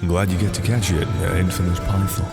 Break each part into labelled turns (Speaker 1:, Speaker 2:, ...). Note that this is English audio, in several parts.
Speaker 1: I'm glad you get to catch it, infamous python.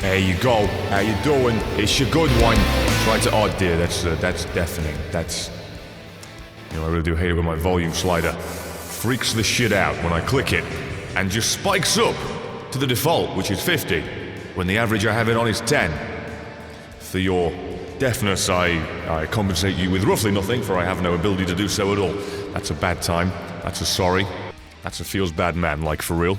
Speaker 1: There you go. How you doing? It's your good one. Try to. Oh dear, that's deafening. That's. You know, I really do hate it when my volume slider freaks the shit out when I click it and just spikes up to the default, which is 50, when the average I have it on is 10. For your deafness, I compensate you with roughly nothing, for I have no ability to do so at all. That's a bad time. That's a sorry. That's a feels bad man, like for real.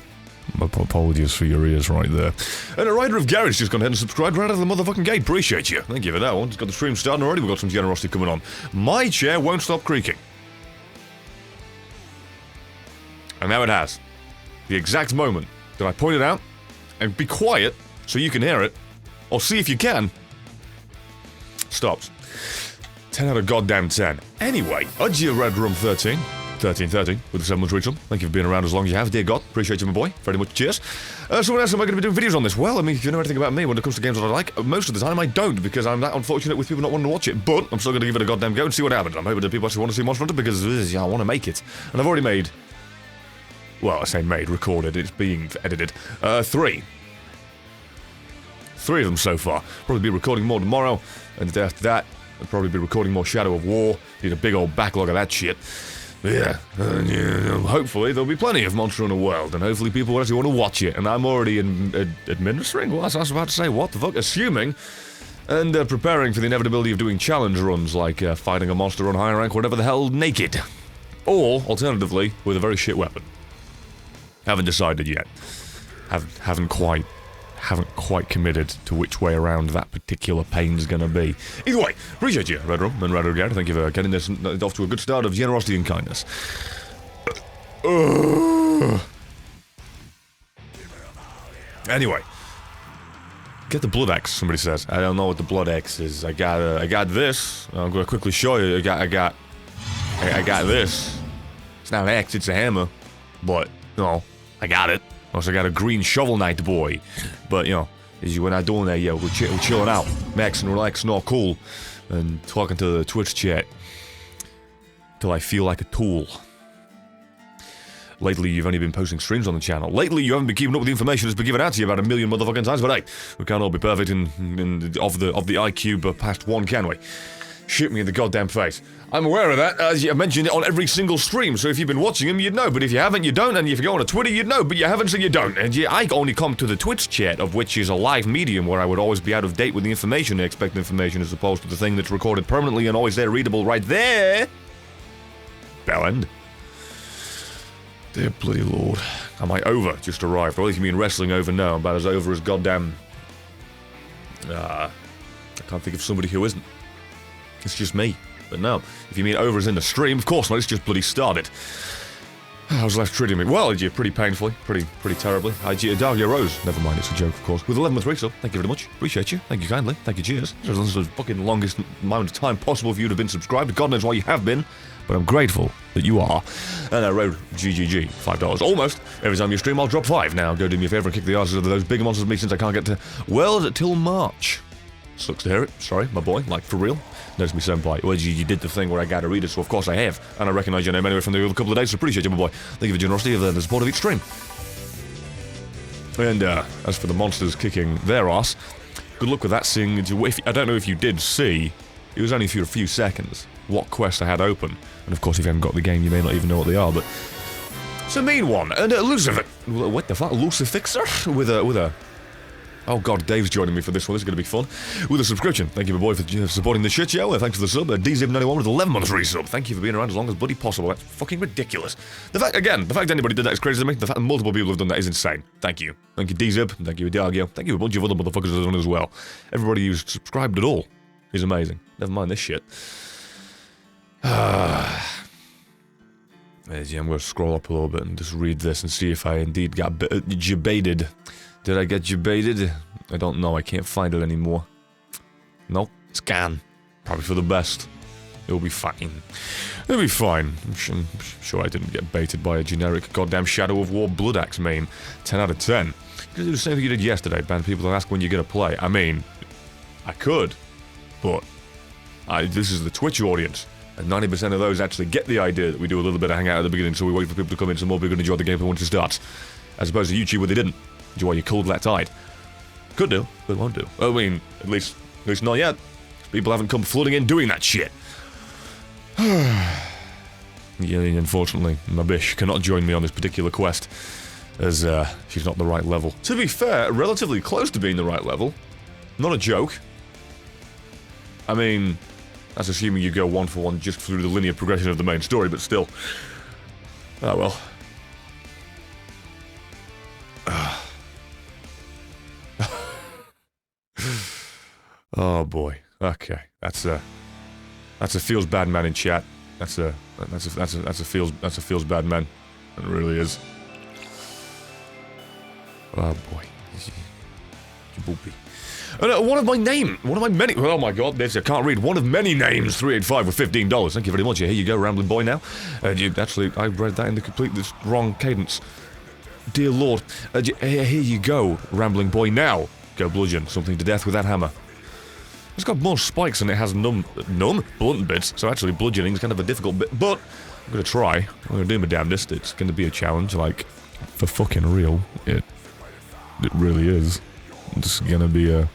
Speaker 1: Apologies for your ears right there. And a writer of Garage just gone ahead and subscribed right out of the motherfucking gate. Appreciate you. Thank you for that one. It's got the stream starting already. We've got some generosity coming on. My chair won't stop creaking. And now it has. The exact moment that I point it out, and be quiet so you can hear it, or see if you can, stops. 10 out of goddamn 10. Anyway, Udgia Red Room 1330 with the 7 months ritual. Thank you for being around as long as you have, dear God. Appreciate you, my boy. Very much. Cheers. Someone else, am I going to be doing videos on this? Well, I mean, if you know anything about me when it comes to games that I like, most of the time I don't, because I'm that unfortunate with people not wanting to watch it. But I'm still going to give it a goddamn go and see what happens. I'm hoping that people actually want to see Monster Hunter because I want to make it. And I've already made, well, I say made, recorded, it's being edited, 3. 3 of them so far. Probably be recording more tomorrow, and the day after that, I'll probably be recording more Shadow of War. Need a big old backlog of that shit. Yeah, hopefully there'll be plenty of Monster Hunter World, and hopefully people will actually want to watch it, and I'm already administering? Well, I was about to say, what the fuck? Assuming, and preparing for the inevitability of doing challenge runs, like fighting a monster on higher rank, whatever the hell, naked. Or, alternatively, with a very shit weapon. Haven't decided yet. Haven't quite committed to which way around that particular pain's gonna be. Either way, appreciate you, Red Room and Red Room. Thank you for getting this off to a good start of generosity and kindness. Anyway, get the blood axe. Somebody says. I don't know what the blood axe is. I got this. I'm gonna quickly show you. I got this. It's not an axe. It's a hammer. But no, I got it. Also got a green Shovel Knight boy. But, you know, we're not doing that yet. We're chilling out, maxing, relaxing, all cool, and talking to the Twitch chat till I feel like a tool. Lately, you've only been posting streams on the channel. Lately, you haven't been keeping up with the information that's been given out to you about a million motherfucking times. But hey, we can't all be perfect of the IQ past 1, can we? Shoot me in the goddamn face. I'm aware of that, as I mentioned it on every single stream, so if you've been watching them, you'd know, but if you haven't, you don't, and if you go on Twitter, you'd know, but you haven't, so you don't. And I only come to the Twitch chat, of which is a live medium, where I would always be out of date with the information, the expected information, as opposed to the thing that's recorded permanently and always there, readable right there. Bell end. Dear bloody lord. Am I over? Just arrived. Or if you mean wrestling over now, I'm about as over as goddamn... I can't think of somebody who isn't. It's just me. But no, if you mean over as in the stream, of course not, it's just bloody started. I was left treating me, well, you pretty painfully, pretty terribly. Dahlia Rose, never mind, it's a joke, of course. With 11 months, so thank you very much, appreciate you, thank you kindly, thank you, cheers. This is the fucking longest amount of time possible for you to have been subscribed, God knows why you have been, but I'm grateful that you are. And I wrote GGG, $5, almost. Every time you stream, I'll drop 5. Now, go do me a favour and kick the asses of those bigger monsters of me since I can't get to World till March. Sucks to hear it. Sorry, my boy. Like, for real. Notice me senpai. Well, you did the thing where I gotta read it, so of course I have. And I recognise your name anyway from the other couple of days, so appreciate you, my boy. Thank you for the generosity of the support of each stream. And, as for the monsters kicking their ass, good luck with that, seeing... I don't know if you did see, it was only for a few seconds, what quest I had open. And of course, if you haven't got the game, you may not even know what they are, but... It's a mean one. And what the fuck? Lucifixer? With a... Oh god, Dave's joining me for this one. This is going to be fun. With a subscription. Thank you, my boy, for supporting the shit show. Thanks for the sub. DZib91 with 11 months resub. Thank you for being around as long as bloody possible. That's fucking ridiculous. The fact anybody did that is crazy to me. The fact that multiple people have done that is insane. Thank you. Thank you, DZib. Thank you, Diagio. Thank you, a bunch of other motherfuckers who have done it as well. Everybody who's subscribed at all is amazing. Never mind this shit. Yeah, I'm going to scroll up a little bit and just read this and see if I indeed got jebaited. Did I get jebaited? I don't know. I can't find it anymore. Nope. It's gone. Probably for the best. It'll be fine. It'll be fine. I'm sure I didn't get baited by a generic goddamn Shadow of War Blood Axe main. 10 out of 10. You could do the same thing you did yesterday. Ban people to ask when you're going to play. I mean, I could. But this is the Twitch audience. And 90% of those actually get the idea that we do a little bit of hangout at the beginning, so we wait for people to come in, so more people can enjoy the gameplay once it starts. As opposed to YouTube where they didn't. Enjoy your cold black tide. Could do, but won't do. I mean, at least not yet. People haven't come flooding in doing that shit. Yeah, unfortunately, my bish cannot join me on this particular quest, as she's not the right level. To be fair, relatively close to being the right level. Not a joke. I mean, that's assuming you go one for one just through the linear progression of the main story, but still. Oh well. Oh boy. Okay. That's a feels bad man in chat. That's a feels bad man. It really is. Oh boy. Boopy. One of my many, oh my god, I can't read, one of many names, 385 with $15. Thank you very much. Here you go, Rambling Boy now. Actually, I read that in the completely wrong cadence. Dear Lord, here you go, Rambling Boy now. Go bludgeon something to death with that hammer. It's got more spikes than it has blunt bits, so actually bludgeoning is kind of a difficult bit, but I'm gonna try. I'm gonna do my damnedest. It's gonna be a challenge, like, for fucking real. It really is. It's gonna be a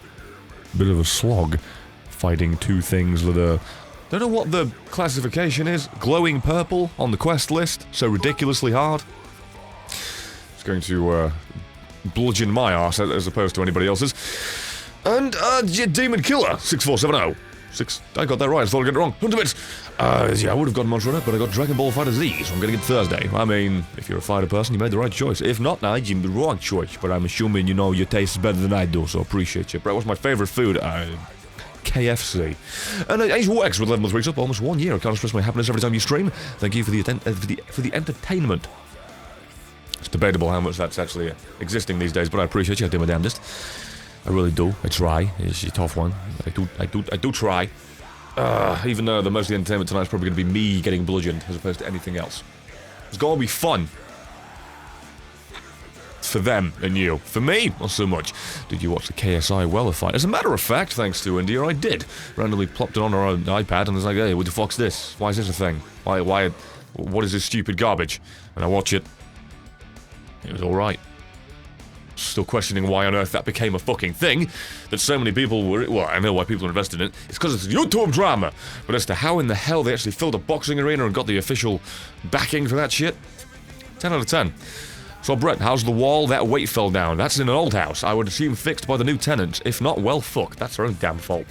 Speaker 1: bit of a slog, fighting two things that are... Don't know what the classification is. Glowing purple on the quest list, so ridiculously hard. It's going to bludgeon my arse as opposed to anybody else's. And Demon Killer 6470. I got that right. I thought I got it wrong. 100 bits. Yeah, I would have gotten Monster Hunter, but I got Dragon Ball Fighter Z, so I'm getting it Thursday. I mean, if you're a fighter person, you made the right choice. If not, nah, you made the wrong choice. But I'm assuming, you know, your taste is better than I do, so appreciate you. Bro, what's my favorite food? KFC. And Angel X with 11 months up, almost 1 year. I can't express my happiness every time you stream. Thank you for the entertainment. It's debatable how much that's actually existing these days, but I appreciate you. I do my damnedest. I really do. I try. It's a tough one. I do try. Even though the most of the entertainment tonight is probably going to be me getting bludgeoned as opposed to anything else. It's going to be fun. For them and you. For me, not so much. Did you watch the KSI Weller fight? As a matter of fact, thanks to India, I did. Randomly plopped it on her own iPad and was like, hey, what the fuck's this? Why is this a thing? What is this stupid garbage? And I watch it. It was alright. Still questioning why on earth that became a fucking thing, that so many people were... Well, I know why people are invested in it. It's because it's a YouTube drama. But as to how in the hell they actually filled a boxing arena and got the official backing for that shit, 10 out of 10. So, Brett, how's the wall? That weight fell down. That's in an old house. I would assume fixed by the new tenants. If not, well, fuck. That's their own damn fault.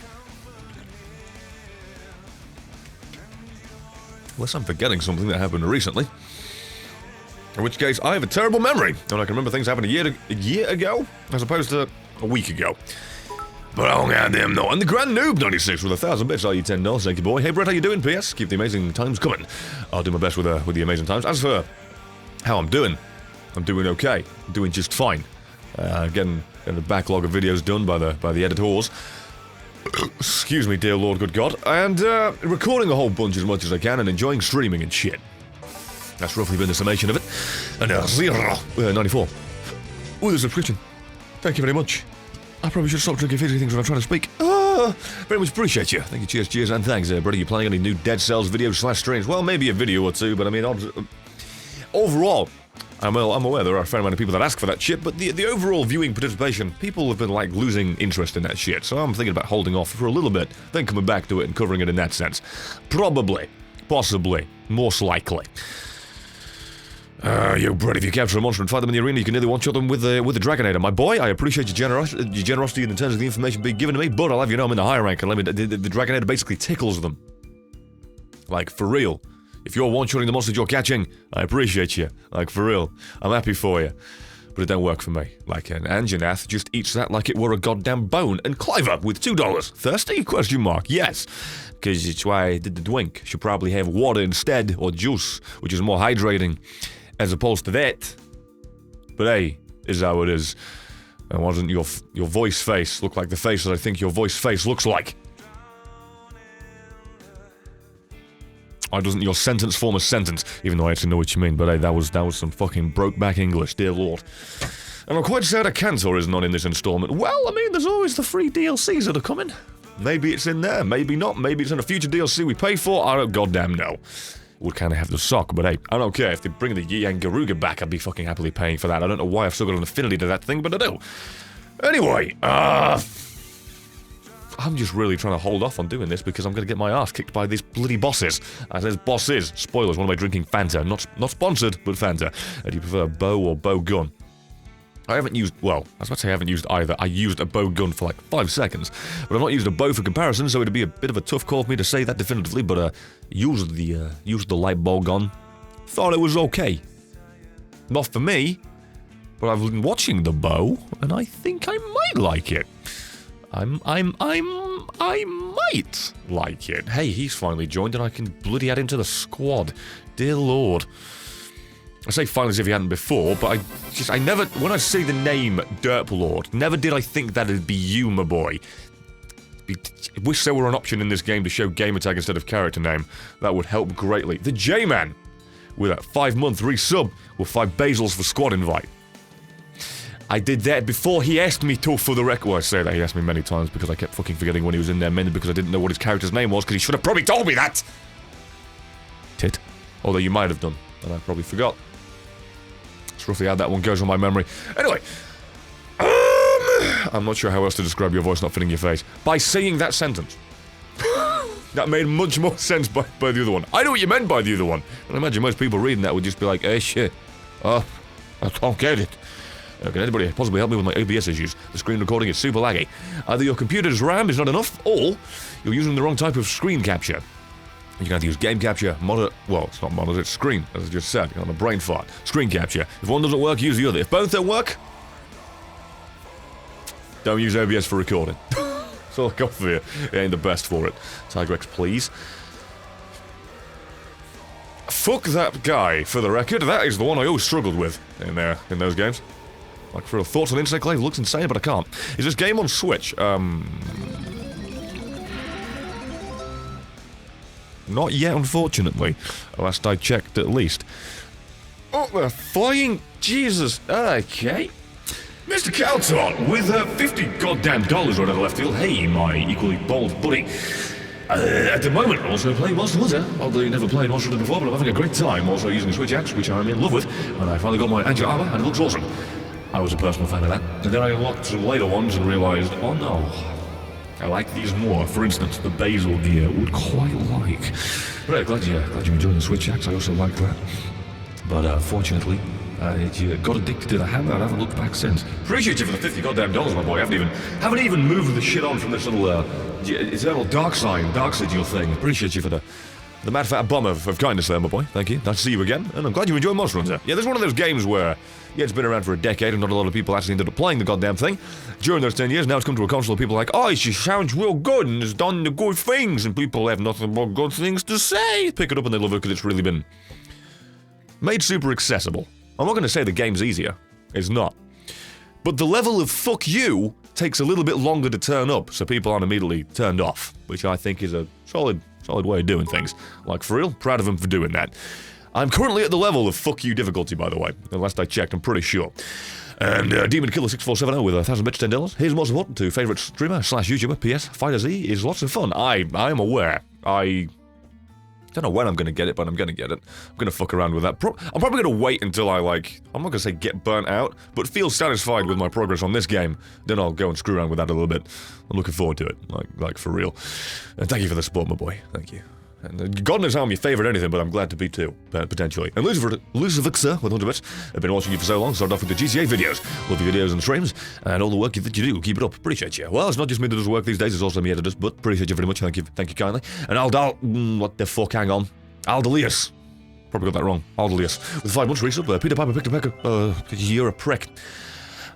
Speaker 1: Unless I'm forgetting something that happened recently. In which case, I have a terrible memory, and I can remember things happened a year ago, as opposed to a week ago. But oh goddamn no. And the Grand Noob 96 with 1,000 bits, are you $10? Thank you, boy. Hey Brett, how you doing? PS, keep the amazing times coming. I'll do my best with the amazing times. As for how I'm doing okay. I'm doing just fine. Getting a backlog of videos done by the editors. Excuse me, dear Lord, good God. And recording a whole bunch as much as I can and enjoying streaming and shit. That's roughly been the summation of it. And 94. With a subscription. Thank you very much. I probably should stop drinking fizzy things when I'm trying to speak. Very much appreciate you. Thank you, cheers, and thanks, Brady. You planning any new Dead Cells videos / streams? Well, maybe a video or two, but I mean, overall, I'm aware there are a fair amount of people that ask for that shit, but the overall viewing participation, people have been, like, losing interest in that shit, so I'm thinking about holding off for a little bit, then coming back to it and covering it in that sense. Probably. Possibly. Most likely. Yo, Brett, if you capture a monster and fight them in the arena, you can nearly one-shot them with the Dragonator. My boy, I appreciate your generosity in terms of the information being given to me, but I'll have you know I'm in the higher rank, and the Dragonator basically tickles them. Like, for real. If you're one-shotting the monsters you're catching, I appreciate you. Like, for real. I'm happy for you. But it don't work for me. Like, an Anjanath just eats that like it were a goddamn bone. And Cliver with $2. Thirsty? Question mark. Yes. Because it's why I did the Dwink. Should probably have water instead, or juice, which is more hydrating, as opposed to that. But hey, is how it is. And wasn't your voice face look like the face that I think your voice face looks like? Why doesn't your sentence form a sentence? Even though I actually know what you mean, but hey, that was some fucking broke-back English, dear lord. And I'm quite sad Cantor is not in this installment. Well, I mean, there's always the free DLCs that are coming. Maybe it's in there, maybe not, maybe it's in a future DLC we pay for, I don't goddamn know. Would kind of have the sock, but hey, I don't care. If they bring the Yang Garuga back, I'd be fucking happily paying for that. I don't know why I've still got an affinity to that thing, but I do. Anyway, I'm just really trying to hold off on doing this because I'm going to get my ass kicked by these bloody bosses. I says bosses. Spoilers, what am I drinking? Fanta. Not sponsored, but Fanta. Do you prefer a bow or bow gun? I haven't used, well, I was about to say I haven't used either. I used a bow gun for like 5 seconds, but I've not used a bow for comparison, so it'd be a bit of a tough call for me to say that definitively, but used the light bow gun. Thought it was okay. Not for me, but I've been watching the bow, and I think I might like it. I might like it. Hey, he's finally joined and I can bloody add him to the squad. Dear Lord. I say finally as if he hadn't before, but I never, when I say the name Derp Lord, never did I think that'd be you, my boy. I wish there were an option in this game to show gamertag instead of character name. That would help greatly. The J-Man, with a 5-month resub, with 5 basils for squad invite. I did that before he asked me to, for the record. Well, I say that he asked me many times because I kept fucking forgetting when he was in there, mainly because I didn't know what his character's name was, because he should have probably told me that! Tit. Although you might have done, and I probably forgot. That's roughly how that one goes on my memory. Anyway, I'm not sure how else to describe your voice not fitting your face. By saying that sentence. That made much more sense by the other one. I know what you meant by the other one. And I imagine most people reading that would just be like, hey, shit. I don't get it. Can anybody possibly help me with my OBS issues? The screen recording is super laggy. Either your computer's RAM is not enough, or you're using the wrong type of screen capture. You can either use game capture, monitor... Well, it's not monitor, it's screen, as I just said. You're on a brain fart. Screen capture. If one doesn't work, use the other. If both don't work, don't use OBS for recording. That's all I got for you. It ain't the best for it. Tigrex, please. Fuck that guy, for the record. That is the one I always struggled with in those games. Like, for thoughts on Insect Glaive looks insane, but I can't. Is this game on Switch? Not yet, unfortunately. Last I checked, at least. Oh, they're flying... Jesus. Okay. Mr. Calton, with $50 goddamn right out of left field. Hey, my equally bold buddy. At the moment, I'm also playing Monster Hunter. Although you never played Monster Hunter before, but I'm having a great time. Also using Switch Axe, which I'm in love with. And I finally got my Angel armor, and it looks awesome. I was a personal fan of that. And then I unlocked some later ones and realized, oh no, I like these more. For instance, the basil gear would quite like. But glad you enjoyed the Switch Axe. I also like that. But fortunately, I got addicted to the hammer and I haven't looked back since. Appreciate you for the $50 goddamn, my boy. Haven't even moved the shit on from this little eternal dark sigil thing. Appreciate you for the mad fat bomb of kindness there, my boy. Thank you. Nice to see you again. And I'm glad you enjoyed Monster Hunter. Yeah, this is one of those games where, yeah, it's been around for a decade and not a lot of people actually ended up playing the goddamn thing. During those 10 years, now it's come to a console of people like, oh, it just sounds real good and it's done the good things, and people have nothing but good things to say. Pick it up and they love it because it's really been made super accessible. I'm not going to say the game's easier. It's not. But the level of fuck you takes a little bit longer to turn up, so people aren't immediately turned off, which I think is a solid way of doing things. Like, for real, proud of him for doing that. I'm currently at the level of fuck you difficulty, by the way. The last I checked, I'm pretty sure. And Demon Killer 6470 with 1,000 bits, $10. Here's more support to favourite streamer / YouTuber. PS, Fighter Z is lots of fun. I am aware. I don't know when I'm going to get it, but I'm going to get it. I'm going to fuck around with that. I'm probably going to wait until I, like, I'm not going to say get burnt out, but feel satisfied with my progress on this game. Then I'll go and screw around with that a little bit. I'm looking forward to it, like for real. And thank you for the support, my boy. Thank you. And God knows how I'm your favourite anything, but I'm glad to be too, potentially. And Lucifer with 100 bits. I've been watching you for so long, started off with the GTA videos. Love your videos and streams, and all the work that you do. Keep it up. Appreciate you. Well, it's not just me that does work these days, it's also me editors, but appreciate you very much. Thank you kindly. And what the fuck, hang on. Aldelius. Probably got that wrong. Aldelius. With 5 months resub, Peter Piper picked a peck you're a prick.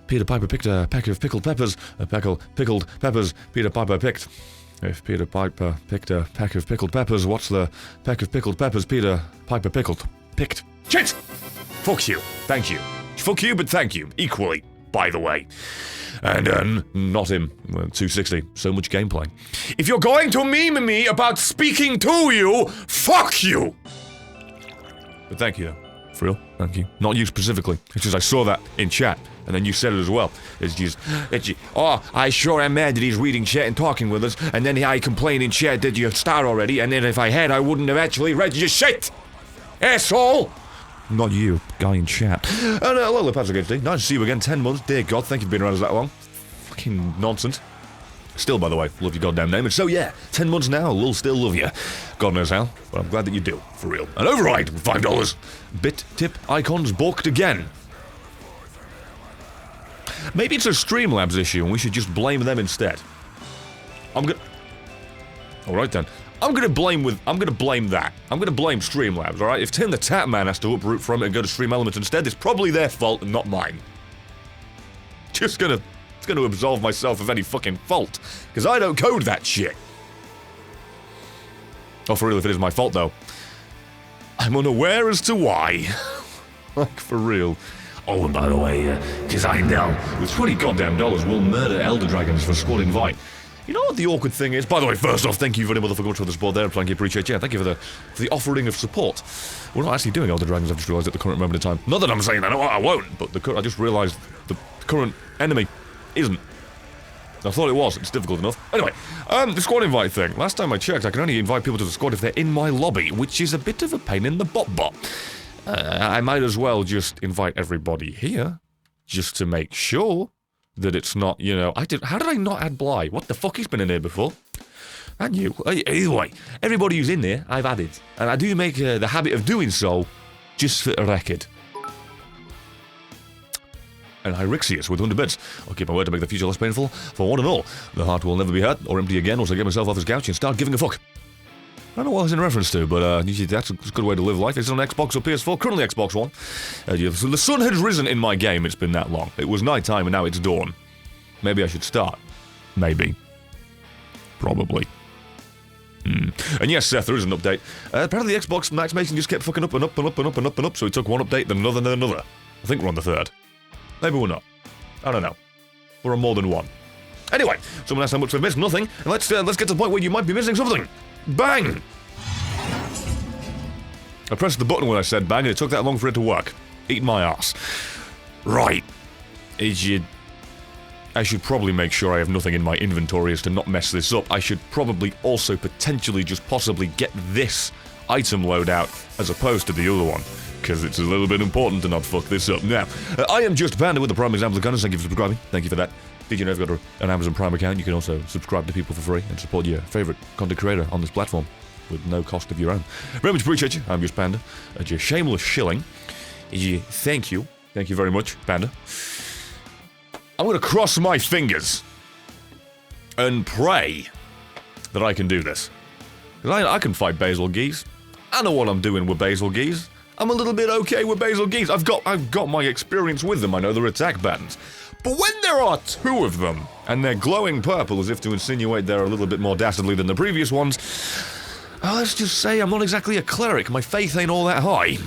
Speaker 1: Peter Piper picked a pack of pickled peppers. Pickled peppers. Peter Piper picked. If Peter Piper picked a pack of pickled peppers, what's the pack of pickled peppers Peter Piper picked? Shit! Fuck you. Thank you. Fuck you, but thank you. Equally, by the way. And, not him. 260. So much gameplay. If you're going to meme me about speaking to you, fuck you! But thank you, for real. Thank you. Not you specifically. It's just I saw that in chat. And then you said it as well. It's just, oh, I sure am mad that he's reading chat and talking with us, and then I complain in chat that you start already, and then if I had, I wouldn't have actually read your shit! Asshole! Not you, guy in chat. And hello, Patrick HD. Nice to see you again. 10 months. Dear God, thank you for being around us that long. Fucking nonsense. Still, by the way, love your goddamn name. And so, yeah, 10 months now, Lil still love you. God knows how, but I'm glad that you do, for real. And override, $5. Bit tip icons balked again. Maybe it's a Streamlabs issue and we should just blame them instead. Alright then. I'm gonna blame that. I'm gonna blame Streamlabs, alright? If Tim the Tap Man has to uproot from it and go to Stream Elements instead, it's probably their fault and not mine. It's gonna absolve myself of any fucking fault. Because I don't code that shit. Oh, for real, if it is my fault though. I'm unaware as to why. Like, for real. Oh, and by the way, Design Dell, with $20 goddamn will murder Elder Dragons for squad invite. You know what the awkward thing is? By the way, first off, thank you very much for the support there, Planky, appreciate you. Thank you for the offering of support. We're not actually doing Elder Dragons, I've just realised at the current moment in time. Not that I'm saying that, no, I won't, but I just realised the current enemy isn't. I thought it was, it's difficult enough. Anyway, the squad invite thing. Last time I checked, I can only invite people to the squad if they're in my lobby, which is a bit of a pain in the bot. I might as well just invite everybody here, just to make sure that it's not, you know, how did I not add Bly? What the fuck, he's been in here before? And you. Either way, everybody who's in there, I've added. And I do make the habit of doing so, just for a record. And Hyrixius with 100 bits. I'll keep my word to make the future less painful for one and all. The heart will never be hurt or empty again once I get myself off this couch and start giving a fuck. I don't know what it's in reference to, but that's a good way to live life. It's on Xbox or PS4, currently Xbox One. So the sun had risen in my game, it's been that long. It was night time and now it's dawn. Maybe I should start. Maybe. Probably. And yes, Seth, there is an update. Apparently the Xbox matchmaking just kept fucking up and up and up and up and up and up, so it took one update, then another, then another. I think we're on the third. Maybe we're not. I don't know. We're on more than one. Anyway, someone asked how much we've missed. Nothing. And let's get to the point where you might be missing something. Bang! I pressed the button when I said bang and it took that long for it to work. Eat my ass. Right. I should probably make sure I have nothing in my inventory as to not mess this up. I should probably also potentially just possibly get this item loadout as opposed to the other one. Because it's a little bit important to not fuck this up. Now, I am just Panda with the Prime Example of Gunners. Thank you for subscribing. Thank you for that. Did you know if you've got an Amazon Prime account, you can also subscribe to people for free and support your favourite content creator on this platform with no cost of your own. Very much appreciate you. I'm just Panda. At your shameless shilling. Thank you. Thank you very much, Panda. I'm going to cross my fingers and pray that I can do this. Because I can fight Basil Geese. I know what I'm doing with Basil Geese. I'm a little bit okay with Basil Geese. I've got my experience with them. I know their attack patterns. But when there are two of them, and they're glowing purple as if to insinuate they're a little bit more dastardly than the previous ones, let's just say I'm not exactly a cleric. My faith ain't all that high.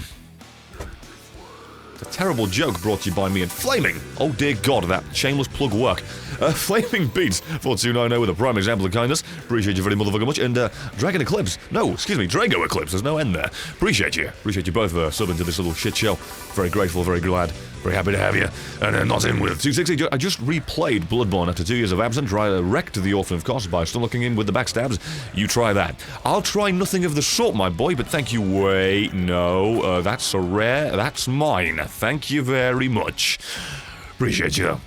Speaker 1: It's a terrible joke brought to you by me and Flaming. Oh dear God, that shameless plug work. Flaming Beats 4290 with a prime example of kindness. Appreciate you very motherfucking much. And Dragon Eclipse. No, excuse me, Drago Eclipse. There's no end there. Appreciate you. Appreciate you both for subbing to this little shit show. Very grateful, very glad. Very happy to have you. And not in with 260. I just replayed Bloodborne after 2 years of absence. I wrecked the Orphan of Kos by still looking in with the backstabs. You try that. I'll try nothing of the sort, my boy, but thank you. Wait, no. That's a rare. That's mine. Thank you very much. Appreciate you, though.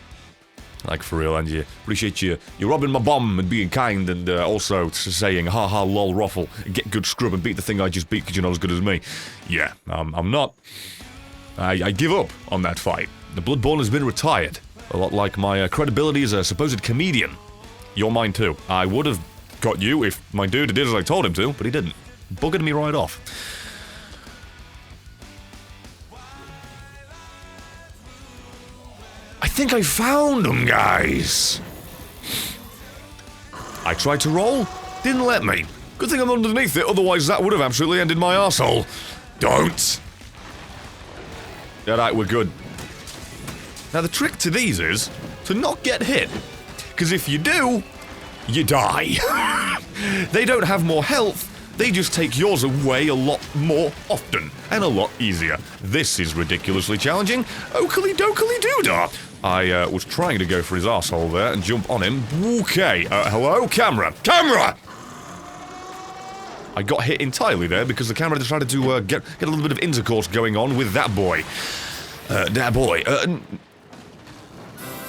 Speaker 1: Like, for real, and you appreciate you robbing my bomb and being kind and also saying, ha ha, lol, ruffle, get good scrub and beat the thing I just beat because you're not as good as me. Yeah, I'm not. I give up on that fight. The Bloodborne has been retired. A lot like my credibility as a supposed comedian. You're mine too. I would have got you if my dude did as I told him to, but he didn't. Buggered me right off. I think I found them, guys. I tried to roll, didn't let me. Good thing I'm underneath it, otherwise that would have absolutely ended my arsehole. Don't. Alright, we're good. Now the trick to these is to not get hit. Because if you do, you die. They don't have more health, they just take yours away a lot more often. And a lot easier. This is ridiculously challenging. Oakley dokely doodah. I was trying to go for his arsehole there and jump on him. Okay, hello, camera! Camera! I got hit entirely there because the camera decided to get a little bit of intercourse going on with that boy.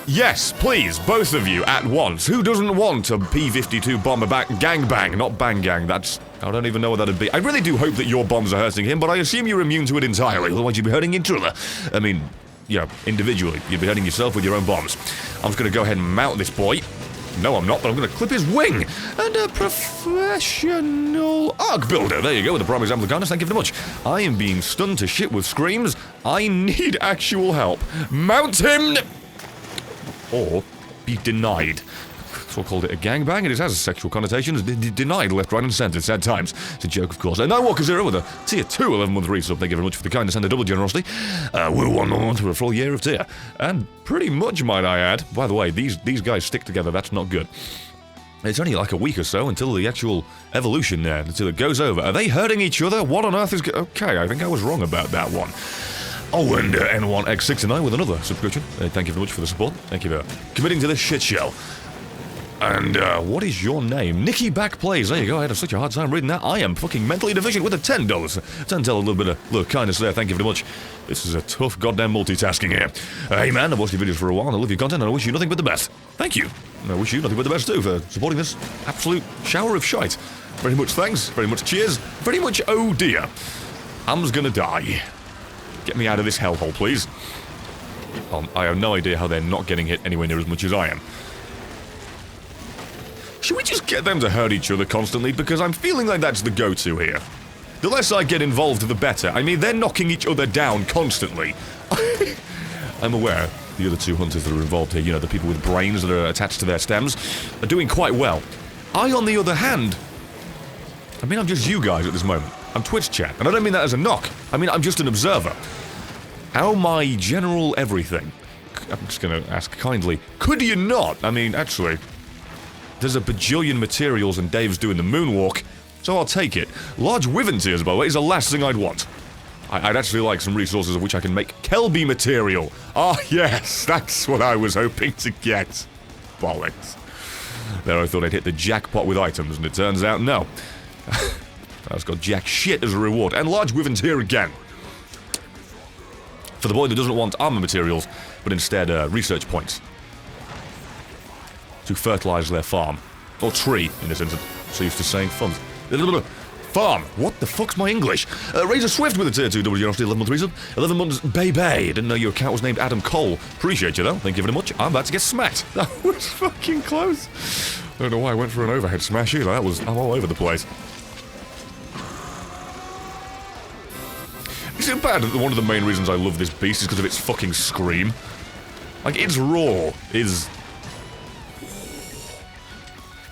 Speaker 1: Yes, please, both of you at once. Who doesn't want a P-52 bomber back gangbang? Not bang gang, that's... I don't even know what that'd be. I really do hope that your bombs are hurting him, but I assume you're immune to it entirely, otherwise you'd be hurting each other. I mean... yeah, individually. You'd be hurting yourself with your own bombs. I'm just gonna go ahead and mount this boy. No, I'm not, but I'm gonna clip his wing. And a professional arc builder. There you go, with the prime example of kindness. Thank you very much. I am being stunned to shit with screams. I need actual help. Mount him! Or be denied. So I called it a gangbang, and it has sexual connotations. Denied left, right, and centre. Sad times. It's a joke, of course. And now Walker Zero with a tier 2 11-month resub. Thank you very much for the kindness and the double generosity. We're 1 month for a full year of tier. And pretty much, might I add. By the way, these guys stick together. That's not good. It's only like a week or so until the actual evolution there, until it goes over. Are they hurting each other? What on earth is... okay, I think I was wrong about that one. Oh, and N1X69 with another subscription. Thank you very much for the support. Thank you for committing to this shit show. And, what is your name? Nicky Backplays. There you go. I had such a hard time reading that. I am fucking mentally deficient with a $10. $10, a little bit of kindness there. Thank you very much. This is a tough goddamn multitasking here. Hey, man, I've watched your videos for a while, and I love your content, and I wish you nothing but the best. Thank you. And I wish you nothing but the best, too, for supporting this absolute shower of shite. Very much thanks. Very much cheers. Very much oh dear. I'm just gonna die. Get me out of this hellhole, please. I have no idea how they're not getting hit anywhere near as much as I am. Should we just get them to hurt each other constantly? Because I'm feeling like that's the go-to here. The less I get involved, the better. I mean, they're knocking each other down constantly. I'm aware the other two hunters that are involved here, you know, the people with brains that are attached to their stems, are doing quite well. I, on the other hand... I mean, I'm just you guys at this moment. I'm Twitch chat, and I don't mean that as a knock. I mean, I'm just an observer. How my general everything... I'm just gonna ask kindly, could you not? I mean, actually... there's a bajillion materials and Dave's doing the moonwalk, so I'll take it. Large wyvern tears, by the way, is the last thing I'd want. I'd actually like some resources of which I can make Kelby material. Ah, yes, that's what I was hoping to get. Bollocks. There I thought I'd hit the jackpot with items, and it turns out no. I just got jack shit as a reward, and large wyvern tear again. For the boy that doesn't want armor materials, but instead research points. To fertilize their farm. Or tree, in this instance. So used to saying farm. Farm! What the fuck's my English? Razor Swift with a tier 2 double generosity, 11 month reason. 11 months, Bay. Didn't know your account was named Adam Cole. Appreciate you though, thank you very much. I'm about to get smacked. That was fucking close. I don't know why I went for an overhead smash either. I'm all over the place. Is it bad that one of the main reasons I love this beast is because of its fucking scream? Like, its roar is...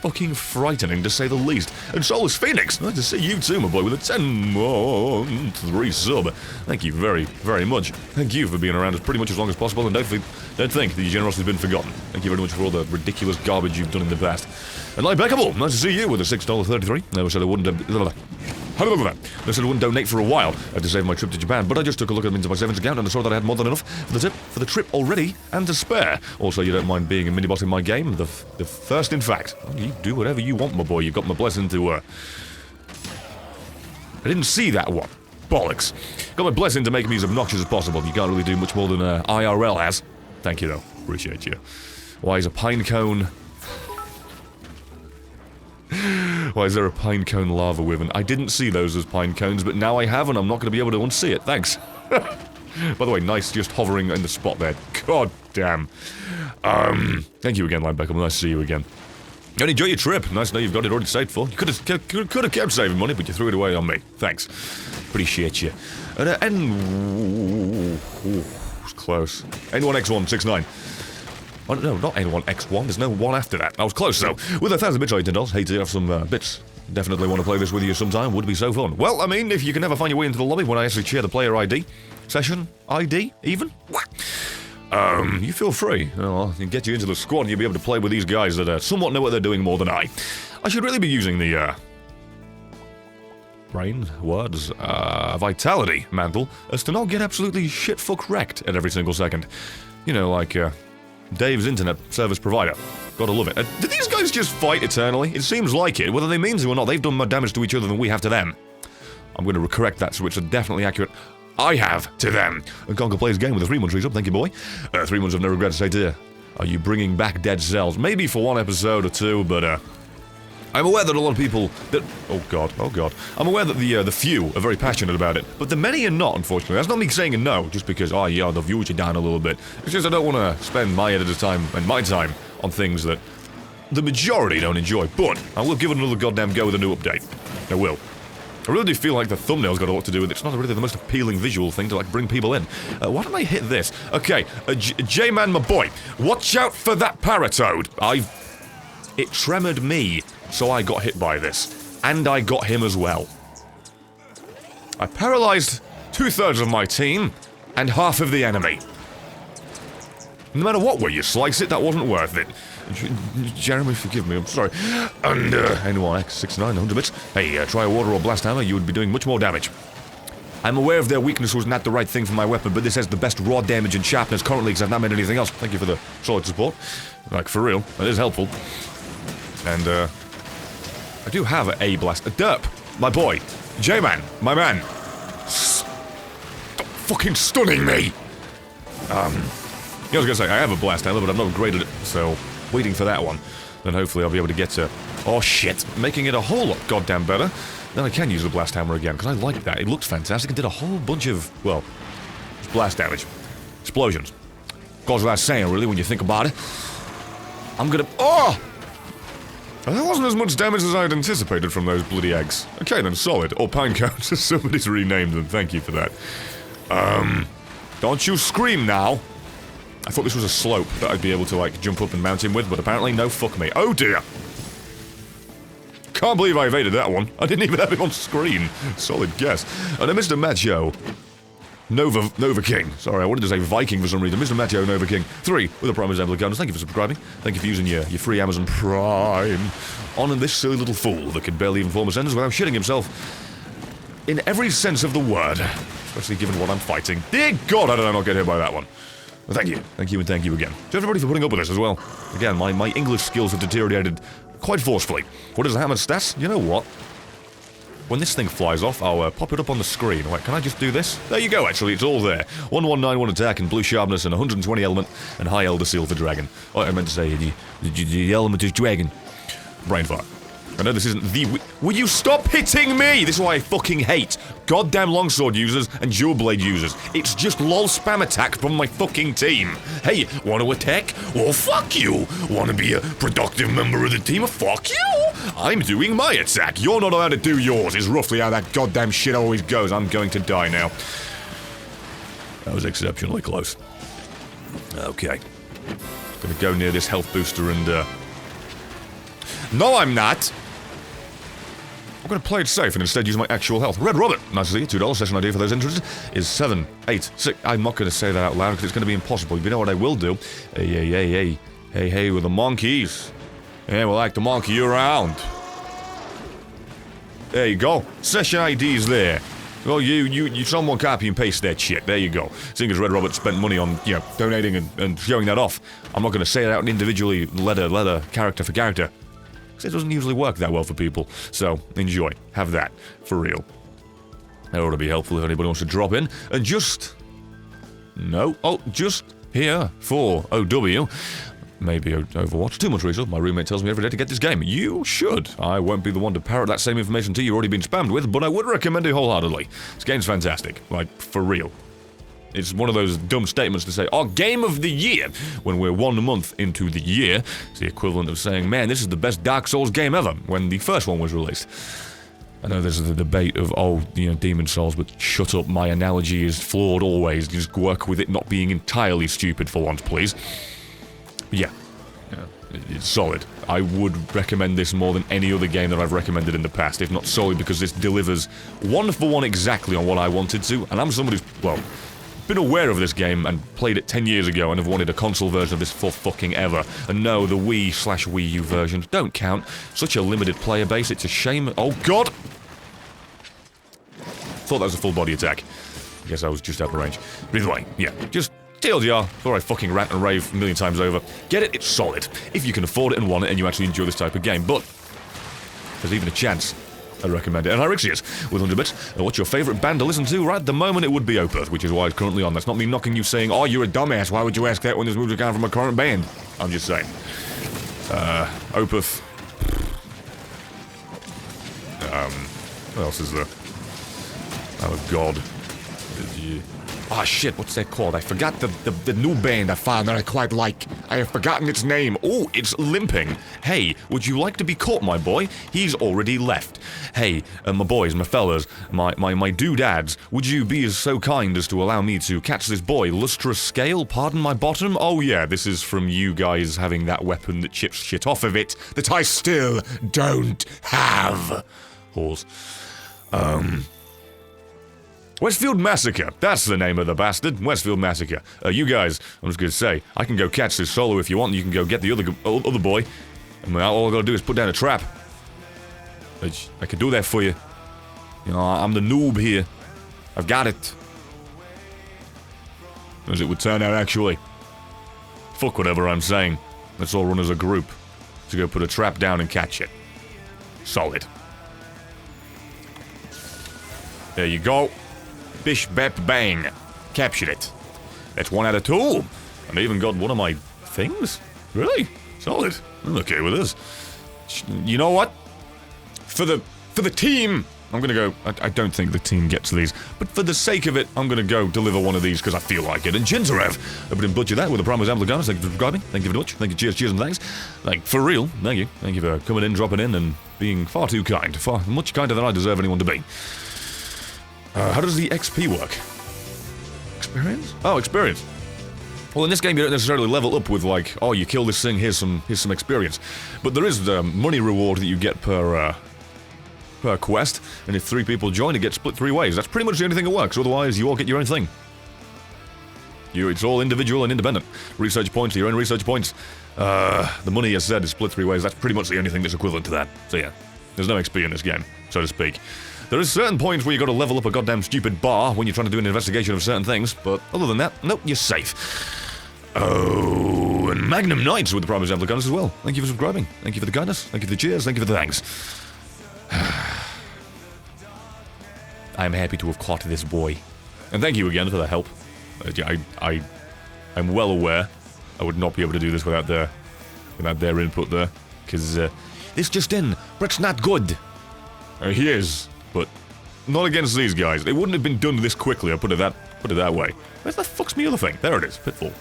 Speaker 1: fucking frightening, to say the least. And Solus Phoenix, nice to see you too, my boy, with a 10-month resub. Thank you very, very much. Thank you for being around as pretty much as long as possible, and don't think that your generosity has been forgotten. Thank you very much for all the ridiculous garbage you've done in the past. And Light Beckable, nice to see you with a $6.33. Never said I wouldn't have... They said I wouldn't donate for a while to save my trip to Japan, but I just took a look into my savings account and I saw that I had more than enough for the trip already and to spare. Also, you don't mind being a mini-boss in my game? The first, in fact. Well, you do whatever you want, my boy. You've got my blessing to, I didn't see that one. Bollocks. Got my blessing to make me as obnoxious as possible. You can't really do much more than IRL has. Thank you, though. Appreciate you. Why is a pine cone... Why is there a pine cone lava wyvern? I didn't see those as pine cones, but now I have, and I'm not going to be able to unsee it. Thanks. By the way, nice just hovering in the spot there. God damn. Thank you again, Linebacker. Nice to see you again. And enjoy your trip. Nice to know you've got it already saved for. You could have kept saving money, but you threw it away on me. Thanks. Appreciate you. And, it's close. N1X169. Oh, no, not N1X1. There's no one after that. I was close, though. With 1,000 bits, $18. Hate to have some bits. Definitely want to play this with you sometime. Would be so fun. Well, I mean, if you can never find your way into the lobby when I actually share the player ID. Session ID, even? You feel free. I'll get you into the squad and you'll be able to play with these guys that somewhat know what they're doing more than I. I should really be using the, vitality mantle as to not get absolutely shit-fuck wrecked at every single second. You know, like, Dave's internet service provider. Gotta love it. Do these guys just fight eternally? It seems like it. Whether they mean to or not, they've done more damage to each other than we have to them. I'm going to correct that, so it's definitely accurate. I have to them. And Conker plays game with a 3-month resub. Thank you, boy. 3 months of no regret to say to you. Are you bringing back Dead Cells? Maybe for one episode or two, but, I'm aware that a lot of people that... Oh god. I'm aware that the few are very passionate about it, but the many are not, unfortunately. That's not me saying a no, just because, oh yeah, the views are down a little bit. It's just I don't want to spend my editor's time and my time on things that the majority don't enjoy. But I will give it another goddamn go with a new update. I will. I really do feel like the thumbnail's got a lot to do with it. It's not really the most appealing visual thing to, like, bring people in. Why don't I hit this? Okay, J-Man, my boy, watch out for that paratoad. It tremored me. So I got hit by this. And I got him as well. I paralyzed 2/3 of my team and half of the enemy. No matter what way you slice it, that wasn't worth it. Jeremy, forgive me, I'm sorry. And, N1X69, 100 bits. Hey, try a water or blast hammer, you would be doing much more damage. I'm aware of their weakness was not the right thing for my weapon, but this has the best raw damage and sharpness currently because I've not made anything else. Thank you for the solid support. Like, for real, that is helpful. And, I do have a blast. Derp, my boy. J-Man, my man. Stop fucking stunning me! I was gonna say, I have a blast hammer, but I'm not great at it, so waiting for that one. Then hopefully I'll be able to get to... Oh shit, making it a whole lot goddamn better. Then I can use the blast hammer again, because I like that. It looked fantastic and did a whole bunch of, well, blast damage. Explosions. Goes without saying, really, when you think about it. I'm gonna... Oh! That wasn't as much damage as I had anticipated from those bloody eggs. Okay then, solid. Or pine cones, as somebody's renamed them. Thank you for that. Don't you scream now. I thought this was a slope that I'd be able to, like, jump up and mount him with, but apparently no, fuck me. Oh dear! Can't believe I evaded that one. I didn't even have him on screen. Solid guess. And then Mr. Macho. Nova King. Sorry, I wanted to say Viking for some reason. Mr. Macho Nova King 3 with a Prime Assembly Guns. Thank you for subscribing. Thank you for using your free Amazon Prime on this silly little fool that can barely even form a sentence without shitting himself in every sense of the word. Especially given what I'm fighting. Dear God, how did I not get hit by that one? Well, thank you. Thank you and thank you again. To everybody for putting up with this as well. Again, my English skills have deteriorated quite forcefully. What is the hammer stats? You know what? When this thing flies off, I'll pop it up on the screen. Wait, can I just do this? There you go, actually, it's all there. 1191 attack and blue sharpness and 120 element and high elder seal for dragon. Oh, I meant to say the element is dragon. Brain fart. I know this isn't the... Will you stop hitting me? This is why I fucking hate goddamn longsword users and dual blade users. It's just lol spam attack from my fucking team. Hey, want to attack? Well, fuck you. Want to be a productive member of the team? Fuck you. I'm doing my attack. You're not allowed to do yours, is roughly how that goddamn shit always goes. I'm going to die now. That was exceptionally close. Okay. Gonna go near this health booster and, No, I'm not! I'm gonna play it safe and instead use my actual health. Red Robert! Nice to see you. $2. Session ID for those interested is 7, 8, 6. I'm not gonna say that out loud because it's gonna be impossible. You know what I will do? Hey, with the monkeys. Yeah, we like to monkey you around. There you go. Session ID's there. Well, you someone copy and paste that shit. There you go. Seeing as Red Robert spent money on, donating and showing that off, I'm not going to say it out individually, letter, character for character. Because it doesn't usually work that well for people. So, enjoy. Have that. For real. That ought to be helpful if anybody wants to drop in. And just... No. Oh, just here for OW. Maybe Overwatch. Too much research. My roommate tells me every day to get this game. You should. I won't be the one to parrot that same information to you already been spammed with, but I would recommend it wholeheartedly. This game's fantastic. Like, for real. It's one of those dumb statements to say, Game of the Year, when we're 1 month into the year. It's the equivalent of saying, man, this is the best Dark Souls game ever, when the first one was released. I know there's the debate of, Demon Souls, but shut up, my analogy is flawed always. Just work with it not being entirely stupid for once, please. But yeah, it's solid. I would recommend this more than any other game that I've recommended in the past, if not solely because this delivers one for one exactly on what I wanted to, and I'm somebody who's, been aware of this game and played it 10 years ago and have wanted a console version of this for fucking ever. And no, the Wii/Wii U versions don't count. Such a limited player base, it's a shame. Oh god! Thought that was a full body attack. I guess I was just out of range. But either way, yeah, just TLDR, before I fucking rant and rave a million times over. Get it, it's solid. If you can afford it and want it and you actually enjoy this type of game. But, if there's even a chance, I'd recommend it. And Hyrixius, with 100 bits, what's your favourite band to listen to? Right at the moment it would be Opeth, which is why it's currently on. That's not me knocking you saying, you're a dumbass, why would you ask that when there's music out from a current band? I'm just saying. Opeth. What else is there? Oh god. Shit, what's that called? I forgot the new band I found that I quite like. I have forgotten its name. Oh, it's Limping. Hey, would you like to be caught, my boy? He's already left. Hey, my boys, my fellas, my doodads, would you be so kind as to allow me to catch this boy? Lustrous scale, pardon my bottom? Oh yeah, this is from you guys having that weapon that chips shit off of it that I still don't have. Horse. Westfield Massacre. That's the name of the bastard. Westfield Massacre. You guys, I'm just gonna say, I can go catch this solo if you want. You can go get the other boy. And all I gotta do is put down a trap. I can do that for you. I'm the noob here. I've got it. As it would turn out, actually. Fuck whatever I'm saying. Let's all run as a group to go put a trap down and catch it. Solid. There you go. Bish, bap, bang. Captured it. That's 1 out of 2. And I even got one of my things? Really? Solid. I'm okay with this. You know what? For the team, I'm gonna go... I don't think the team gets these, but for the sake of it, I'm gonna go deliver one of these because I feel like it. And Jintarev, I didn't butcher that with the Primus Ampliganus. Thank you for subscribing. Thank you very much. Thank you. Cheers, and thanks. Like, for real, thank you. Thank you for coming in, dropping in, and being far too kind. Far much kinder than I deserve anyone to be. How does the XP work? Experience? Oh, experience. Well, in this game, you don't necessarily level up with, like, you kill this thing, here's some experience. But there is the money reward that you get per quest, and if 3 people join, it gets split 3 ways. That's pretty much the only thing that works, otherwise you all get your own thing. It's all individual and independent. Research points are your own research points. The money, as said, is split 3 ways. That's pretty much the only thing that's equivalent to that. So yeah, there's no XP in this game, so to speak. There is certain points where you gotta level up a goddamn stupid bar when you're trying to do an investigation of certain things, but other than that, nope, you're safe. Oh, and Magnum Knights with the Primus Ampliganus as well. Thank you for subscribing. Thank you for the kindness. Thank you for the cheers. Thank you for the thanks. I am happy to have caught this boy. And thank you again for the help. I'm well aware I would not be able to do this without their input there, because this just in, Brett's not good. He is, but not against these guys. It wouldn't have been done this quickly. I'll put it that way. Where's the fuck's me other thing? There it is. Pitfall.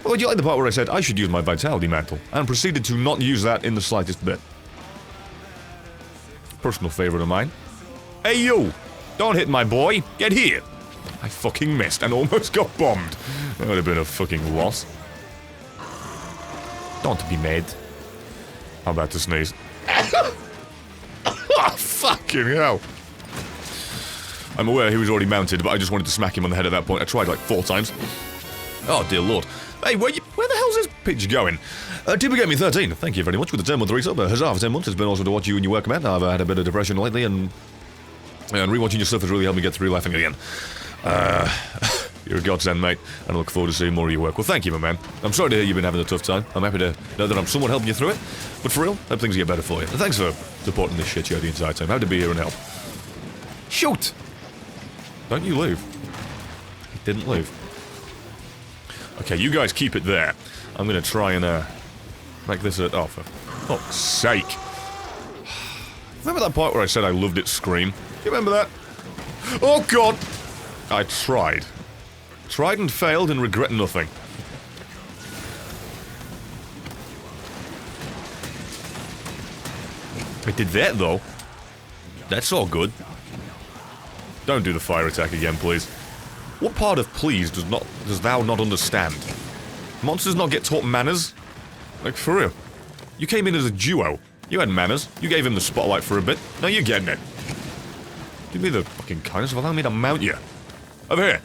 Speaker 1: Well, would you like the part where I said I should use my Vitality Mantle and proceeded to not use that in the slightest bit? Personal favorite of mine. Hey you! Don't hit my boy. Get here. I fucking missed and almost got bombed. That would have been a fucking loss. Don't be mad. I'm about to sneeze. Oh, fucking hell. I'm aware he was already mounted, but I just wanted to smack him on the head at that point. I tried like 4 times. Oh, dear lord. Hey, where the hell's this pitch going? Timber Gave Me 13, thank you very much with the 10 month resub. Huzzah for 10 months. It's been awesome to watch you and your work, man. I've had a bit of depression lately, and rewatching your stuff has really helped me get through laughing again. You're a godsend, mate, and I look forward to seeing more of your work. Well, thank you, my man. I'm sorry to hear you've been having a tough time. I'm happy to know that I'm somewhat helping you through it. But for real, hope things get better for you. And thanks for supporting this shit show the entire time. Happy to be here and help. Shoot! Don't you leave. He didn't leave. Okay, you guys keep it there. I'm gonna try and, make this a... Oh, for fuck's sake. Remember that part where I said I loved it scream? Do you remember that? Oh, God! I tried. Tried and failed and regret nothing. I did that, though. That's all good. Don't do the fire attack again, please. What part of please does thou not understand? Monsters not get taught manners? Like, for real. You came in as a duo. You had manners. You gave him the spotlight for a bit. Now you're getting it. Give me the fucking kindness of allowing me to mount you. Over here.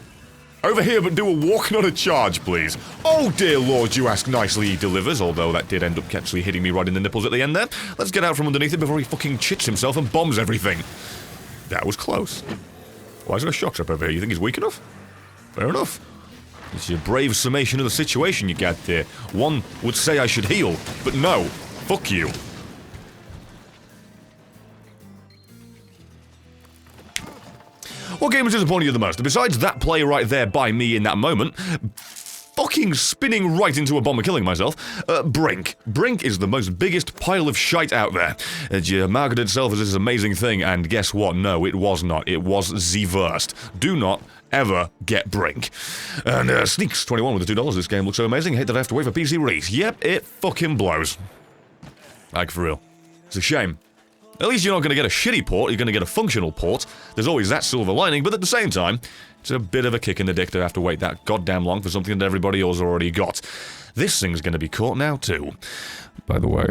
Speaker 1: Over here, but do a walk, not a charge, please. Oh, dear lord, you ask nicely, he delivers, although that did end up actually hitting me right in the nipples at the end there. Let's get out from underneath it before he fucking chits himself and bombs everything. That was close. Why is there a shock trap over here? You think he's weak enough? Fair enough. It's your brave summation of the situation you got there. One would say I should heal, but no. Fuck you. What game has disappointed you the most? Besides that play right there by me in that moment, fucking spinning right into a bomber killing myself, Brink. Brink is the most biggest pile of shite out there. It marketed itself as this amazing thing, and guess what? No, it was not. It was the worst. Do not ever get Brink. And Sneaks21 with the $2. This game looks so amazing. Hate that I have to wait for PC release. Yep, it fucking blows. Like, for real. It's a shame. At least you're not going to get a shitty port, you're going to get a functional port. There's always that silver lining, but at the same time, it's a bit of a kick in the dick to have to wait that goddamn long for something that everybody else already got. This thing's going to be caught now, too. By the way,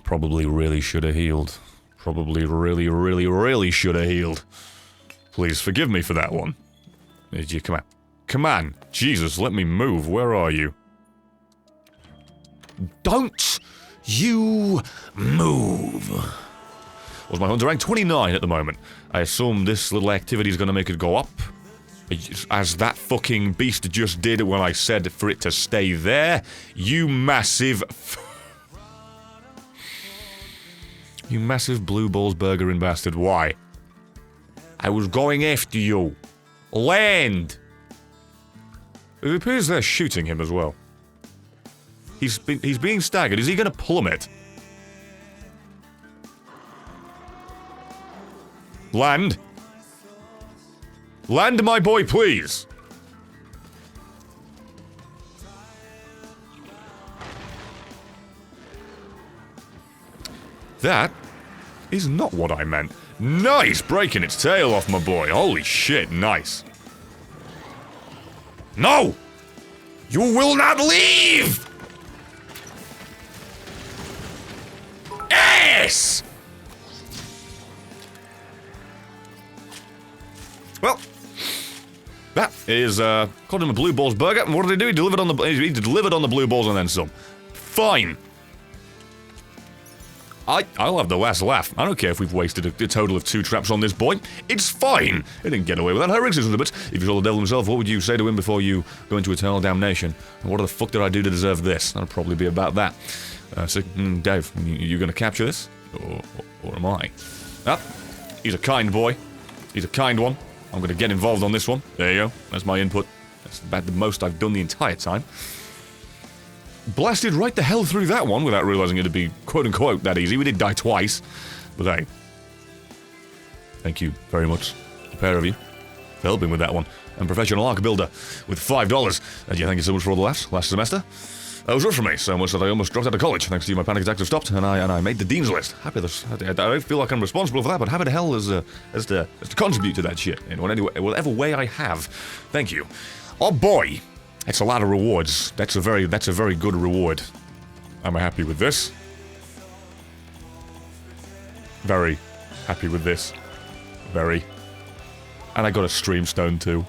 Speaker 1: probably really should have healed. Probably really should have healed. Please forgive me for that one. Come on. Come on. Jesus, let me move. Where are you? Don't you move. Was my hunter rank 29 at the moment? I assume this little activity is going to make it go up. As that fucking beast just did when I said for it to stay there. You massive... you massive blue balls burgering bastard. Why? I was going after you. Land! It appears they're shooting him as well. He's being staggered. Is he going to plummet? Land. Land, my boy, please. That is not what I meant. Nice! Breaking its tail off, my boy. Holy shit, nice. No! You will not leave! Yes! Well, that is, called him a blue balls burger, and what did he do? He delivered on the blue balls and then some. Fine. I'll have the last laugh. I don't care if we've wasted a total of 2 traps on this boy. It's fine. He didn't get away with that. Her existence limits. If you saw the devil himself, what would you say to him before you go into eternal damnation? And what the fuck did I do to deserve this? That'll probably be about that. Dave, you gonna capture this? Or am I? Ah, he's a kind boy. He's a kind one. I'm gonna get involved on this one. There you go. That's my input. That's about the most I've done the entire time. Blasted right the hell through that one without realizing it'd be quote-unquote that easy. We did die twice. But hey. Thank you very much, the pair of you, for helping with that one. And Professional Arc Builder with $5. Thank you so much for all the laughs last semester. That was rough for me, so much that I almost dropped out of college. Thanks to you, my panic attacks have stopped, and I made the dean's list. Happy this. I don't feel like I'm responsible for that, but happy the hell as to contribute to that shit in whatever way I have. Thank you. Oh boy, that's a lot of rewards. That's a very good reward. I'm happy with this. Very happy with this. Very. And I got a stream stone too.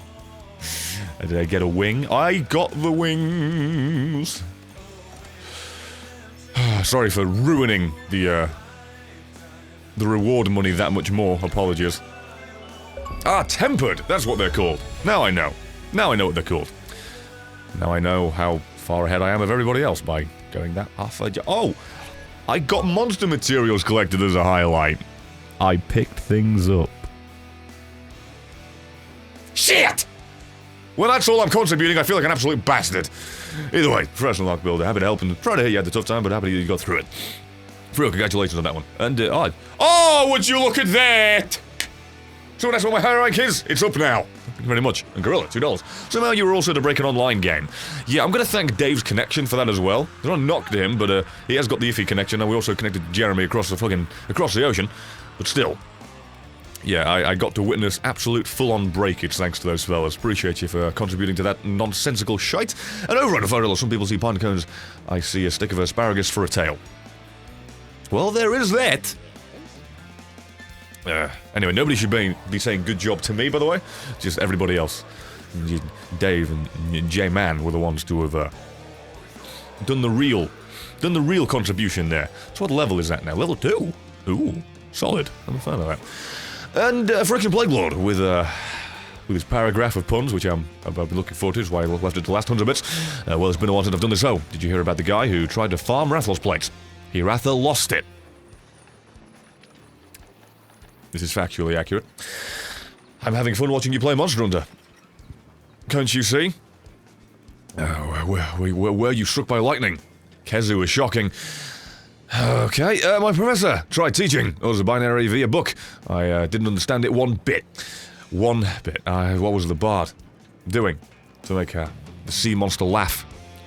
Speaker 1: Did I get a wing? I got the wings! Sorry for ruining the reward money that much more. Apologies. Ah, tempered! That's what they're called. Now I know. Now I know what they're called. Now I know how far ahead I am of everybody else by going that half a... Oh! I got monster materials collected as a highlight. I picked things up. Shit! Well, that's all I'm contributing. I feel like an absolute bastard. Either way, professional arc builder. Happy to help and try to hit you at the tough time, but happy you got through it. For real, congratulations on that one. And, oh, would you look at that! So that's what my high rank is. It's up now. Thank you very much. And Gorilla, $2. Somehow you were also to break an online game. Yeah, I'm going to thank Dave's connection for that as well. There's not a knock to him, but he has got the iffy connection, and we also connected Jeremy across the ocean. But still. Yeah, I got to witness absolute full-on breakage thanks to those fellas. Appreciate you for contributing to that nonsensical shite. And over on the Fire, some people see pine cones. I see a stick of asparagus for a tail. Well, there is that. Anyway, nobody should be saying good job to me, by the way. Just everybody else. Dave and J-Man were the ones to have done the real contribution there. So what level is that now? Level 2? Ooh, solid. I'm a fan of that. And Friction Plague Lord with his paragraph of puns, which I've been looking forward to, is why I left it to the last 100 bits. Well, it's been a while since I've done this, so did you hear about the guy who tried to farm Rathel's plates? He rather lost it. This is factually accurate. I'm having fun watching you play Monster Hunter. Can't you see? Were you struck by lightning? Kezu is shocking. Okay, my professor tried teaching us a binary via book. I didn't understand it one bit. One bit. What was the bard doing to make the sea monster laugh?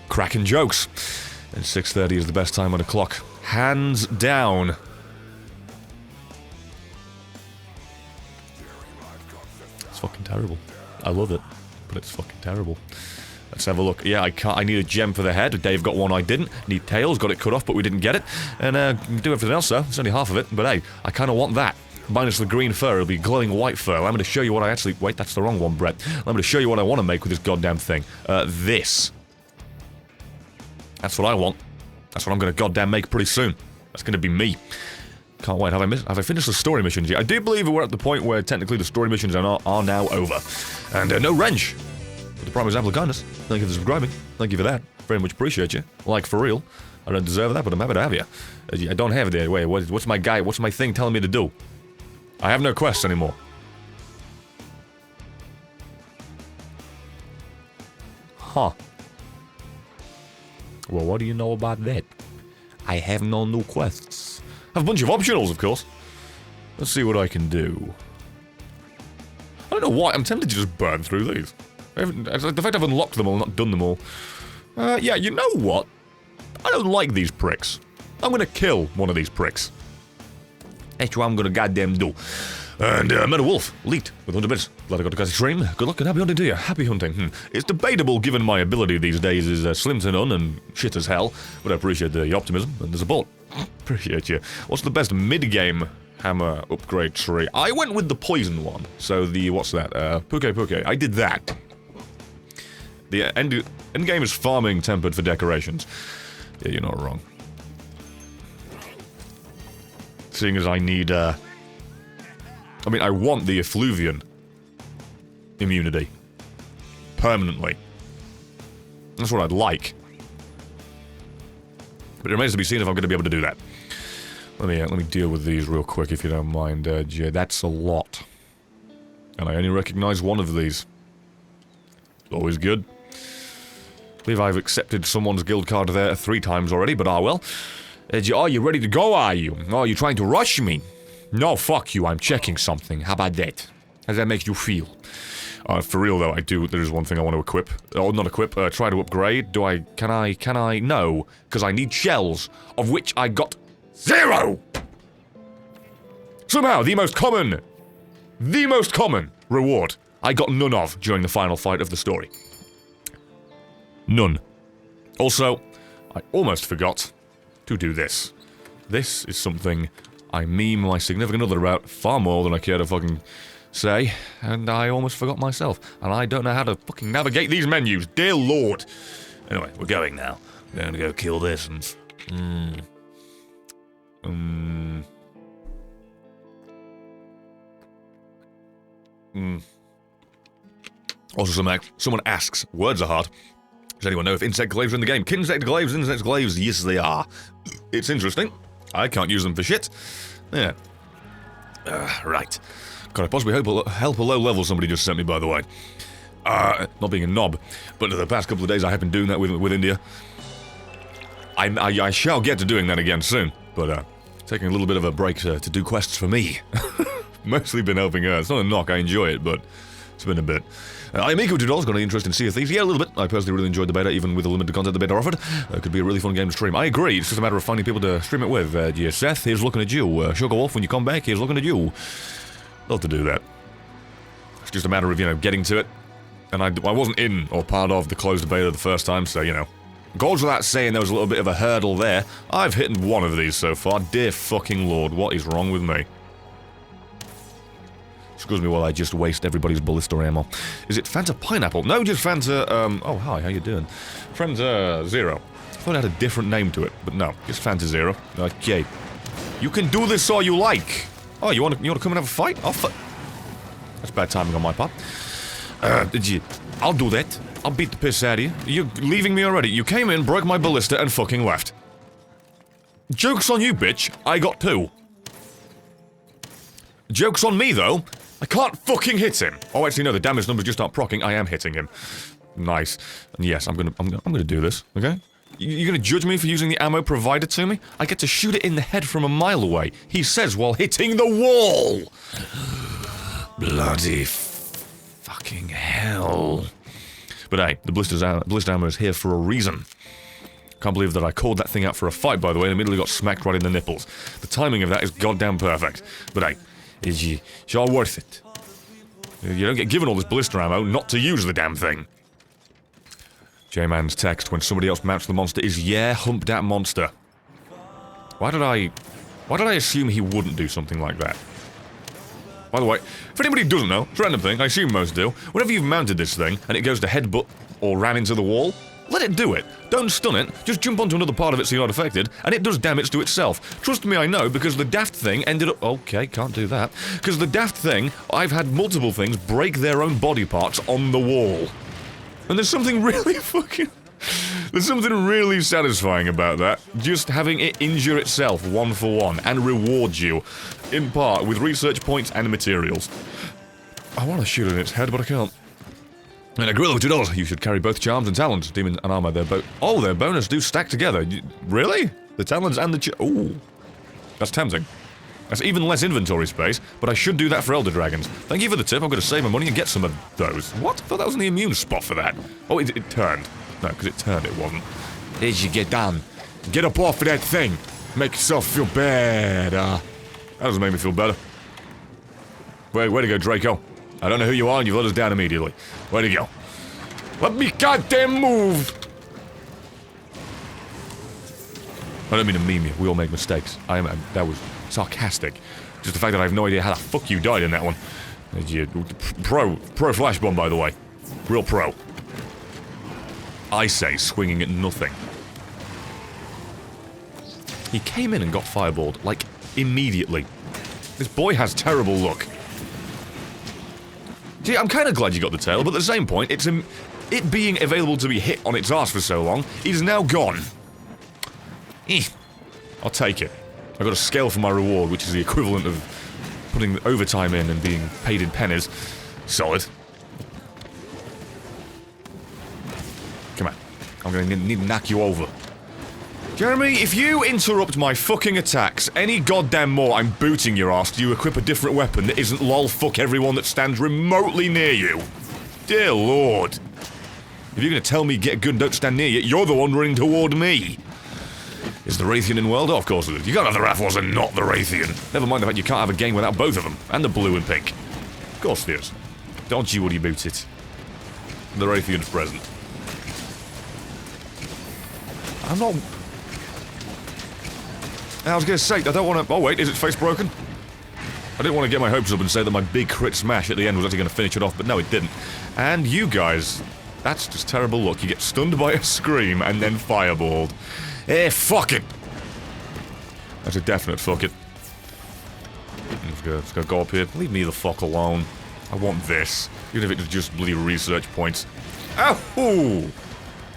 Speaker 1: Cracking jokes. And 6:30 is the best time on the clock. Hands down. It's fucking terrible. I love it, but it's fucking terrible. Let's have a look. Yeah, I need a gem for the head. Dave got one I didn't. Need tails, got it cut off, but we didn't get it. And do everything else, though. It's only half of it, but hey, I kind of want that. Minus the green fur, it'll be glowing white fur. I'm going to show you what I actually... Wait, that's the wrong one, Brett. I'm going to show you what I want to make with this goddamn thing. This. That's what I want. That's what I'm going to goddamn make pretty soon. That's going to be me. Can't wait. Have I finished the story missions yet? I do believe we're at the point where technically the story missions are now over. And no wrench. For the prime example of kindness. Thank you for subscribing. Thank you for that. Very much appreciate you. Like, for real. I don't deserve that, but I'm happy to have you. I don't have it. Wait, what's my thing telling me to do? I have no quests anymore. Huh. Well, what do you know about that? I have no new quests. I have a bunch of optionals, of course. Let's see what I can do. I don't know why. I'm tempted to just burn through these. The fact I've unlocked them all, not done them all. Yeah, you know what? I don't like these pricks. I'm gonna kill one of these pricks. That's what I'm gonna goddamn do. And met a wolf, leaked with 100 bits. Glad I got to catch a stream. Good luck and happy hunting to you. Happy hunting. It's debatable given my ability these days is slim to none and shit as hell, but I appreciate the optimism and the support. Appreciate you. What's the best mid-game hammer upgrade tree? I went with the poison one. So the, what's that? Puke. I did that. The end game is farming tempered for decorations. Yeah, you're not wrong. Seeing as I need, I mean, I want the effluvian immunity. Permanently. That's what I'd like. But it remains to be seen if I'm going to be able to do that. Let me deal with these real quick, if you don't mind, Jay. That's a lot. And I only recognize one of these. Always good. I believe I've accepted someone's guild card there 3 times already, but well. Are you ready to go, are you? Oh, are you trying to rush me? No, fuck you, I'm checking something. How about that? How does that make you feel? For real though, there is one thing I want to equip. Oh, not equip, try to upgrade. Can I? No. Because I need shells, of which I got 0! Somehow, the most common reward I got none of during the final fight of the story. None. Also, I almost forgot to do this. This is something I meme my significant other about far more than I care to fucking say, and I almost forgot myself. And I don't know how to fucking navigate these menus. Dear Lord. Anyway, we're going now. We're going to go kill this and... Also, someone asks, words are hard. Does anyone know if insect glaives are in the game? Insect glaives, yes they are. It's interesting. I can't use them for shit. Yeah. Right. Could I possibly help a low level somebody just sent me, by the way? Not being a knob, but the past couple of days I have been doing that with India. I shall get to doing that again soon, but taking a little bit of a break to do quests for me. Mostly been helping her. It's not a knock, I enjoy it, but it's been a bit. I'm Eco2$, got any interest in Sea of Thieves? Yeah, a little bit. I personally really enjoyed the beta, even with the limited content the beta offered. It could be a really fun game to stream. I agree, it's just a matter of finding people to stream it with. Yeah, Seth, here's looking at you. Sugar Wolf, when you come back, here's looking at you. Love to do that. It's just a matter of, getting to it. And I wasn't in or part of the closed beta the first time, so, goes without saying there was a little bit of a hurdle there. I've hit one of these so far. Dear fucking Lord, what is wrong with me? Excuse me while I just waste everybody's ballista ammo. Is it Fanta Pineapple? No, just Fanta, oh, hi, how you doing? Fanta Zero. I thought it had a different name to it, but no, just Fanta Zero. Okay. You can do this all you like. Oh, you want to come and have a fight? Oh, that's bad timing on my part. I'll do that. I'll beat the piss out of you. You're leaving me already. You came in, broke my ballista, and fucking left. Joke's on you, bitch. I got 2. Joke's on me, though. I can't fucking hit him. Oh, actually, no, the damage numbers just aren't proccing. I am hitting him. Nice. And yes, I'm gonna do this, okay? You're gonna judge me for using the ammo provided to me? I get to shoot it in the head from a mile away. He says while hitting the wall! Bloody fucking hell. But hey, the blister ammo is here for a reason. Can't believe that I called that thing out for a fight, by the way, and immediately got smacked right in the nipples. The timing of that is goddamn perfect. But hey, it's all worth it. You don't get given all this blister ammo not to use the damn thing. J-Man's text when somebody else mounts the monster is, yeah, hump that monster. Why did I assume he wouldn't do something like that? By the way, if anybody doesn't know, it's a random thing, I assume most do, whenever you've mounted this thing and it goes to headbutt or ram into the wall, let it do it. Don't stun it, just jump onto another part of it so you're not affected, and it does damage to itself. Trust me, I know, because the daft thing ended up... Okay, can't do that. Because the daft thing, I've had multiple things break their own body parts on the wall. And there's something really fucking... There's something really satisfying about that. Just having it injure itself one for one and reward you, in part, with research points and materials. I want to shoot at its head, but I can't. And a gorilla $2. You should carry both charms and talons. Demon and armor, their bonus do stack together. Really? The talons and the ooh. That's tempting. That's even less inventory space, but I should do that for Elder Dragons. Thank you for the tip, I'm gonna save my money and get some of those. What? I thought that was in the immune spot for that. Oh, it turned. No, because it turned, it wasn't. Did you get down? Get up off of that thing! Make yourself feel better. That doesn't make me feel better. Way to go, Draco. I don't know who you are and you've let us down immediately. Way to go. Let me goddamn move! I don't mean to meme you, we all make mistakes. That was sarcastic. Just the fact that I have no idea how the fuck you died in that one. Pro flash bomb, by the way. Real pro. I say, swinging at nothing. He came in and got fireballed, like, immediately. This boy has terrible luck. Gee, I'm kind of glad you got the tail, but at the same point, it being available to be hit on its arse for so long is now gone. I'll take it. I got a scale for my reward, which is the equivalent of putting overtime in and being paid in pennies. Solid. Come on. I'm gonna need to knock you over. Jeremy, if you interrupt my fucking attacks any goddamn more, I'm booting your ass till you equip a different weapon that isn't lol fuck everyone that stands remotely near you. Dear Lord. If you're gonna tell me get a gun, don't stand near you, you're the one running toward me. Is the Raytheon in world? Oh, of course it is. You can't have the Raffles and not the Raytheon. Never mind the fact you can't have a game without both of them. And the blue and pink. Of course it is. Don't you woody boot it. The Raytheon's present. I'm not... I was gonna say, I don't wanna... Oh wait, is its face broken? I didn't want to get my hopes up and say that my big crit smash at the end was actually going to finish it off, but no, it didn't. And you guys, that's just terrible luck. You get stunned by a scream and then fireballed. Eh, fuck it! That's a definite fuck it. Let's go up here. Leave me the fuck alone. I want this. Even if it's just bloody research points. Oh!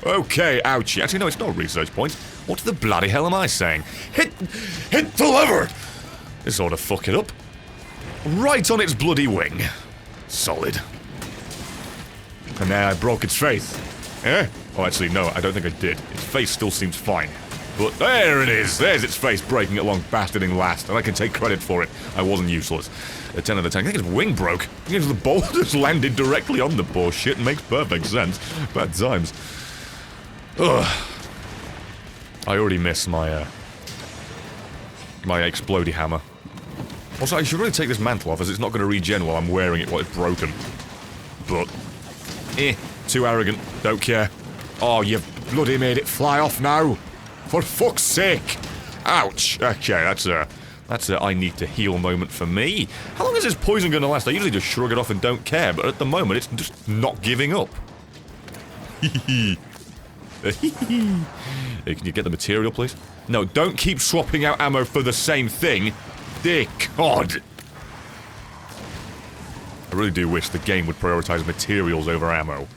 Speaker 1: Okay, ouchie. Actually, no, it's not research points. What the bloody hell am I saying? Hit the lever! This ought to fuck it up. Right on its bloody wing. Solid. And now I broke its face. Eh? Oh, actually, no, I don't think I did. Its face still seems fine. But there it is! There's its face breaking it along bastarding last, and I can take credit for it. I wasn't useless. A 10 out of 10. I think its wing broke. I think the bolt just landed directly on the poor shit. Makes perfect sense. Bad times. Ugh. I already missed my, my explodey hammer. Also, I should really take this mantle off, as it's not going to regen while I'm wearing it while it's broken. But, too arrogant. Don't care. Oh, you've bloody made it fly off now. For fuck's sake. Ouch. Okay, that's a I need to heal moment for me. How long is this poison going to last? I usually just shrug it off and don't care, but at the moment, it's just not giving up. Hey, can you get the material, please? No, don't keep swapping out ammo for the same thing. Dear God. I really do wish the game would prioritize materials over ammo.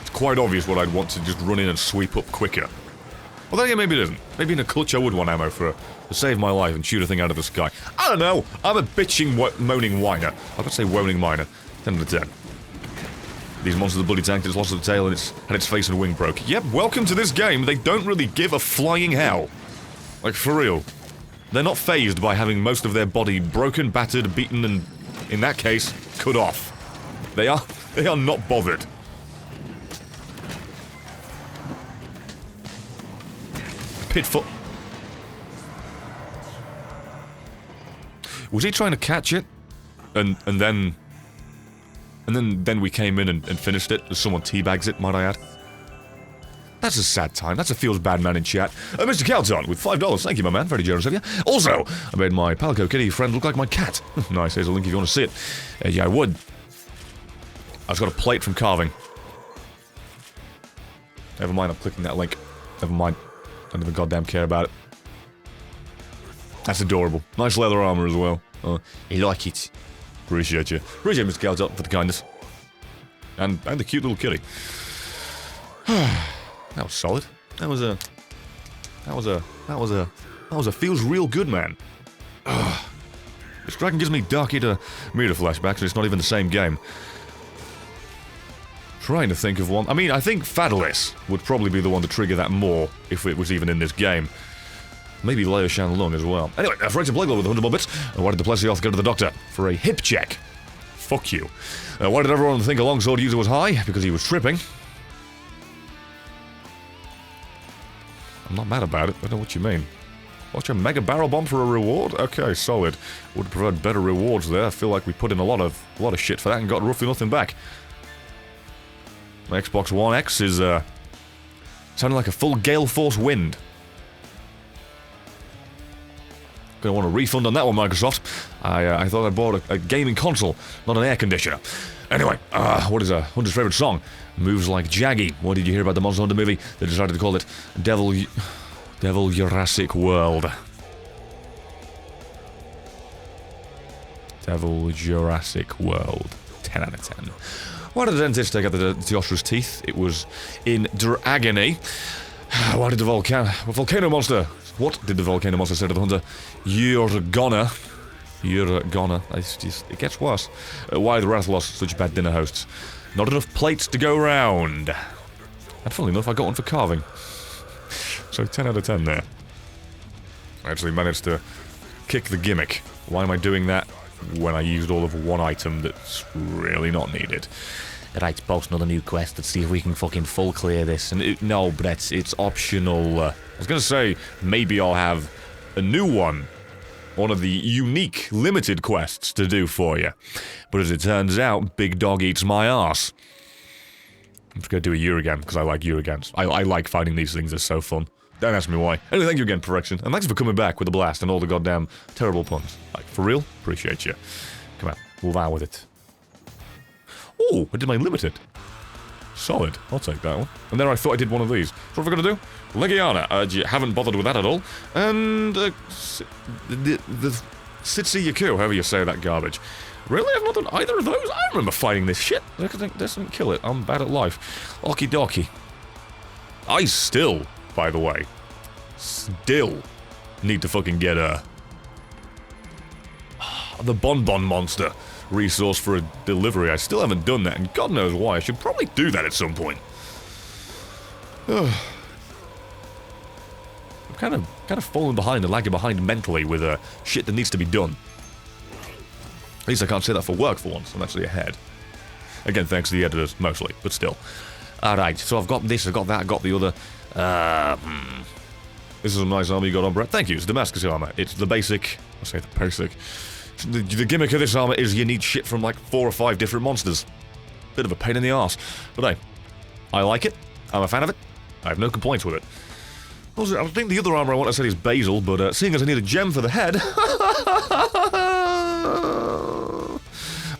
Speaker 1: It's quite obvious what I'd want to just run in and sweep up quicker. Well, then again, maybe it isn't. Maybe in a clutch I would want ammo to save my life and shoot a thing out of the sky. I don't know. I'm a bitching, moaning whiner. I would say whining miner. 10 out of 10. These monsters are bloody tanked, it's lost the tail, and its face and wing broke. Yep, welcome to this game. They don't really give a flying hell. Like, for real. They're not fazed by having most of their body broken, battered, beaten, and, in that case, cut off. They are not bothered. Pitfall. Was he trying to catch it? And then we came in and finished it as someone teabags it, might I add? That's a sad time. That's a feels bad man in chat. Mr. Calton with $5. Thank you, my man. Very generous of you. Also, I made my Palico Kitty friend look like my cat. Nice. Here's a link if you want to see it. Yeah, I would. I've got a plate from carving. Never mind, I'm clicking that link. Never mind. I don't even goddamn care about it. That's adorable. Nice leather armor as well. Oh, you like it. Appreciate you. Appreciate Mr. Calton for the kindness. And the cute little kitty. That was solid. That was a feels real good, man. This dragon gives me Dark Eater Mirror flashbacks, and it's not even the same game. Trying to think of one. I mean, I think Fadalis would probably be the one to trigger that more if it was even in this game. Maybe Leo Shanlung as well. Anyway, Frank Blaglow with 100 bits. Why did the Plesioth go to the doctor? For a hip check. Fuck you. Why did everyone think a longsword user was high? Because he was tripping. I'm not mad about it. I don't know what you mean. Watch a mega barrel bomb for a reward? Okay, solid. Would have preferred better rewards there. I feel like we put in a lot of shit for that and got roughly nothing back. My Xbox One X is sounding like a full gale force wind. Gonna want a refund on that one, Microsoft. I thought I bought a gaming console, not an air conditioner. Anyway, what is Hunter's favorite song? Moves Like Jaggy. What did you hear about the Monster Hunter movie? They decided to call it Devil Jurassic World. Devil Jurassic World. 10 out of 10. Why did the dentist take out the Teostra's teeth? It was in agony. Why did the volcano monster? What did the volcano monster say to the hunter? You're gonna. It gets worse. Why the Rathalos such bad dinner hosts? Not enough plates to go round. And funnily enough, I got one for carving. So 10 out of 10 there. I actually managed to kick the gimmick. Why am I doing that when I used all of one item that's really not needed? Right, post another new quest. Let's see if we can fucking full clear this. And no, but it's optional. I was gonna say, maybe I'll have a new one. One of the unique, limited quests to do for you. But as it turns out, Big Dog eats my arse. I'm just gonna do a Uragan, because I like Uragans. I like finding these things, they're so fun. Don't ask me why. Anyway, thank you again, Perfection. And thanks for coming back with the blast and all the goddamn terrible puns. Like, for real? Appreciate you. Come on, move on with it. Oh, I did my limited. Solid. I'll take that one. And then I thought I did one of these. So what are we going to do? Legiana. You haven't bothered with that at all. And, the Sitsi Yaku, however you say that garbage. Really? I've not done either of those? I don't remember fighting this shit. That doesn't kill it. I'm bad at life. Okie dokie. I still, by the way, need to fucking get the Bonbon Monster resource for a delivery. I still haven't done that, and God knows why. I should probably do that at some point. I'm kind of falling behind and lagging behind mentally with shit that needs to be done. At least I can't say that for work for once. I'm actually ahead. Again, thanks to the editors, mostly, but still. Alright, so I've got this, I've got that, I've got the other. This is some nice armor you got on, Brett. Thank you, it's Damascus armor. It's the basic. I'll say the basic. The gimmick of this armor is you need shit from like 4 or 5 different monsters. Bit of a pain in the arse. But hey, I like it. I'm a fan of it. I have no complaints with it. Also, I think the other armor I want to say is Basil, but seeing as I need a gem for the head...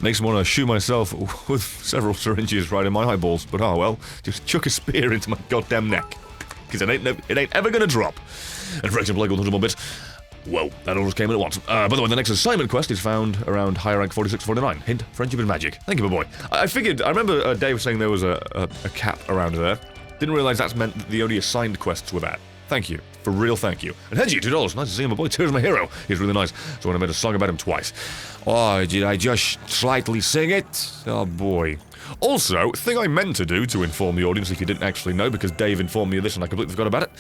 Speaker 1: makes me want to shoot myself with several syringes right in my eyeballs, but oh well, just chuck a spear into my goddamn neck. Because it ain't ever gonna drop. And Fraction Blake 100 more bits. Whoa, that all just came in at once. By the way, the next assignment quest is found around higher rank 46-49. Hint, friendship and magic. Thank you, my boy. I figured, I remember Dave saying there was a cap around there. Didn't realise that's meant that the only assigned quests were that. Thank you. For real, thank you. And Hedgie, $2. Nice to see him, my boy. Tears my hero. He's really nice. So when I made a song about him twice. Oh, did I just slightly sing it? Oh, boy. Also, thing I meant to do to inform the audience if you didn't actually know, because Dave informed me of this and I completely forgot about it.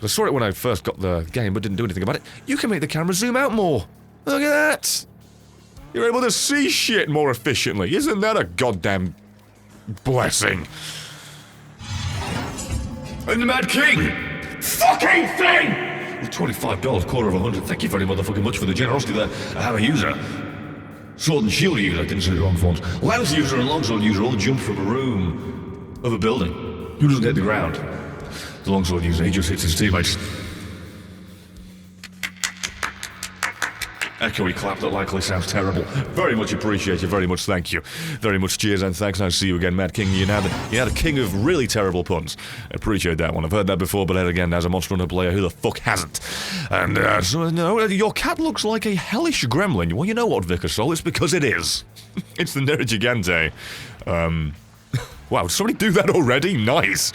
Speaker 1: I saw it when I first got the game, but didn't do anything about it. You can make the camera zoom out more. Look at that. You're able to see shit more efficiently. Isn't that a goddamn blessing? And the Mad King! Fucking thing! $25, quarter of 100. Thank you very motherfucking much for the generosity there. A hammer user. Sword and shield user, I didn't say the wrong forms. Lance user and longsword user all jump from a room of a building. Who doesn't hit the ground? The longsword user, he just hits his teammates. Echoey clap that likely sounds terrible. Very much appreciate you, very much thank you. Very much cheers and thanks, and I'll see you again, Mad King. You're now the king of really terrible puns. Appreciate that one. I've heard that before, but then again, as a Monster Hunter player, who the fuck hasn't? And, so, no, your cat looks like a hellish gremlin. Well, you know what, Vicar Soul? It's because it is. It's the Nerd Gigante. Wow, did somebody do that already? Nice.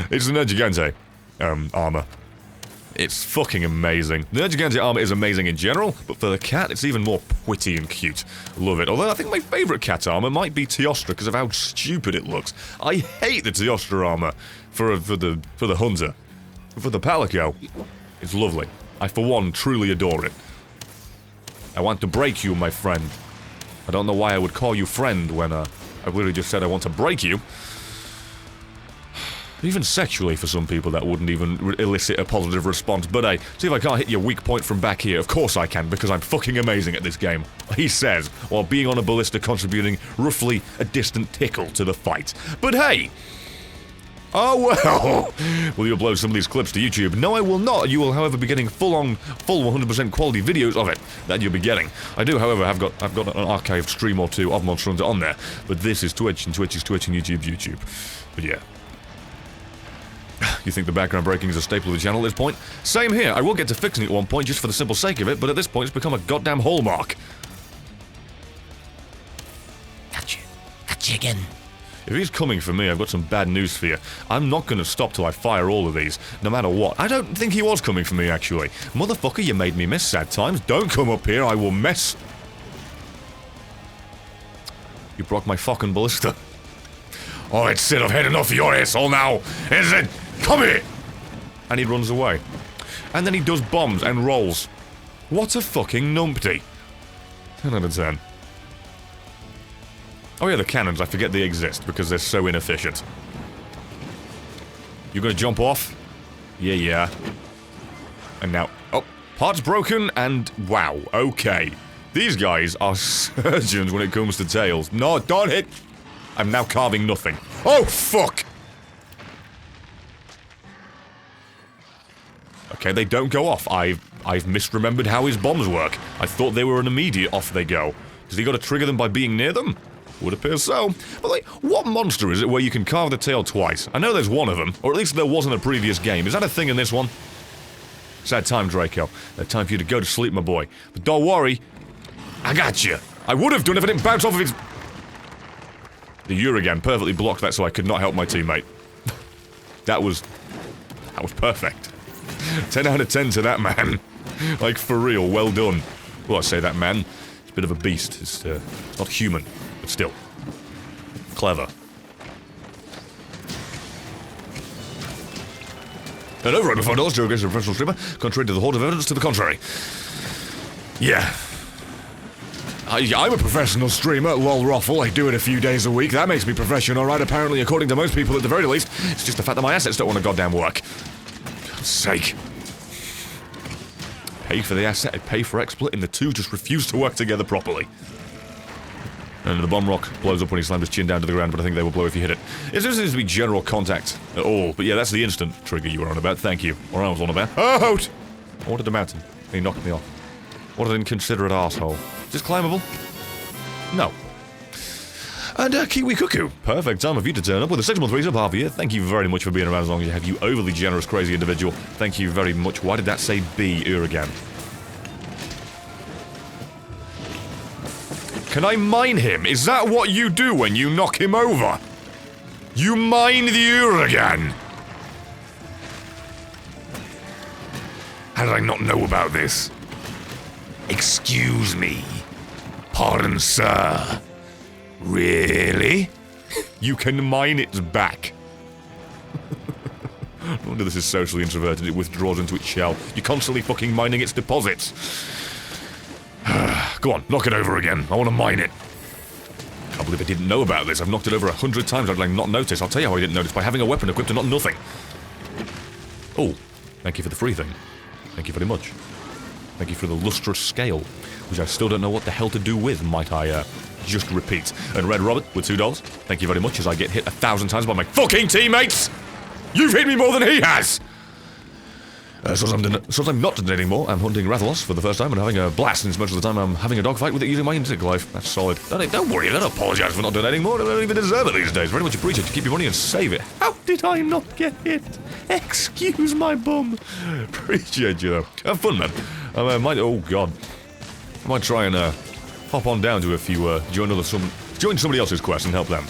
Speaker 1: It's the Nerd Gigante, armor. It's fucking amazing. The Gigante armor is amazing in general, but for the cat, it's even more witty and cute. Love it. Although I think my favourite cat armor might be Teostra because of how stupid it looks. I hate the Teostra armor for the Hunter. For the Palico, it's lovely. I, for one, truly adore it. I want to break you, my friend. I don't know why I would call you friend when I literally just said I want to break you. Even sexually, for some people, that wouldn't even elicit a positive response. But hey, see if I can't hit your weak point from back here. Of course I can, because I'm fucking amazing at this game. He says, while being on a ballista contributing roughly a distant tickle to the fight. But hey! Oh well! Will you upload some of these clips to YouTube? No, I will not. You will, however, be getting full 100% quality videos of it. That you'll be getting. I do, however, I've got an archived stream or two of Monster Hunter on there. But this is Twitch, and Twitch is Twitch, and YouTube's YouTube. But yeah. You think the background breaking is a staple of the channel at this point? Same here. I will get to fixing it at one point just for the simple sake of it, but at this point it's become a goddamn hallmark. Gotcha again. If he's coming for me, I've got some bad news for you. I'm not gonna stop till I fire all of these, no matter what. I don't think he was coming for me, actually. Motherfucker, you made me miss sad times. Don't come up here, I will mess... You broke my fucking ballista. Oh, it's it. I've had enough of your asshole now. Is it? Come here! And he runs away. And then he does bombs and rolls. What a fucking numpty. 10 out of 10. Oh yeah, the cannons. I forget they exist because they're so inefficient. You gonna jump off? Yeah. And now... Oh, parts broken and... Wow, okay. These guys are surgeons when it comes to tails. No, don't hit... I'm now carving nothing. Oh, fuck! Okay, they don't go off. I've misremembered how his bombs work. I thought they were an immediate off they go. Has he got to trigger them by being near them? Would appear so. But like, what monster is it where you can carve the tail twice? I know there's one of them, or at least there was in a previous game. Is that a thing in this one? Sad time, Draco. Time for you to go to sleep, my boy. But don't worry, I got you. I would have done if I didn't bounce off of his... The Uragan perfectly blocked that so I could not help my teammate. That was perfect. 10 out of 10 to that man. Like, for real, well done. Well, I say that man. It's a bit of a beast. It's not human, but still. Clever. And over at $5 Joe against a professional streamer, contrary to the horde of evidence to the contrary. Yeah. I'm a professional streamer, lol ruffle, I do it a few days a week, that makes me professional, right? Apparently, according to most people at the very least, it's just the fact that my assets don't want to goddamn work. God's sake. Pay for the asset, I pay for XSplit, and the two just refuse to work together properly. And the bomb rock blows up when he slams his chin down to the ground, but I think they will blow if you hit it. It doesn't seem to be general contact at all, but yeah, that's the instant trigger you were on about, thank you. Or I was on about. Out! I wanted to mount him, and he knocked me off. What an inconsiderate asshole. Is this climbable? No. And Kiwi Cuckoo. Perfect time of you to turn up with a 6-month resub half a year. Thank you very much for being around as long as you have, you overly generous, crazy individual. Thank you very much. Why did that say B, Uragan? Can I mine him? Is that what you do when you knock him over? You mine the Uragan? How did I not know about this? Excuse me. Pardon, sir. Really? You can mine its back. No wonder this is socially introverted. It withdraws into its shell. You're constantly fucking mining its deposits. Go on, knock it over again. I want to mine it. I can't believe I didn't know about this. I've knocked it over 100 times. I'd like not notice. I'll tell you how I didn't notice. By having a weapon equipped and not nothing. Oh, thank you for the free thing. Thank you very much. Thank you for the lustrous scale, which I still don't know what the hell to do with, might I, just repeat. And Red Robert with $2. Thank you very much, as I get hit 1,000 times by my fucking teammates! You've hit me more than he has! So I'm not donating more. I'm hunting Rathalos for the first time and having a blast since most of the time I'm having a dogfight with it using my insect life. That's solid. Don't worry, don't apologize for not donating more. I don't even deserve it these days. Very much appreciate you. Keep your money and save it. How did I not get hit? Excuse my bum. Appreciate you, though. Have fun, man. I might... Oh, God. I might try and, hop on down to a few, join somebody else's quest and help them.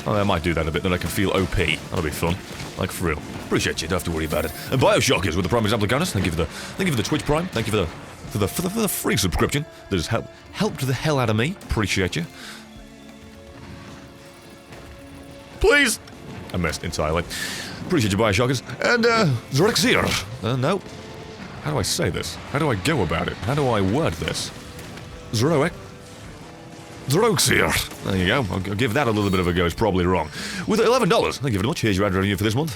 Speaker 1: I might do that a bit, then I can feel OP. That'll be fun. Like, for real. Appreciate you, don't have to worry about it. And Bioshockers with the Prime Example Counters, thank you for the Twitch Prime, thank you for the free subscription. That has helped the hell out of me. Appreciate you. Please! I missed entirely. Appreciate you, Bioshockers. And, Zroxir. No. How do I say this? How do I go about it? How do I word this? Zroxir. There you go. I'll give that a little bit of a go. It's probably wrong. With $11. Thank you very much. Here's your ad revenue for this month.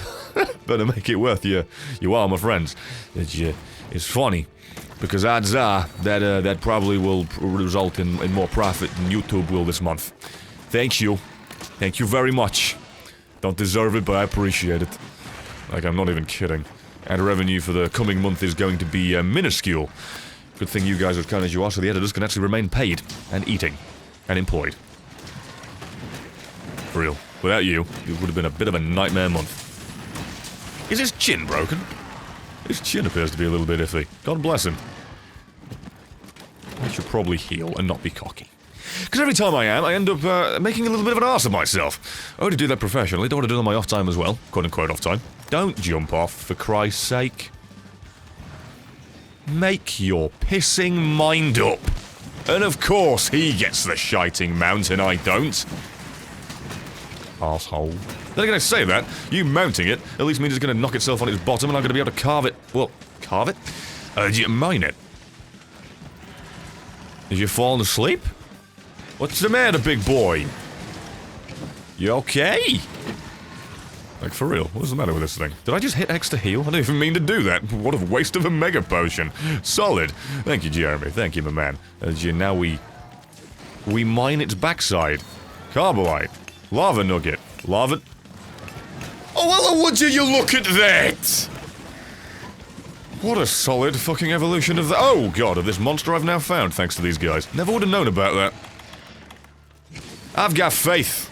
Speaker 1: Better make it worth you are, my friends. It's funny, because odds are that that probably will result in more profit than YouTube will this month. Thank you. Thank you very much. Don't deserve it, but I appreciate it. Like, I'm not even kidding. Ad revenue for the coming month is going to be minuscule. Good thing you guys are as kind as you are, so the editors can actually remain paid and eating. And employed. For real. Without you, it would have been a bit of a nightmare month. Is his chin broken? His chin appears to be a little bit iffy. God bless him. I should probably heal and not be cocky. Because every time I end up making a little bit of an arse of myself. I already do that professionally, don't want to do it on my off time as well. Quote unquote off time. Don't jump off, for Christ's sake. Make your pissing mind up. And of course he gets the shiting mount and I don't. Asshole. Then again, I say that, you mounting it at least means it's going to knock itself on its bottom and I'm going to be able to carve it. Well, carve it? Do you mine it? Did you fall asleep? What's the matter, big boy? You okay? Like, for real, what's the matter with this thing? Did I just hit X to heal? I didn't even mean to do that. What a waste of a mega potion. Solid. Thank you, Jeremy. Thank you, my man. Now we mine its backside. Carbolite. Lava nugget. Lava... Oh, well, would you look at that? What a solid fucking evolution of the— oh god, of this monster I've now found, thanks to these guys. Never would have known about that. I've got faith.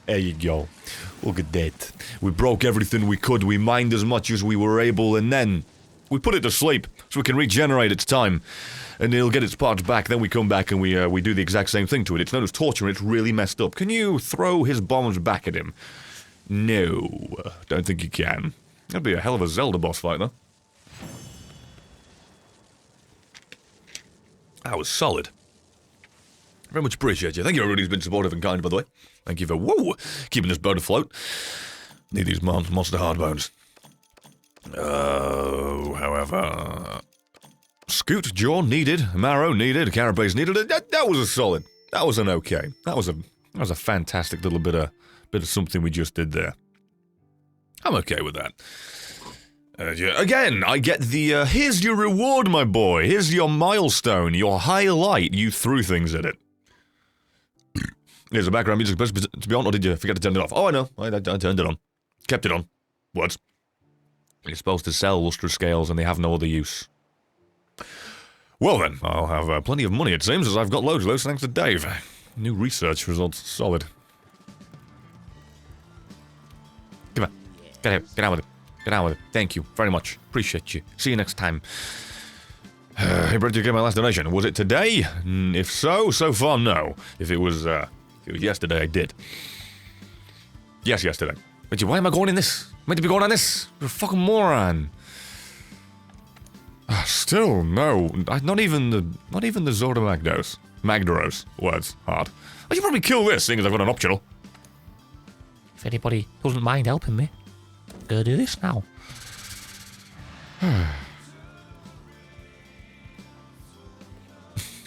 Speaker 1: There you go. Look at that. We broke everything we could, we mined as much as we were able, and then we put it to sleep so we can regenerate its time. And it'll get its parts back, then we come back and we do the exact same thing to it. It's known as torture and it's really messed up. Can you throw his bombs back at him? No. Don't think you can. That'd be a hell of a Zelda boss fight, though. That was solid. Very much appreciate you. Thank you everybody who's been supportive and kind, by the way. Thank you for, whoa, keeping this boat afloat. Need these monster hardbones. However... Scoot, jaw needed, marrow needed, carapace needed. That was a solid. That was an okay. That was a fantastic little bit of something we just did there. I'm okay with that. Yeah, again, I get the, here's your reward, my boy. Here's your milestone, your highlight. You threw things at it. Here's the background music supposed to be on, or did you forget to turn it off? Oh, I know. I turned it on. Kept it on. What? You're supposed to sell lustrous scales and they have no other use. Well then, I'll have plenty of money it seems, as I've got loads of those thanks to Dave. New research results, solid. Come on, get out with it. Get out with it. Thank you very much. Appreciate you. See you next time. Hey, Brett, did you get my last donation? Was it today? If so far, no. If it was yesterday, I did. Yes, yesterday. But why am I going in this? I'm meant to be going on this. You're a fucking moron. Still, no. Not even the Zorda Magdaros words. Hard. I should probably kill this, seeing as I've got an optional.
Speaker 2: If anybody doesn't mind helping me, I'm gonna do this now.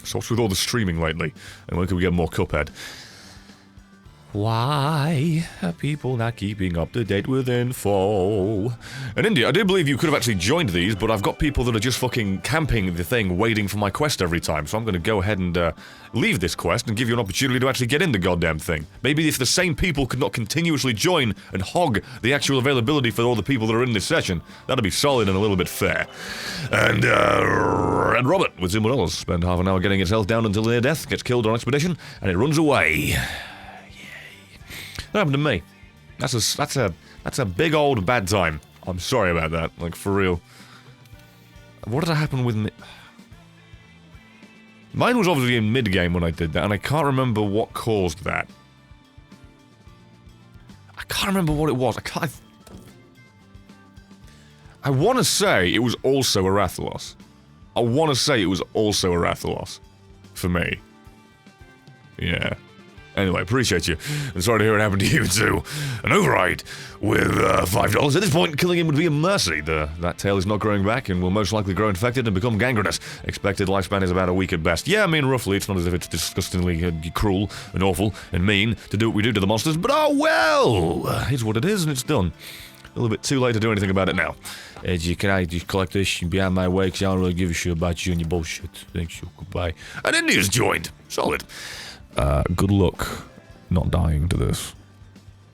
Speaker 1: So what's with all the streaming lately? And when can we get more Cuphead?
Speaker 2: Why
Speaker 1: are people not keeping up to date with info? And India, I do believe you could have actually joined these, but I've got people that are just fucking camping the thing, waiting for my quest every time, so I'm gonna go ahead and leave this quest and give you an opportunity to actually get in the goddamn thing. Maybe if the same people could not continuously join and hog the actual availability for all the people that are in this session, that'd be solid and a little bit fair. And Robert, with Zimmerellos, spend half an hour getting its health down until near death, gets killed on expedition, and it runs away. That happened to me. That's a big old bad time. I'm sorry about that, like for real. What did happen with me? Mine was obviously in mid-game when I did that, and I can't remember what caused that. I can't remember what it was. I want to say it was also a Rathalos. I want to say it was also a Rathalos. For me. Yeah. Anyway, appreciate you, and sorry to hear it happened to you too. An override with $5. At this point, killing him would be a mercy. That tail is not growing back and will most likely grow infected and become gangrenous. Expected lifespan is about a week at best. Yeah, I mean, roughly, it's not as if it's disgustingly cruel and awful and mean to do what we do to the monsters, but oh well! It's what it is, and it's done. A little bit too late to do anything about it now. Edgy, can I just collect this and be on my way, because I don't really give a shit about you and your bullshit. Thanks, you, goodbye. And India's joined. Solid. Good luck not dying to this.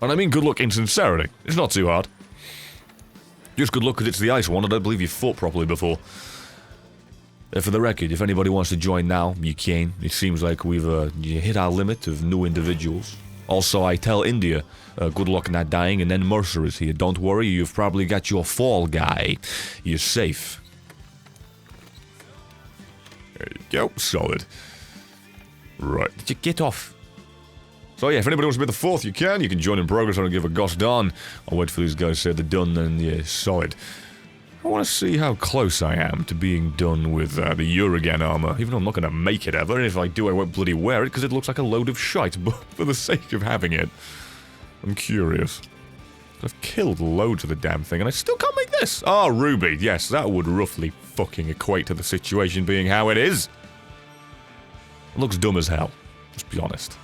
Speaker 1: And I mean good luck in sincerity. It's not too hard. Just good luck because it's the ice one. I don't believe you fought properly before. For the record, if anybody wants to join now, you can. It seems like we've hit our limit of new individuals. Also, I tell India, good luck not dying, and then Mercer is here. Don't worry, you've probably got your fall guy. You're safe. There you go. Solid. Right. Did you get off? So yeah, if anybody wants to be the fourth, you can. You can join in progress. I don't give a gosh darn. I'll wait for these guys to say they're done, then yeah, solid. I want to see how close I am to being done with the Urigan armor, even though I'm not going to make it ever, and if I do, I won't bloody wear it, because it looks like a load of shite, but for the sake of having it, I'm curious. I've killed loads of the damn thing, and I still can't make this! Ah, Ruby, yes, that would roughly fucking equate to the situation being how it is. It looks dumb as hell, let's be honest.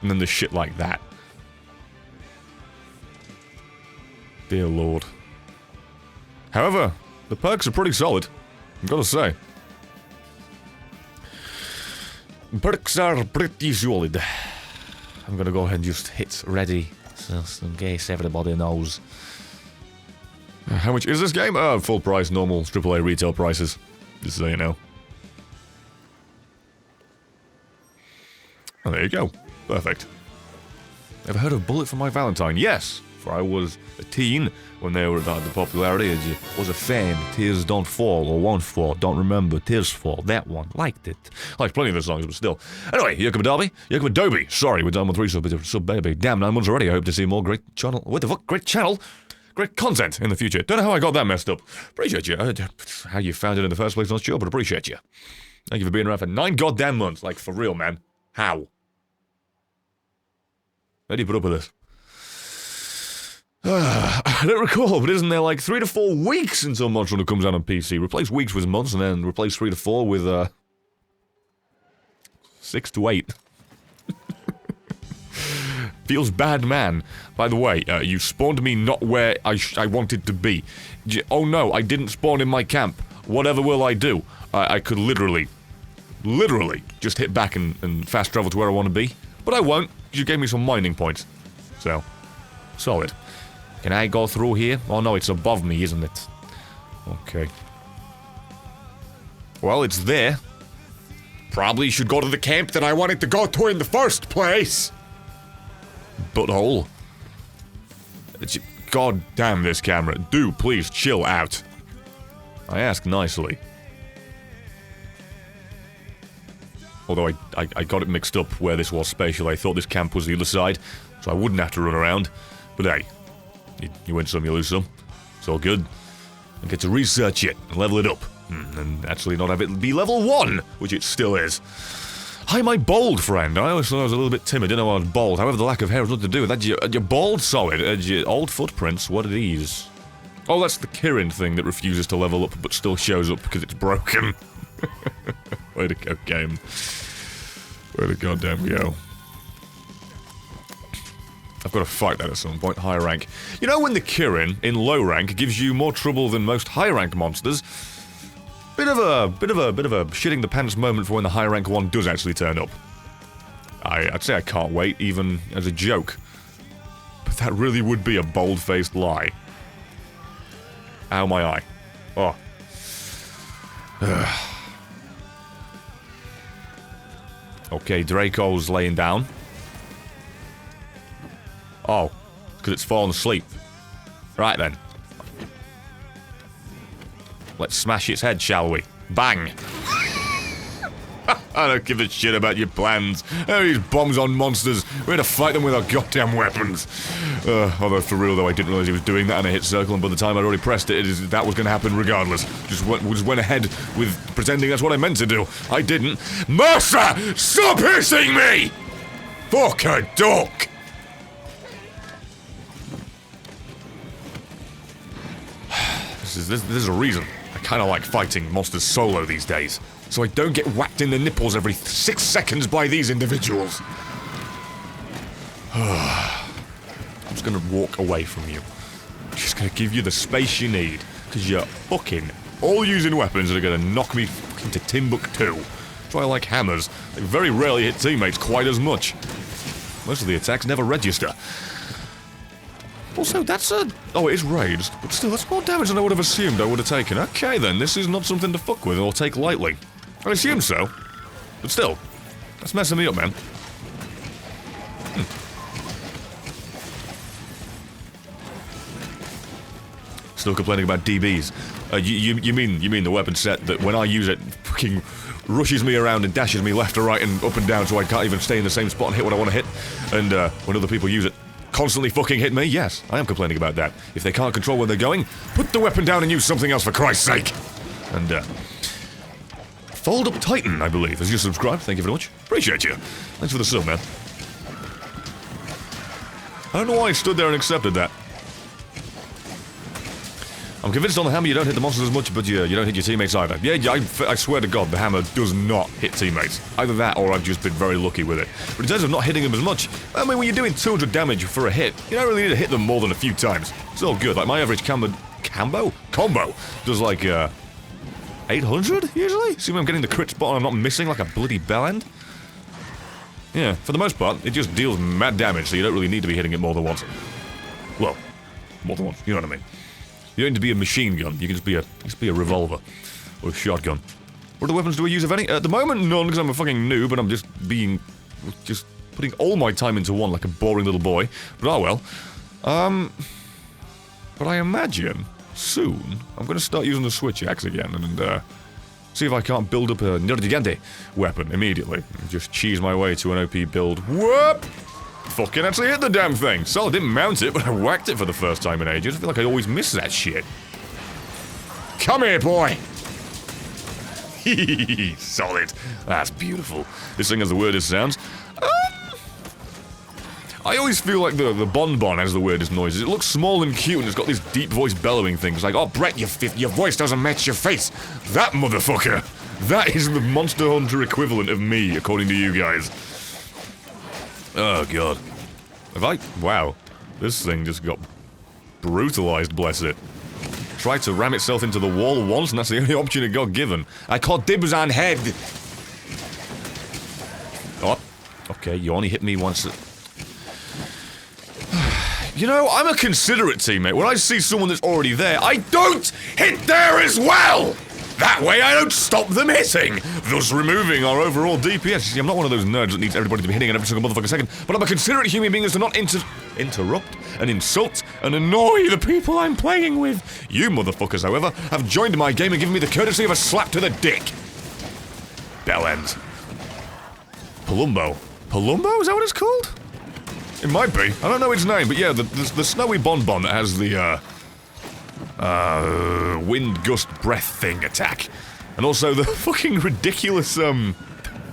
Speaker 1: And then there's shit like that. Dear Lord. However, the perks are pretty solid, I've gotta say. Perks are pretty solid. I'm gonna go ahead and just hit ready, so in case everybody knows. How much is this game? Full price, normal AAA retail prices. Just so you know. Oh, there you go. Perfect. Ever heard of Bullet for My Valentine? Yes, for I was a teen when they were at the popularity. As you was a fan. Tears Don't Fall or Won't Fall. Don't remember. Tears Fall. That one. Liked it. Liked plenty of the songs, but still. Anyway, Yakuba Derby. Yakuba Doby. Sorry, we're done with 3 sub baby. Damn, 9 months already. I hope to see more great channel. What the fuck? Great channel? Great content in the future. Don't know how I got that messed up. Appreciate you. How you found it in the first place, not sure, but appreciate you. Thank you for being around for 9 goddamn months. Like, for real, man. How? How do you put up with this? I don't recall, but isn't there like 3 to 4 weeks until Monster Hunter comes out on PC? Replace weeks with months and then replace 3 to 4 with, 6 to 8. Feels bad, man. By the way, you spawned me not where I wanted to be. Oh no, I didn't spawn in my camp. Whatever will I do? I could literally just hit back and fast travel to where I want to be. But I won't, because you gave me some mining points. So, solid. Can I go through here? Oh no, it's above me, isn't it? Okay. Well, it's there. Probably should go to the camp that I wanted to go to in the first place. Butthole. God damn this camera. Do please chill out. I ask nicely. Although I got it mixed up where this was spatial. I thought this camp was the other side, so I wouldn't have to run around. But hey, you win some, you lose some. It's all good. I get to research it and level it up. And actually not have it be level 1, which it still is. Hi, my bald friend. I always thought I was a little bit timid. Didn't know I was bald. However, the lack of hair has nothing to do with that. Your bald solid. Your old footprints. What are these? Oh, that's the Kirin thing that refuses to level up but still shows up because it's broken. Way to go, game. Way to goddamn go. I've got to fight that at some point. High rank. You know when the Kirin in low rank gives you more trouble than most high rank monsters? Bit of a shitting the pants moment for when the high rank one does actually turn up. I'd say I can't wait, even as a joke. But that really would be a bold-faced lie. Ow, my eye. Oh. Okay, Draco's laying down. Oh, because it's fallen asleep. Right then. Let's smash its head, shall we? Bang! I don't give a shit about your plans. These bombs on monsters. We're to fight them with our goddamn weapons. Although, for real though, I didn't realize he was doing that and I hit circle, and by the time I'd already pressed it, that was going to happen regardless. Just went ahead with pretending that's what I meant to do. I didn't. Mercer! Stop hitting me! Fuck a duck! This is a reason I kind of like fighting monsters solo these days, so I don't get whacked in the nipples every 6 seconds by these individuals. I'm just gonna walk away from you. I'm just gonna give you the space you need, because you're fucking all using weapons that are gonna knock me fucking to Timbuktu. That's why I like hammers. They very rarely hit teammates quite as much. Most of the attacks never register. Also, that's a... Oh, it is raised, but still, that's more damage than I would have assumed I would have taken. Okay, then, this is not something to fuck with or take lightly. I assume so. But still, that's messing me up, man. Still complaining about DBs. You mean the weapon set that when I use it, fucking rushes me around and dashes me left to right and up and down so I can't even stay in the same spot and hit what I want to hit? And when other people use it, constantly fucking hit me? Yes, I am complaining about that. If they can't control where they're going, put the weapon down and use something else for Christ's sake. And, Fold Up Titan, I believe, has just subscribed. Thank you very much. Appreciate you. Thanks for the sub, man. I don't know why I stood there and accepted that. I'm convinced on the hammer you don't hit the monsters as much, but you don't hit your teammates either. Yeah, I swear to God, the hammer does not hit teammates. Either that, or I've just been very lucky with it. But in terms of not hitting them as much, I mean, when you're doing 200 damage for a hit, you don't really need to hit them more than a few times. It's all good. Like, my average combo does like, 800, usually? See when I'm getting the crit spot and I'm not missing like a bloody bellend? Yeah, for the most part, it just deals mad damage, so you don't really need to be hitting it more than once. Well, more than once, you know what I mean. You don't need to be a machine gun, you can just be a revolver. Or a shotgun. What other weapons do I use, if any? At the moment, none, because I'm a fucking noob, and I'm just putting all my time into one like a boring little boy. But oh well. But I imagine, soon, I'm going to start using the switch axe again, and, see if I can't build up a Nerdigante weapon immediately. Just cheese my way to an OP build. Whoop! Fucking actually hit the damn thing. So I didn't mount it, but I whacked it for the first time in ages. I feel like I always miss that shit. Come here, boy! Solid. That's beautiful. This thing has the weirdest sounds. I always feel like the bonbon has the weirdest noises. It looks small and cute, and it's got this deep voice bellowing thing. It's like, oh, Brett, your voice doesn't match your face. That motherfucker. That is the Monster Hunter equivalent of me, according to you guys. Oh, God. Wow. This thing just got brutalized, bless it. Tried to ram itself into the wall once, and that's the only option it got given. I caught dibs on head. Oh, okay, you only hit me once. You know, I'm a considerate teammate. When I see someone that's already there, I don't hit there as well! That way I don't stop them hitting, thus removing our overall DPS. See, I'm not one of those nerds that needs everybody to be hitting it every single motherfucking second, but I'm a considerate human being as to not interrupt and insult and annoy the people I'm playing with. You motherfuckers, however, have joined my game and given me the courtesy of a slap to the dick. Bell ends. Palumbo. Palumbo? Is that what it's called? It might be. I don't know its name, but yeah, the snowy bonbon that has the, wind gust breath thing attack. And also the fucking ridiculous,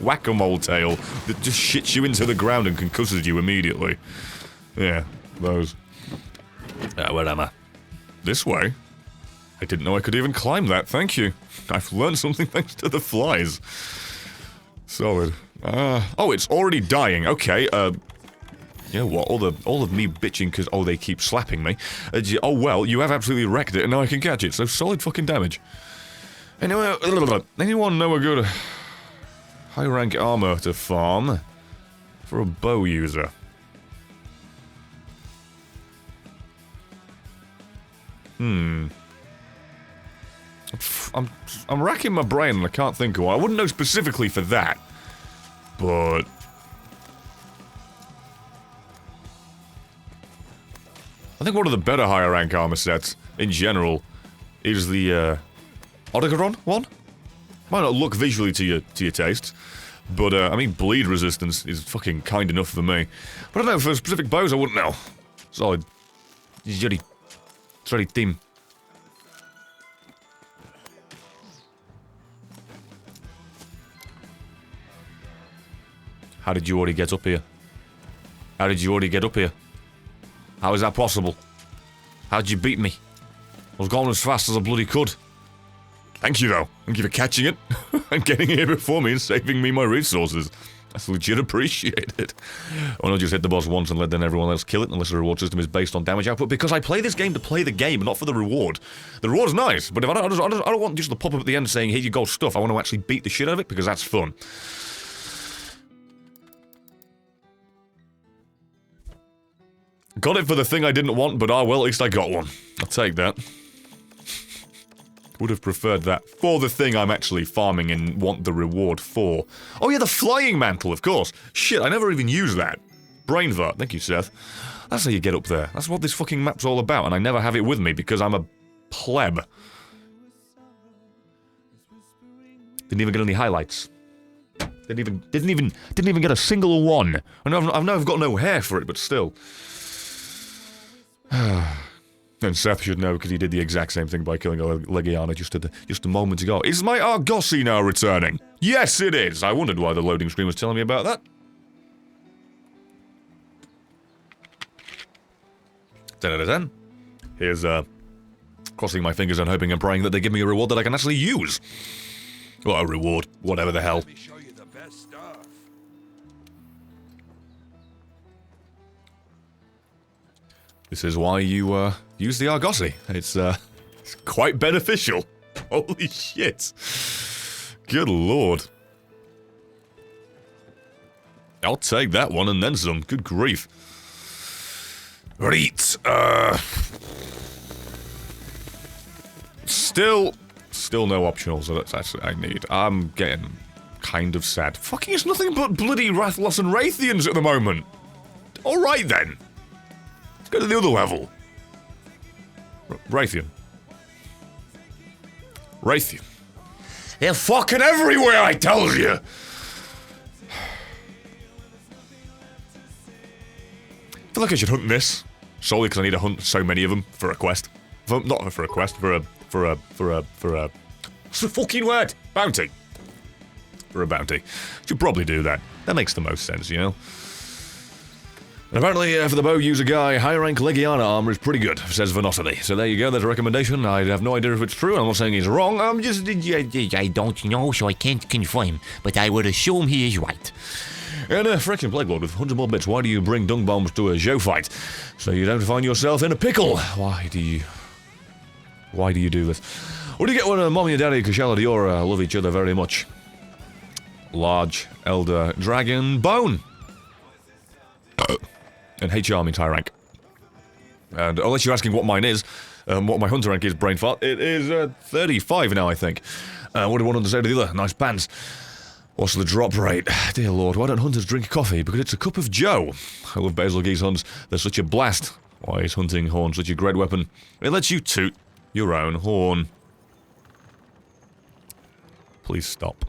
Speaker 1: whack-a-mole tail that just shits you into the ground and concusses you immediately. Yeah, those. Where am I? This way? I didn't know I could even climb that, thank you. I've learned something thanks to the flies. Solid. Oh, it's already dying, okay, you know what, all of me bitching because, oh, they keep slapping me. Oh, well, you have absolutely wrecked it, and now I can catch it, so solid fucking damage. Anyway, anyone know a good high-rank armor to farm for a bow user? I'm racking my brain and I can't think of one. I wouldn't know specifically for that, but I think one of the better higher rank armor sets, in general, is the, Odogaron one? Might not look visually to your tastes, but, I mean, bleed resistance is fucking kind enough for me. But I don't know, for specific bows, I wouldn't know. Solid. Sorry, team. How did you already get up here? How did you already get up here? How is that possible? How'd you beat me? I was going as fast as I bloody could. Thank you, though. Thank you for catching it and getting here before me and saving me my resources. That's legit appreciated. Why not just hit the boss once and let then everyone else kill it unless the reward system is based on damage output? Because I play this game to play the game, not for the reward. The reward's nice, but if I don't want just the pop-up at the end saying, here you go, stuff. I want to actually beat the shit out of it because that's fun. Got it for the thing I didn't want, but well, at least I got one. I'll take that. Would have preferred that for the thing I'm actually farming and want the reward for. Oh yeah, the flying mantle, of course. Shit, I never even used that. Brain fart, thank you, Seth. That's how you get up there. That's what this fucking map's all about, and I never have it with me because I'm a pleb. Didn't even get any highlights. Didn't even get a single one. I know I've got no hair for it, but still. And Seth should know because he did the exact same thing by killing a Legiana just a moment ago. Is my Argosy now returning? Yes, it is. I wondered why the loading screen was telling me about that. 10 out of 10. Here's, crossing my fingers and hoping and praying that they give me a reward that I can actually use. Well, a reward. Whatever the hell. This is why you, use the Argosy. It's quite beneficial. Holy shit. Good lord. I'll take that one and then some. Good grief. Right, Still no optionals that I need. I'm getting kind of sad. Fucking it's nothing but bloody Rathlos and Raytheons at the moment. Alright then. Let's go to the other level. Raytheon. They're fucking everywhere, I tell you! I feel like I should hunt this. Solely because I need to hunt so many of them for a quest. Not for a quest, for a... What's the fucking word? Bounty. For a bounty. Should probably do that. That makes the most sense, you know? And apparently, for the bow user guy, high-rank Legiana armor is pretty good, says Venosity. So there you go, there's a recommendation. I have no idea if it's true, I'm not saying he's wrong, I'm just...
Speaker 2: I don't know, so I can't confirm, but I would assume he is right.
Speaker 1: And a frickin' Plague Lord with 100 more bits. Why do you bring dung bombs to a Zhou fight? So you don't find yourself in a pickle. Why do you do this? What do you get when Mommy and Daddy Kushala Diora love each other very much? Large Elder Dragon Bone. And HR means high rank. And unless you're asking what mine is, what my hunter rank is, brain fart, it is 35 now, I think. What do I want to say to the other? Nice pants. What's the drop rate? Dear Lord, why don't hunters drink coffee? Because it's a cup of joe. I love Basil Geese hunts. They're such a blast. Why is hunting horn such a great weapon? It lets you toot your own horn. Please stop.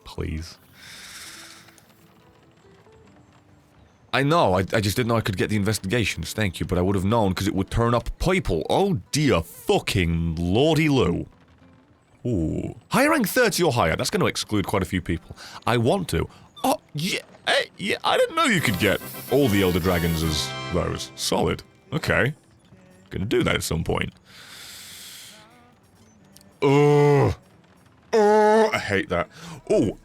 Speaker 1: Please. I know, I just didn't know I could get the investigations, thank you, but I would have known because it would turn up people. Oh dear fucking lordy loo. Ooh. Higher rank 30 or higher, that's going to exclude quite a few people. I want to. Oh, yeah, yeah, I didn't know you could get all the Elder Dragons as those. Solid. Okay. Gonna do that at some point. Oh, I hate that. Oh.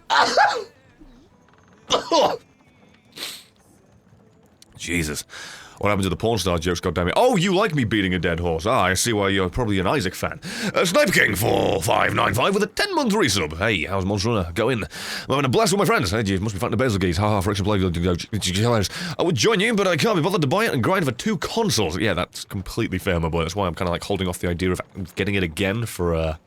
Speaker 1: Jesus. What happened to the porn star jokes, goddammit? Oh, you like me beating a dead horse. Ah, I see why you're probably an Isaac fan. Sniper King 4595 with a 10-month resub. Hey, how's Monster Runner going? I'm having a blast with my friends. Hey, you must be fighting the Basil Geese. Haha, friction play. I would join you, but I can't be bothered to buy it and grind for 2 consoles. Yeah, that's completely fair, my boy. That's why I'm kind of like holding off the idea of getting it again for,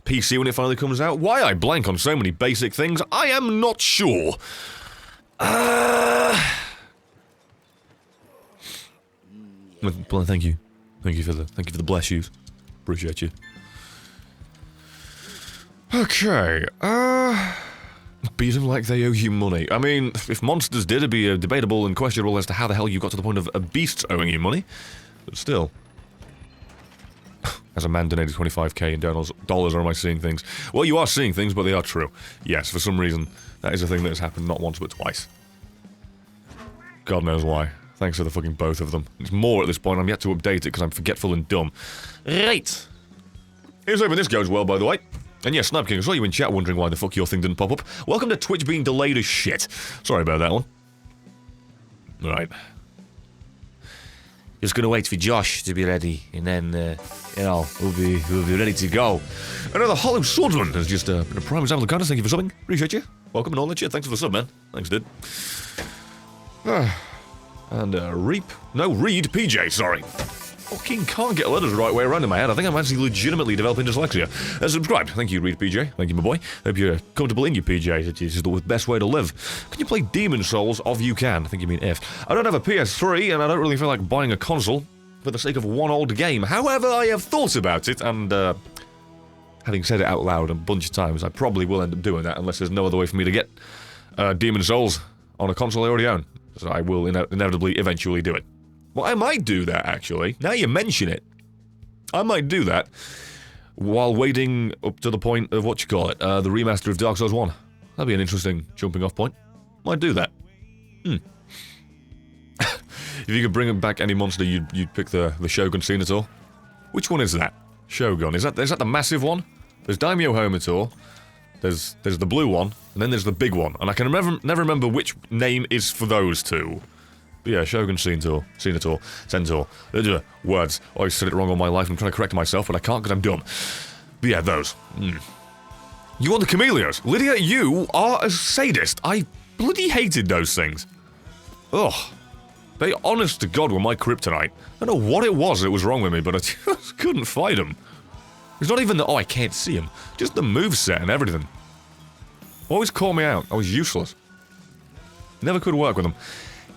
Speaker 1: PC when it finally comes out. Why I blank on so many basic things, I am not sure. Thank you. Thank you for the bless yous. Appreciate you. Okay, beat them like they owe you money. I mean, if monsters did, it'd be debatable and questionable as to how the hell you got to the point of beasts owing you money. But still. As a man donated 25k in dollars, or am I seeing things? Well, you are seeing things, but they are true. Yes, for some reason, that is a thing that has happened not once, but twice. God knows why. Thanks to the fucking both of them. It's more at this point, I'm yet to update it because I'm forgetful and dumb. Right. Here's hoping this goes well, by the way. And yes, Sniper King, I saw you in chat wondering why the fuck your thing didn't pop up. Welcome to Twitch being delayed as shit. Sorry about that one. Right. Just gonna wait for Josh to be ready, and then, you know, we'll be ready to go. Another Hollow Swordsman has just been a prime example of kindness. Thank you for subbing. Appreciate you. Welcome and all that shit. Thanks for the sub, man. Thanks, dude. And Reed PJ, sorry. Fucking can't get letters the right way around in my head. I think I'm actually legitimately developing dyslexia. Subscribed. Thank you, Reed PJ. Thank you, my boy. Hope you're comfortable in your PJs. It is the best way to live. Can you play Demon Souls? You can. I think you mean if. I don't have a PS3, and I don't really feel like buying a console for the sake of one old game. However, I have thought about it, and having said it out loud a bunch of times, I probably will end up doing that unless there's no other way for me to get Demon Souls on a console I already own. So I will inevitably eventually do it. Well, I might do that, actually. Now you mention it. I might do that while waiting up to the point of, the remaster of Dark Souls 1. That'd be an interesting jumping off point. Might do that. If you could bring back any monster, you'd pick the Shogun scene at all? Which one is that? Shogun. Is that the massive one? There's Daimyo Homator. There's the blue one, and then there's the big one. And I can never remember which name is for those two. But yeah, Shogun Centaur. Words. I always said it wrong all my life. I'm trying to correct myself, but I can't because I'm dumb. But yeah, those. You want the camellias? Lydia, you are a sadist. I bloody hated those things. Ugh. They, honest to God, were my kryptonite. I don't know what it was that was wrong with me, but I just couldn't fight them. It's not even that, oh, I can't see them. Just the moveset and everything. Always called me out. I was useless. Never could work with them.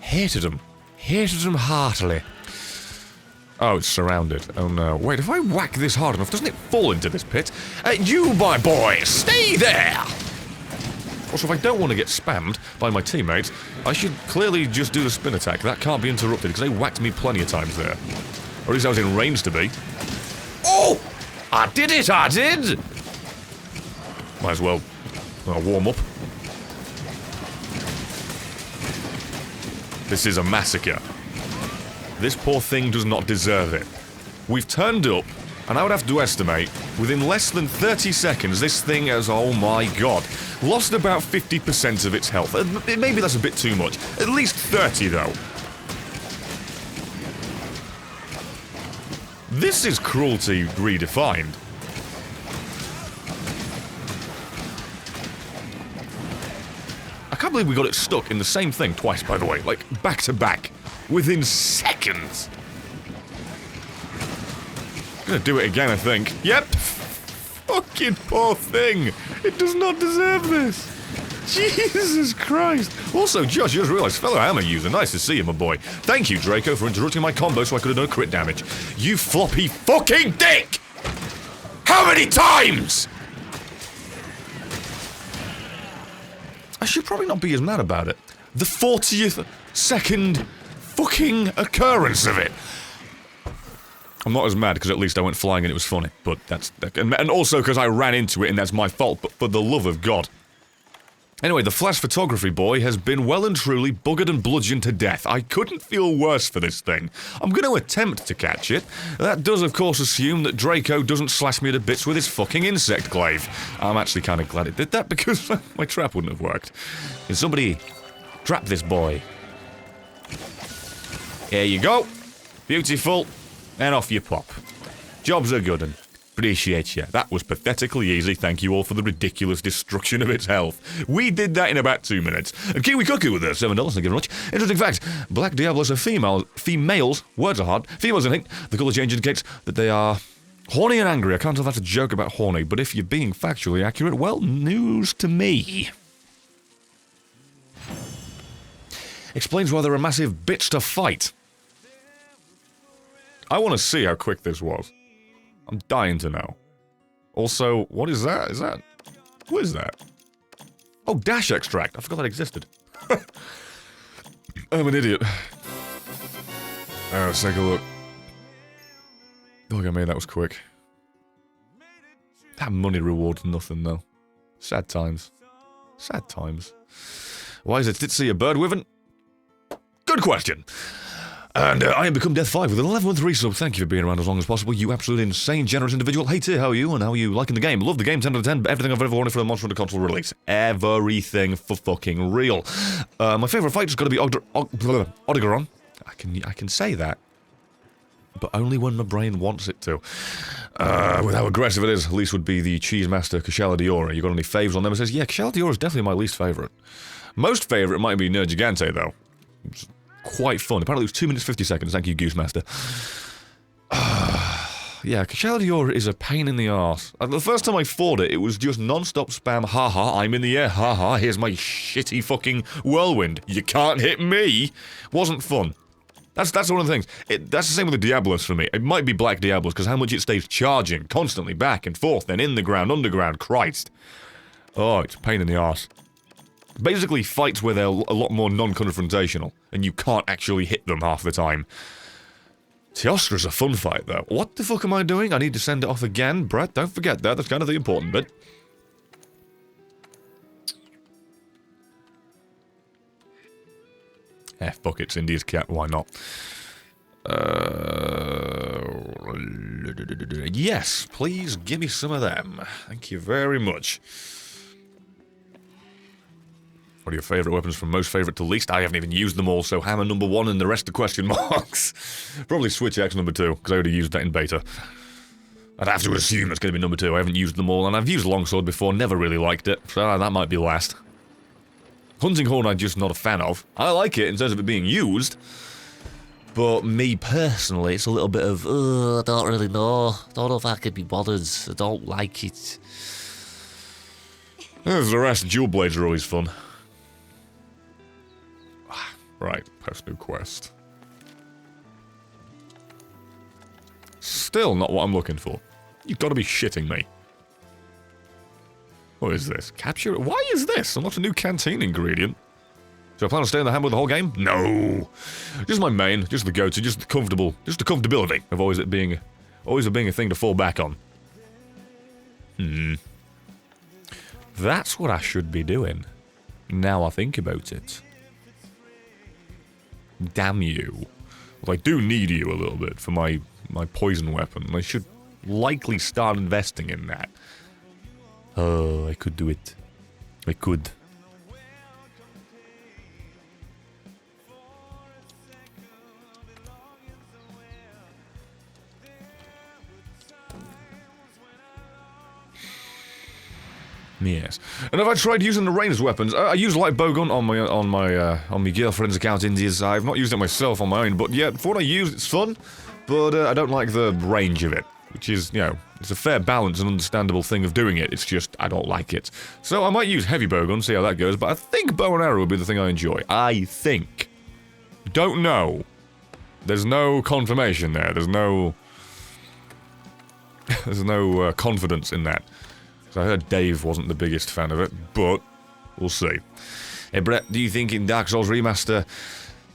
Speaker 1: Hated them. Hated them heartily. Oh, it's surrounded. Oh no. Wait, if I whack this hard enough, doesn't it fall into this pit? You, my boy, stay there! Also, if I don't want to get spammed by my teammates, I should clearly just do the spin attack. That can't be interrupted, because they whacked me plenty of times there. Or at least I was in range to be. Oh! I did it, I did! Might as well warm up. This is a massacre. This poor thing does not deserve it. We've turned up, and I would have to estimate, within less than 30 seconds, this thing has, oh my god, lost about 50% of its health. Maybe that's a bit too much. At least 30, though. This is cruelty redefined. I can't believe we got it stuck in the same thing twice, by the way. Like, back to back. Within seconds. I'm gonna do it again, I think. Yep. Fucking poor thing. It does not deserve this. Jesus Christ. Also, Josh, you just realised, fellow hammer user, nice to see you, my boy. Thank you, Draco, for interrupting my combo so I could have done crit damage. You floppy fucking dick! How many times? I should probably not be as mad about it. The 40th second fucking occurrence of it. I'm not as mad because at least I went flying and it was funny, but and also because I ran into it and that's my fault, but for the love of God. Anyway, the flash photography boy has been well and truly buggered and bludgeoned to death. I couldn't feel worse for this thing. I'm going to attempt to catch it. That does, of course, assume that Draco doesn't slash me to bits with his fucking insect glaive. I'm actually kind of glad it did that because my trap wouldn't have worked. Can somebody trap this boy? Here you go. Beautiful. And off you pop. Job's a good one. Appreciate you. That was pathetically easy. Thank you all for the ridiculous destruction of its health. We did that in about 2 minutes. And Kiwi Cuckoo with us, $7, thank you very much. Interesting fact, Black Diablos are females, words are hard, females I think. The colour change indicates that they are horny and angry. I can't tell if that's a joke about horny, but if you're being factually accurate, well, news to me. Explains why they're a massive bitch to fight. I want to see how quick this was. I'm dying to know. Also, what is that? What is that? Oh, dash extract. I forgot that existed. I'm an idiot. Let's take a look. Look at me, that was quick. That money reward's nothing, though. Sad times. Sad times. Why is it? Did see a bird wyvern? Good question. And I am Become Death 5 with an 11-month resub. Thank you for being around as long as possible, you absolutely insane, generous individual. Hey, T, how are you? And how are you liking the game? Love the game, 10 out of 10. Everything I've ever wanted for a Monster Hunter console release. Everything for fucking real. My favourite fight has got to be Odegaron. I can say that, but only when my brain wants it to. With how aggressive it is, least would be the Cheese Master Kushala Diora. You got any faves on them? It says, yeah, Kushala Diora is definitely my least favourite. Most favourite might be Nergigante, though. It's quite fun. Apparently it was 2 minutes 50 seconds. Thank you, Goose Master. Yeah, Kushala Diora is a pain in the arse. The first time I fought it, it was just non-stop spam. Haha, I'm in the air. Haha, here's my shitty fucking whirlwind. You can't hit me. Wasn't fun. That's one of the things. That's the same with the Diablos for me. It might be Black Diablos because how much it stays charging constantly back and forth, then in the ground, underground. Christ. Oh, it's a pain in the arse. Basically, fights where they're a lot more non-confrontational, and you can't actually hit them half the time. Teostra's a fun fight, though. What the fuck am I doing? I need to send it off again? Brett, don't forget that. That's kind of the important bit. Fuck it, it's India's cat. Why not? Yes, please give me some of them. Thank you very much. What are your favourite weapons from most favourite to least? I haven't even used them all, so hammer number 1 and the rest are question marks. Probably switch axe number 2, because I already used that in beta. I'd have to assume it's going to be number 2. I haven't used them all, and I've used longsword before, never really liked it, so that might be last. Hunting horn I'm just not a fan of. I like it in terms of it being used, but me personally, it's a little bit of, I don't really know. Don't know if I could be bothered. I don't like it. There's the rest. Dual blades are always fun. Right, post new quest. Still not what I'm looking for. You've got to be shitting me. What is this? Capture? Why is this? Unlock a new canteen ingredient. Do I plan on staying in the hammer the whole game? No. Just my main, just the go-to, just the comfortability of always being a thing to fall back on. That's what I should be doing. Now I think about it. Damn you. Well, I do need you a little bit for my poison weapon. I should likely start investing in that. Oh, I could do it. I could. Yes. And have I tried using the ranged weapons? I use light bowgun on my girlfriend's account, India's. I've not used it myself on my own, but yeah, for what I use, it's fun. But I don't like the range of it, which is, you know, it's a fair balance and understandable thing of doing it. It's just I don't like it. So I might use heavy bowgun, see how that goes. But I think bow and arrow would be the thing I enjoy. I think. Don't know. There's no confirmation there. There's no confidence in that. I heard Dave wasn't the biggest fan of it, but we'll see. Hey Brett, do you think in Dark Souls Remaster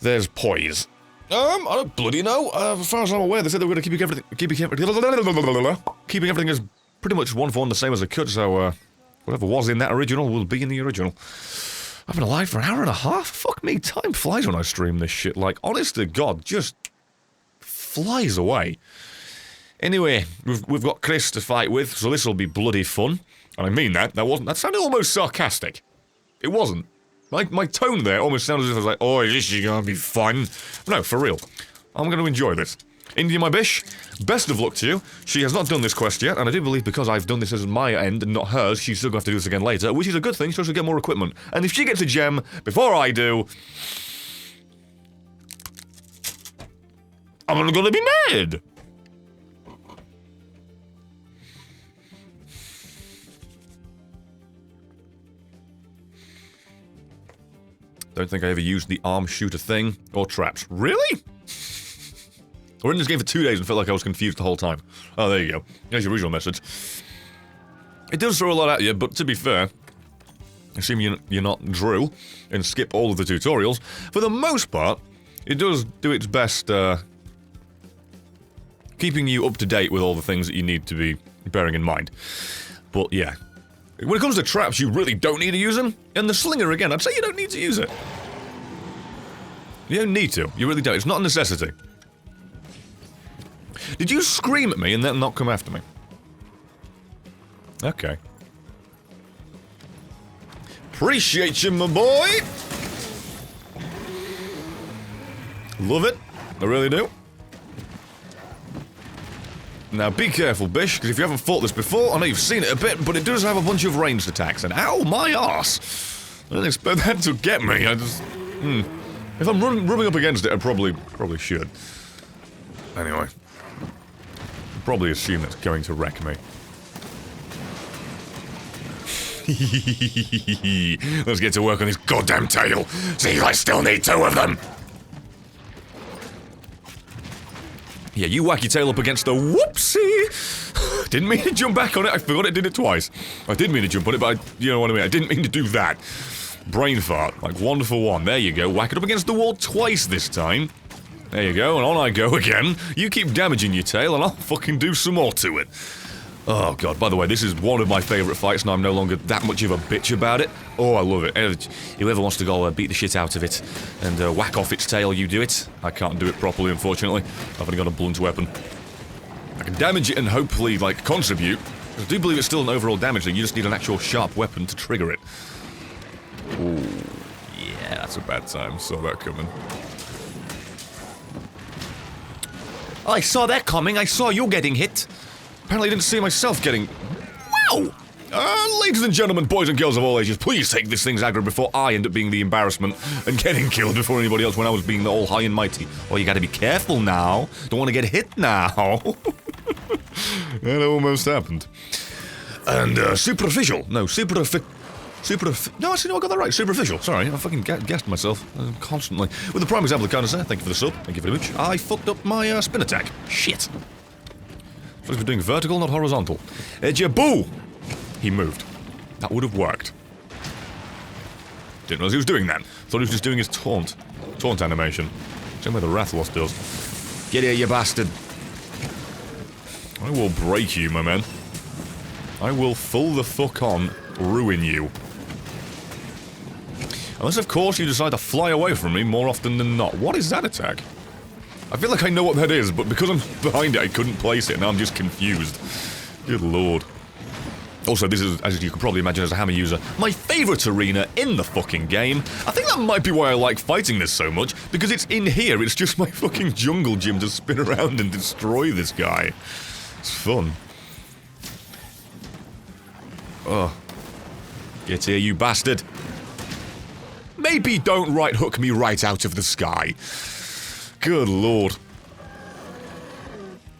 Speaker 1: there's poise? I don't bloody know. As far as I'm aware, they said they were going to keeping everything as pretty much one for one the same as they could, so whatever was in that original will be in the original. I've been alive for an hour and a half? Fuck me, time flies when I stream this shit. Like, honest to God, just flies away. Anyway, we've got Chris to fight with, so this will be bloody fun. And I mean that. That sounded almost sarcastic. It wasn't. My tone there almost sounded as if I was like, oh, this is gonna be fun. No, for real. I'm gonna enjoy this. India, my bish, best of luck to you. She has not done this quest yet, and I do believe because I've done this as my end and not hers, she's still gonna have to do this again later, which is a good thing, so she'll get more equipment. And if she gets a gem before I do, I'm gonna be mad. Don't think I ever used the arm shooter thing or traps. Really? We're in this game for 2 days and felt like I was confused the whole time. Oh, there you go. There's your original message. It does throw a lot at you, but to be fair, assuming you're not Drew and skip all of the tutorials, for the most part, it does do its best keeping you up to date with all the things that you need to be bearing in mind. But yeah. When it comes to traps, you really don't need to use them. And the slinger, again, I'd say you don't need to use it. You don't need to. You really don't. It's not a necessity. Did you scream at me and then not come after me? Okay. Appreciate you, my boy! Love it. I really do. Now be careful, Bish, because if you haven't fought this before, I know you've seen it a bit, but it does have a bunch of ranged attacks, and ow, my arse! I didn't expect that to get me, I just... If I'm rubbing up against it, I probably should. Anyway. Probably assume that's going to wreck me. Let's get to work on this goddamn tail. See, I still need 2 of them! Yeah, you whack your tail up against the whoopsie! Didn't mean to jump back on it, I forgot it did it twice. I did mean to jump on it, but you know what I mean, I didn't mean to do that. Brain fart, like 1 for 1. There you go, whack it up against the wall twice this time. There you go, and on I go again. You keep damaging your tail, and I'll fucking do some more to it. Oh god, by the way, this is one of my favourite fights, and I'm no longer that much of a bitch about it. Oh, I love it. Whoever wants to go beat the shit out of it and whack off its tail, you do it. I can't do it properly, unfortunately. I've only got a blunt weapon. I can damage it and hopefully, like, contribute. I do believe it's still an overall damage thing, you just need an actual sharp weapon to trigger it. Ooh, yeah, that's a bad time. Saw that coming. I saw that coming, I saw you getting hit. Apparently I didn't see myself getting... Wow! Ladies and gentlemen, boys and girls of all ages, please take this thing's aggro before I end up being the embarrassment and getting killed before anybody else when I was being the all high and mighty. Oh, you gotta be careful now. Don't want to get hit now. That almost happened. And, superficial. No, no, actually, no, I got that right. Superficial. Sorry, I fucking guessed myself constantly. With the prime example of kindness there, thank you for the sub. Thank you very much. I fucked up my spin attack. Shit. Supposed to be doing vertical, not horizontal. Jaboo! He moved. That would have worked. Didn't realize he was doing that. Thought he was just doing his taunt animation. Same way the Rathlos does. Get here, you bastard. I will break you, my man. I will full the fuck on ruin you. Unless, of course, you decide to fly away from me more often than not. What is that attack? I feel like I know what that is, but because I'm behind it, I couldn't place it, and now I'm just confused. Good lord. Also, this is, as you can probably imagine as a hammer user, my favourite arena in the fucking game. I think that might be why I like fighting this so much, because it's in here, it's just my fucking jungle gym to spin around and destroy this guy. It's fun. Oh. Get here, you bastard. Maybe don't right hook me right out of the sky. Good lord.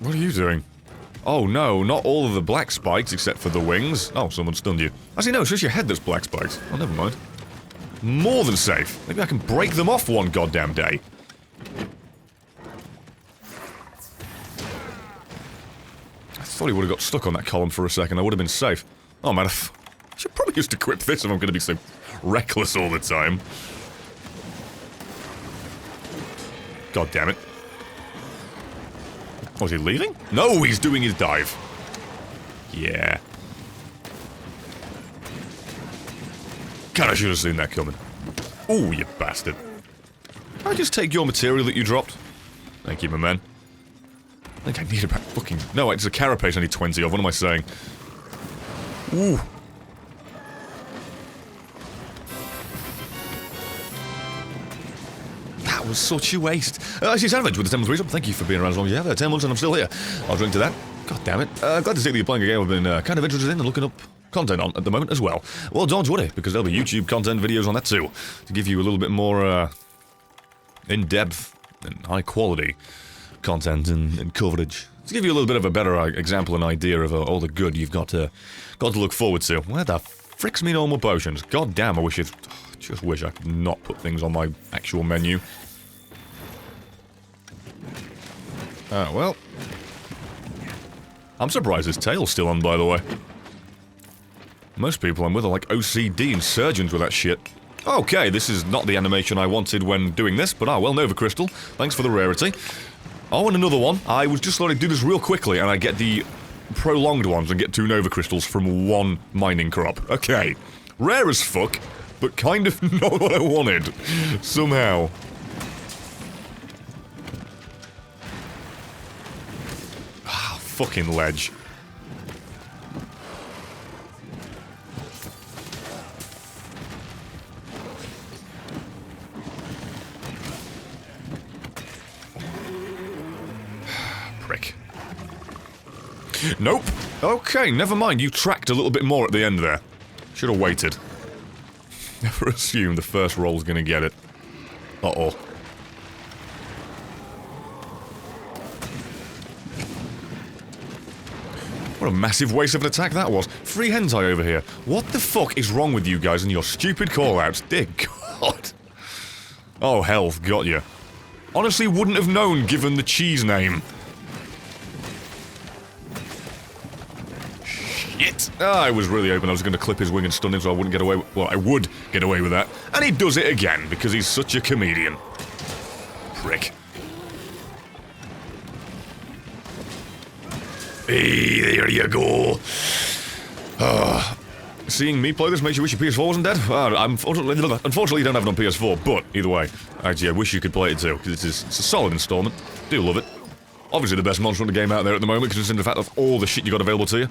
Speaker 1: What are you doing? Oh no, not all of the black spikes except for the wings. Oh, someone stunned you. Actually, no, it's just your head that's black spikes. Oh, never mind. More than safe. Maybe I can break them off one goddamn day. I thought he would have got stuck on that column for a second. I would have been safe. Oh man, I should probably just equip this if I'm going to be so reckless all the time. God damn it. Was he leaving? No, he's doing his dive. Yeah. God, I should have seen that coming. Ooh, you bastard. Can I just take your material that you dropped? Thank you, my man. I think I need about fucking... No, it's a carapace I need 20 of. What am I saying? Ooh. That was such a waste. I see Savage with the 10 months resub. Thank you for being around as long as you have. 10 months and I'm still here. I'll drink to that. God damn it. Glad to see that you're playing a game I've been kind of interested in and looking up content on at the moment as well. Well, don't worry, because there'll be YouTube content videos on that too. To give you a little bit more in-depth and high-quality content and coverage. To give you a little bit of a better example and idea of all the good you've got to look forward to. Where the frick's me normal potions? God damn, I wish it... Just wish I could not put things on my actual menu. Well. I'm surprised his tail's still on, by the way. Most people I'm with are like OCD and surgeons with that shit. Okay, this is not the animation I wanted when doing this, but well, Nova Crystal. Thanks for the rarity. Oh, and another one. I was just thought I'd do this real quickly, and I get the prolonged ones and get 2 Nova Crystals from 1 mining crop. Okay. Rare as fuck, but kind of not what I wanted. Somehow. Ah, fucking ledge. Prick. Nope. Okay, never mind. You tracked a little bit more at the end there. Should have waited. Never assume the first roll's gonna get it. Uh-oh. What a massive waste of an attack that was. Free hentai over here. What the fuck is wrong with you guys and your stupid callouts? Dear God. Oh, health, got you. Honestly, wouldn't have known given the cheese name. Shit. I was really hoping I was going to clip his wing and stun him so I wouldn't get away with... Well, I would get away with that. And he does it again, because he's such a comedian. Prick. Hey, there you go. Seeing me play this makes you wish your PS4 wasn't dead? Unfortunately, you don't have it on PS4, but either way, actually, I wish you could play it too, because it's a solid installment. Do love it. Obviously the best Monster Hunter game out there at the moment, considering the fact of all the shit you got available to you.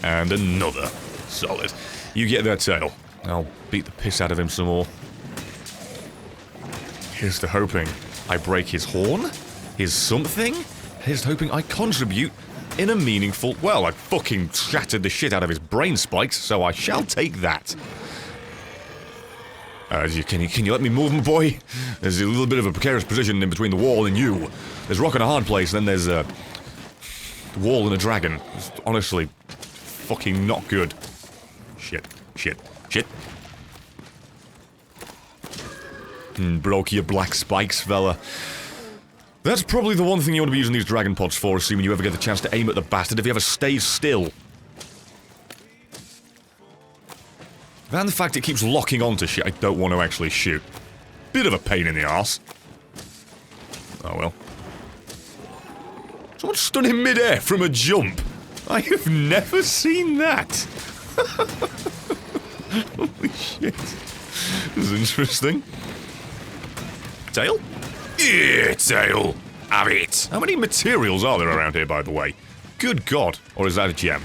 Speaker 1: And another. Solid. You get that tail. I'll beat the piss out of him some more. Here's to hoping I break his horn? Here's something. Here's hoping I contribute in a meaningful... Well, I fucking shattered the shit out of his brain spikes, so I shall take that. Can you let me move, my boy? There's a little bit of a precarious position in between the wall and you. There's rock and a hard place, then there's a wall and a dragon. It's honestly fucking not good. Shit. Broke your black spikes, fella. That's probably the one thing you want to be using these dragon pods for, assuming you ever get the chance to aim at the bastard, if he ever stays still. And the fact it keeps locking onto shit I don't want to actually shoot. Bit of a pain in the arse. Oh well. Someone stood in midair from a jump. I have never seen that. Holy shit. This is interesting. Tail? Yeah, tail. Have it. How many materials are there around here, by the way? Good God. Or is that a gem?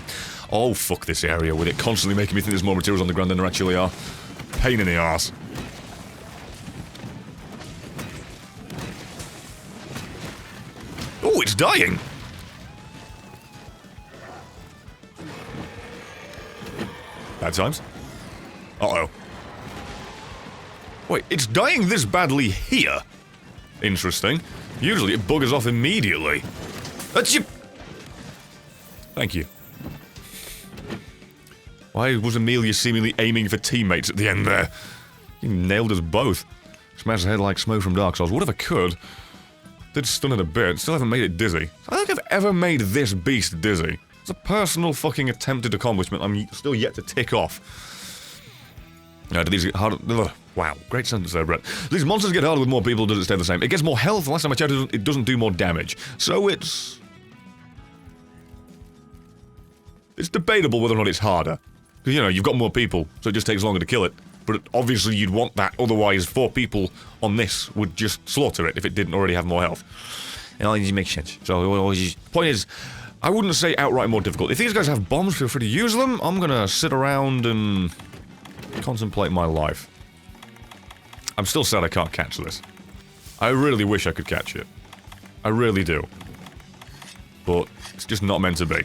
Speaker 1: Oh, fuck this area with it constantly making me think there's more materials on the ground than there actually are. Pain in the arse. Oh, it's dying. Bad times. Uh-oh. Wait, it's dying this badly here? Interesting. Usually it buggers off immediately. That's you. Thank you. Why was Amelia seemingly aiming for teammates at the end there? He nailed us both. Smashed his head like smoke from Dark Souls. Whatever could. Did stun it a bit. Still haven't made it dizzy. I don't think I've ever made this beast dizzy. It's a personal fucking attempted accomplishment I'm still yet to tick off. Do these get harder? Ugh. Wow, great sentence there, Brett. These monsters get harder with more people, does it stay the same? It gets more health. Last time I checked, it doesn't do more damage. So it's debatable whether or not it's harder. Because, you know, you've got more people, so it just takes longer to kill it. But obviously you'd want that, otherwise 4 people on this would just slaughter it if it didn't already have more health. It all makes sense. So, point is, I wouldn't say outright more difficult. If these guys have bombs, feel free to use them. I'm gonna sit around and contemplate my life. I'm still sad I can't catch this. I really wish I could catch it. I really do. But it's just not meant to be.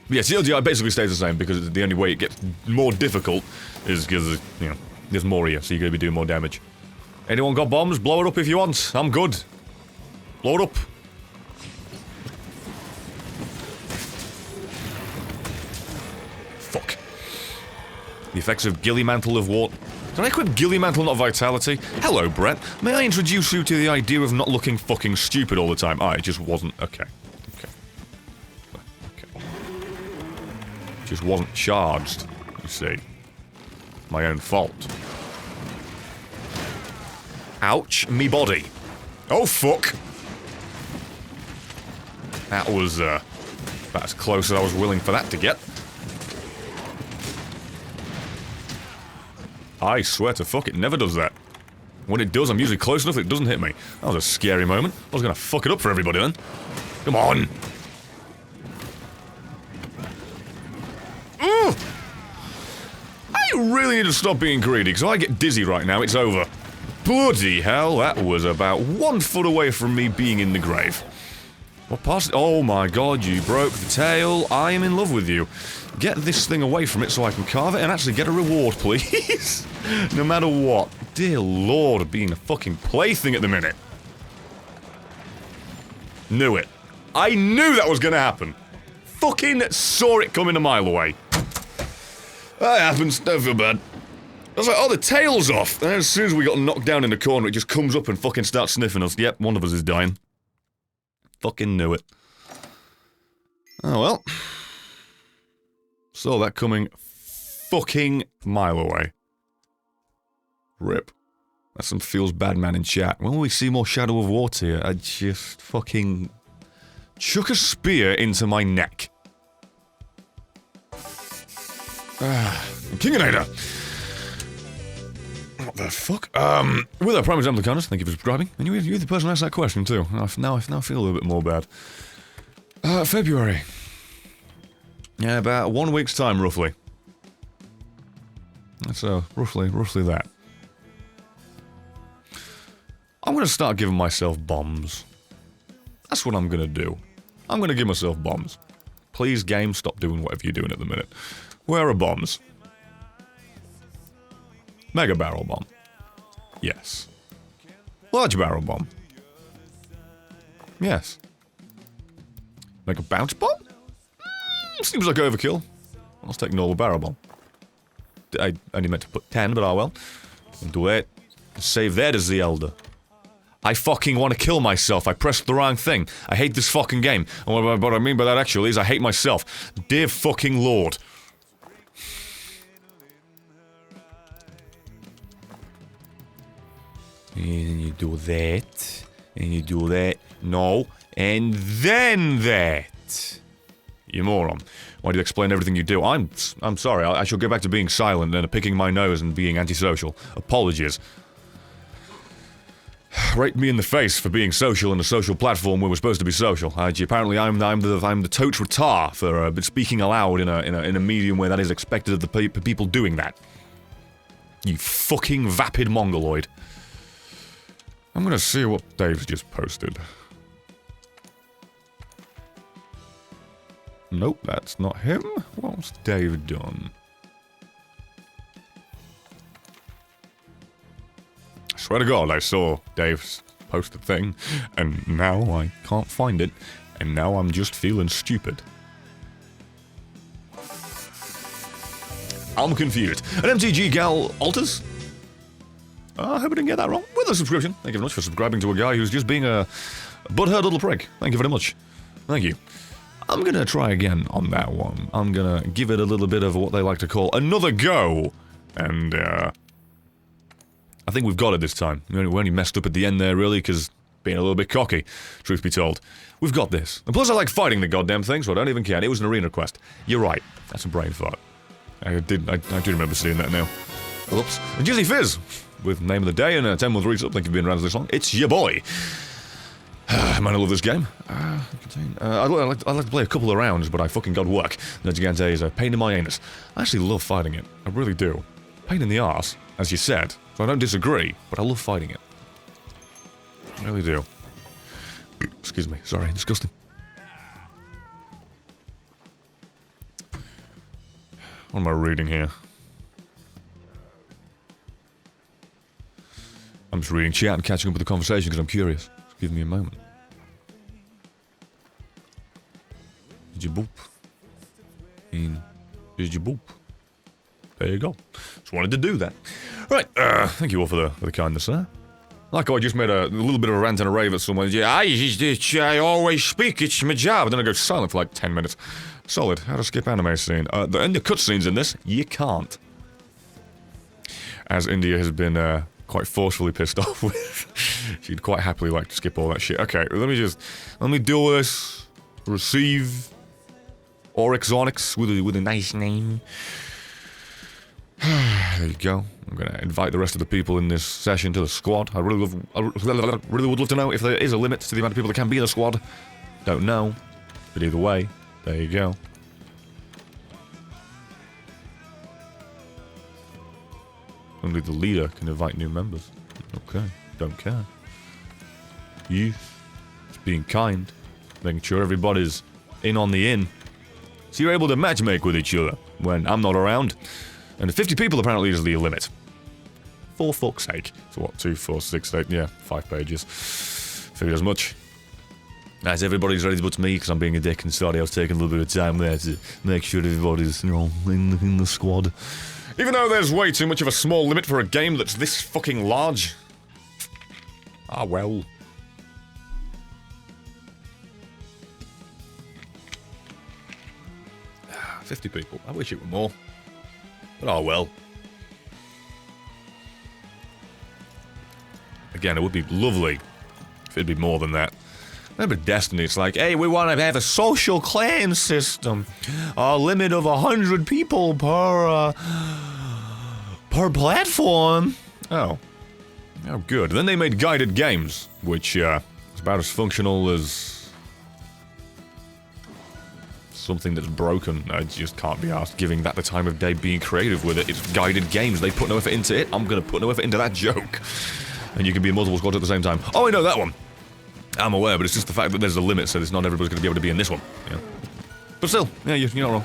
Speaker 1: Yeah, CLGI basically stays the same because the only way it gets more difficult is because, you know, there's more here, so you're gonna be doing more damage. Anyone got bombs? Blow it up if you want. I'm good. Blow it up. Fuck. The effects of Gilly Mantle of Water. Did I equip Gilly Mantle, not Vitality? Hello, Brett. May I introduce you to the idea of not looking fucking stupid all the time? It just wasn't. Okay. Just wasn't charged, you see. My own fault. Ouch, me body. Oh, fuck. That was, about as close as I was willing for that to get. I swear to fuck, it never does that. When it does, I'm usually close enough that it doesn't hit me. That was a scary moment. I was gonna fuck it up for everybody then. Come on. I really need to stop being greedy, because if I get dizzy right now, it's over. Bloody hell, that was about 1 foot away from me being in the grave. What past? Oh my god, you broke the tail. I am in love with you. Get this thing away from it so I can carve it and actually get a reward, please. No matter what. Dear lord, being a fucking plaything at the minute. Knew it. I knew that was gonna happen. Fucking saw it coming a mile away. That happens, don't feel bad. I was like, oh, the tail's off. And as soon as we got knocked down in the corner, it just comes up and fucking starts sniffing us. Yep, one of us is dying. Fucking knew it. Oh well. Saw that coming fucking mile away. Rip. That's some feels bad man in chat. When will we see more Shadow of War here? I just fucking chuck a spear into my neck. Kinginator! What the fuck? With our primary Zamblicanus, thank you for subscribing. And you're the person who asked that question too. Now I feel a little bit more bad. February. Yeah, about 1 week's time, roughly. That's roughly that. I'm gonna start giving myself bombs. That's what I'm gonna do. I'm gonna give myself bombs. Please, game, stop doing whatever you're doing at the minute. Where are bombs? Mega barrel bomb. Yes. Large barrel bomb. Yes. Mega bounce bomb? Seems like overkill. Let's take normal barrel bomb. I only meant to put 10, but oh well. Do it. Save that as the elder. I fucking want to kill myself. I pressed the wrong thing. I hate this fucking game. And what I mean by that actually is I hate myself. Dear fucking Lord. And you do that. And you do that. No. And then that. You moron. Why do you explain everything you do? I'm sorry. I shall go back to being silent and picking my nose and being antisocial. Apologies. Rate me in the face for being social in a social platform where we're supposed to be social. Apparently, I'm the totes retard for speaking aloud in a medium where that is expected of the people doing that. You fucking vapid mongoloid. I'm gonna see what Dave's just posted. Nope, that's not him. What's Dave done? I swear to God, I saw Dave's posted thing, and now I can't find it, and now I'm just feeling stupid. I'm confused. An MTG Gal alters? I hope I didn't get that wrong. With a subscription. Thank you very much for subscribing to a guy who's just being a butthurt little prick. Thank you very much. Thank you. I'm gonna try again on that one. I'm gonna give it a little bit of what they like to call another go. And, I think we've got it this time. We only messed up at the end there, really, because being a little bit cocky, truth be told. We've got this. And plus I like fighting the goddamn thing, so I don't even care. It was an arena quest. You're right. That's a brain fart. I do remember seeing that now. Oops. And Jizzy Fizz, with name of the day and a 10 month resub. Thank you for being around this long. It's your boy. Man, I love this game. I'd like to play a couple of rounds, but I fucking got work. The Gigante is a pain in my anus. I actually love fighting it. I really do. Pain in the arse, as you said. So I don't disagree, but I love fighting it. I really do. Excuse me. Sorry, disgusting. What am I reading here? I'm just reading chat and catching up with the conversation because I'm curious. Just give me a moment. Did you boop? Did you boop? There you go. Just wanted to do that. Right, thank you all for the kindness there. Like I just made a little bit of a rant and a rave at someone. Yeah, I always speak, it's my job. And then I go silent for like 10 minutes. Solid. How to skip anime scene. And the cutscenes in this, you can't. As India has been quite forcefully pissed off with. She'd quite happily like to skip all that shit. Okay, let me do this. Receive Oryx Onyx with a nice name. There you go. I'm gonna invite the rest of the people in this session to the squad. I really would love to know if there is a limit to the amount of people that can be in the squad. Don't know. But either way, there you go. Only the leader can invite new members. Okay, don't care. Youth. Just being kind. Making sure everybody's in on the in. So you're able to matchmake with each other when I'm not around. And 50 people apparently is the limit. For fuck's sake. So what, 2, 4, 6, 8, yeah, 5 pages. Figured as much. As everybody's ready but me, because I'm being a dick and sorry I was taking a little bit of time there to make sure everybody's, you know, in the squad. Even though there's way too much of a small limit for a game that's this fucking large. Ah, well. Ah, 50 people. I wish it were more. But oh well. Again, it would be lovely if it'd be more than that. Remember Destiny, it's like, hey, we want to have a social clan system. A limit of 100 people per platform. Oh. Oh, good. Then they made guided games, which is about as functional as something that's broken. I just can't be asked giving that the time of day being creative with it. It's guided games. They put no effort into it. I'm going to put no effort into that joke. and you can be in multiple squads at the same time. Oh, I know that one. I'm aware, but it's just the fact that there's a limit, so it's not everybody's going to be able to be in this one. Yeah. But still, yeah, you're not wrong.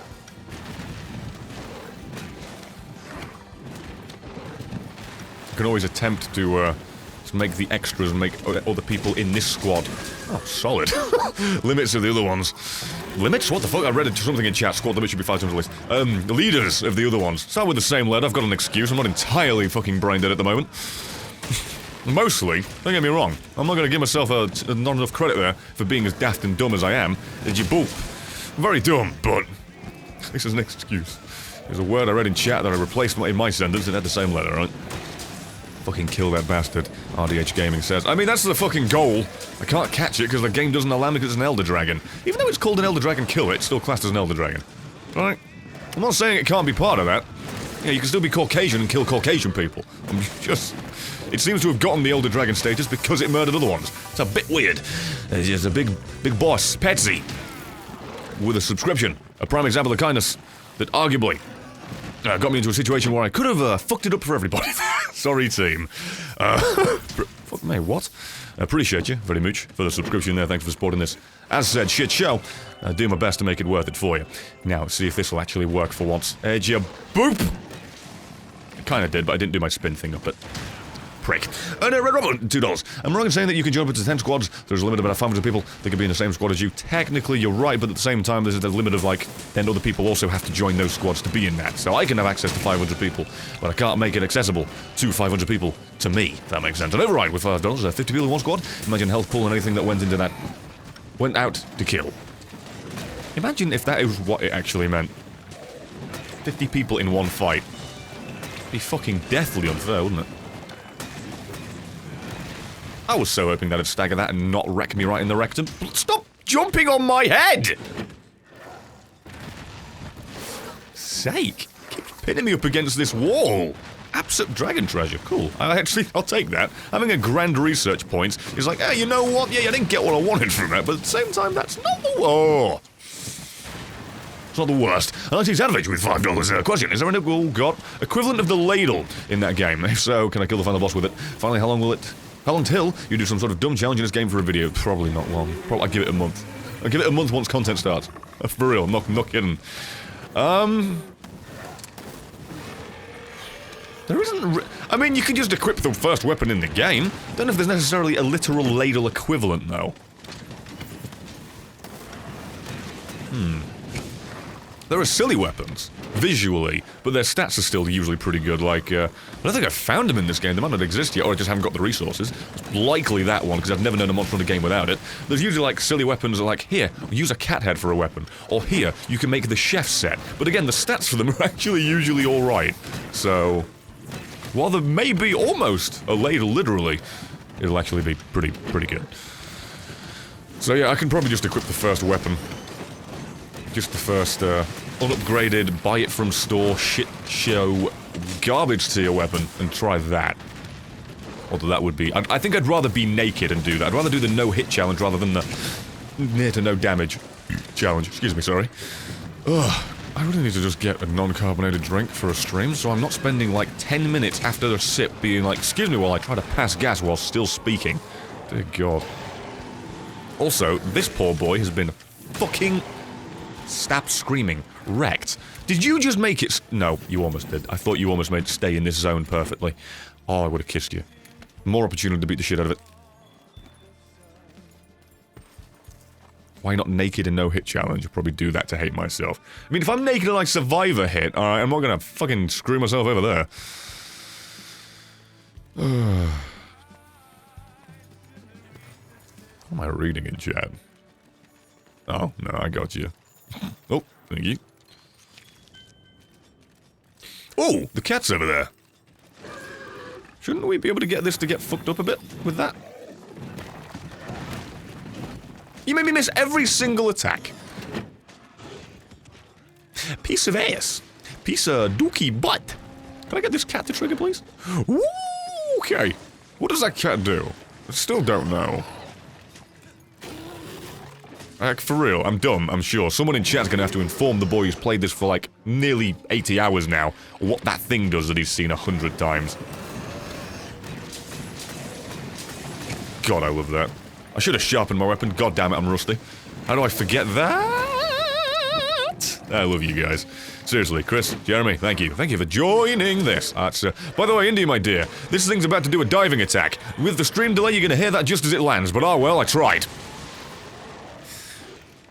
Speaker 1: You can always attempt to make the extras and make other people in this squad. Oh, solid. Limits of the other ones. Limits? What the fuck? I read something in chat. Squad limit should be 5 times the list. Leaders of the other ones. Start with the same lead. I've got an excuse. I'm not entirely fucking brain dead at the moment. Mostly. Don't get me wrong. I'm not going to give myself not enough credit there for being as daft and dumb as I am. Boop. Very dumb, but this is an excuse. There's a word I read in chat that I replaced in my sentence. It had the same letter, right? Fucking kill that bastard, RDH Gaming says. I mean, that's the fucking goal. I can't catch it because the game doesn't allow me because it's an Elder Dragon. Even though it's called an Elder Dragon kill, it's still classed as an Elder Dragon. Right? I'm not saying it can't be part of that. Yeah, you can still be Caucasian and kill Caucasian people. It seems to have gotten the Elder Dragon status because it murdered other ones. It's a bit weird. It's just a big boss, Petsy, with a subscription. A prime example of kindness that arguably got me into a situation where I could have fucked it up for everybody. Sorry, team. Fuck me, what? Appreciate you very much for the subscription there. Thanks for supporting this. As said, shit show. Do my best to make it worth it for you. Now, see if this will actually work for once. Edge ya boop! It kinda did, but I didn't do my spin thing up it. Prick. Red Robert, $2. I'm wrong in saying that you can jump into 10 squads. There's a limit of about 500 people that can be in the same squad as you. Technically, you're right, but at the same time, there's a limit of, like, then other people also have to join those squads to be in that. So I can have access to 500 people, but I can't make it accessible to 500 people to me, if that makes sense. And override with $5, 50 people in one squad. Imagine health pool and anything that went into that. Went out to kill. Imagine if that is what it actually meant. 50 people in one fight. It'd be fucking deathly unfair, wouldn't it? I was so hoping that I'd stagger that and not wreck me right in the rectum. Stop jumping on my head! Sake. Keep pinning me up against this wall. Absolute dragon treasure. Cool. I'll take that. Having a grand research point is like, hey, you know what? Yeah, I didn't get what I wanted from it, but at the same time, that's not the... Oh. It's not the worst. Alexis Savage with $5. Question, is there an equivalent of the ladle in that game? If so, can I kill the final boss with it? Finally, how long till you do some sort of dumb challenge in this game for a video? Probably not long. I'll give it a month. I'll give it a month once content starts. For real, not kidding. There isn't... I mean, you can just equip the first weapon in the game. Don't know if there's necessarily a literal ladle equivalent, though. There are silly weapons, visually, but their stats are still usually pretty good, like, I don't think I've found them in this game, they might not exist yet, or I just haven't got the resources. It's likely that one, because I've never known a monster in a game without it. There's usually, like, silly weapons like, here, use a cat head for a weapon, or here, you can make the chef set. But again, the stats for them are actually usually alright. So, while there may be almost a ladle, literally, it'll actually be pretty good. So yeah, I can probably just equip the first weapon. Just the first, unupgraded, buy it from store, shit show, garbage tier weapon, and try that. Although that would be... I think I'd rather be naked and do that. I'd rather do the no-hit challenge rather than the near to no damage challenge. Excuse me, sorry. Ugh. I really need to just get a non-carbonated drink for a stream, so I'm not spending like 10 minutes after a sip being like, excuse me while I try to pass gas while still speaking. Dear God. Also, this poor boy has been fucking... Stop screaming. Wrecked. Did you just make it... No, you almost did. I thought you almost made it stay in this zone perfectly. Oh, I would have kissed you. More opportunity to beat the shit out of it. Why not naked and no-hit challenge? I'll probably do that to hate myself. I mean, if I'm naked and I survive a hit, alright, I'm not gonna fucking screw myself over there. What am I reading in chat? Oh, no, I got you. Oh, thank you. Oh, the cat's over there. Shouldn't we be able to get this to get fucked up a bit with that? You made me miss every single attack. Piece of ass. Piece of dookie butt. Can I get this cat to trigger, please? Ooh, okay. What does that cat do? I still don't know. For real, I'm dumb, I'm sure. Someone in chat's gonna have to inform the boy who's played this for like nearly 80 hours now what that thing does that he's seen 100 times. God, I love that. I should have sharpened my weapon. God damn it, I'm rusty. How do I forget that? I love you guys. Seriously, Chris, Jeremy, thank you. Thank you for joining this. By the way, Indy, my dear, this thing's about to do a diving attack. With the stream delay, you're gonna hear that just as it lands, but oh well, I tried.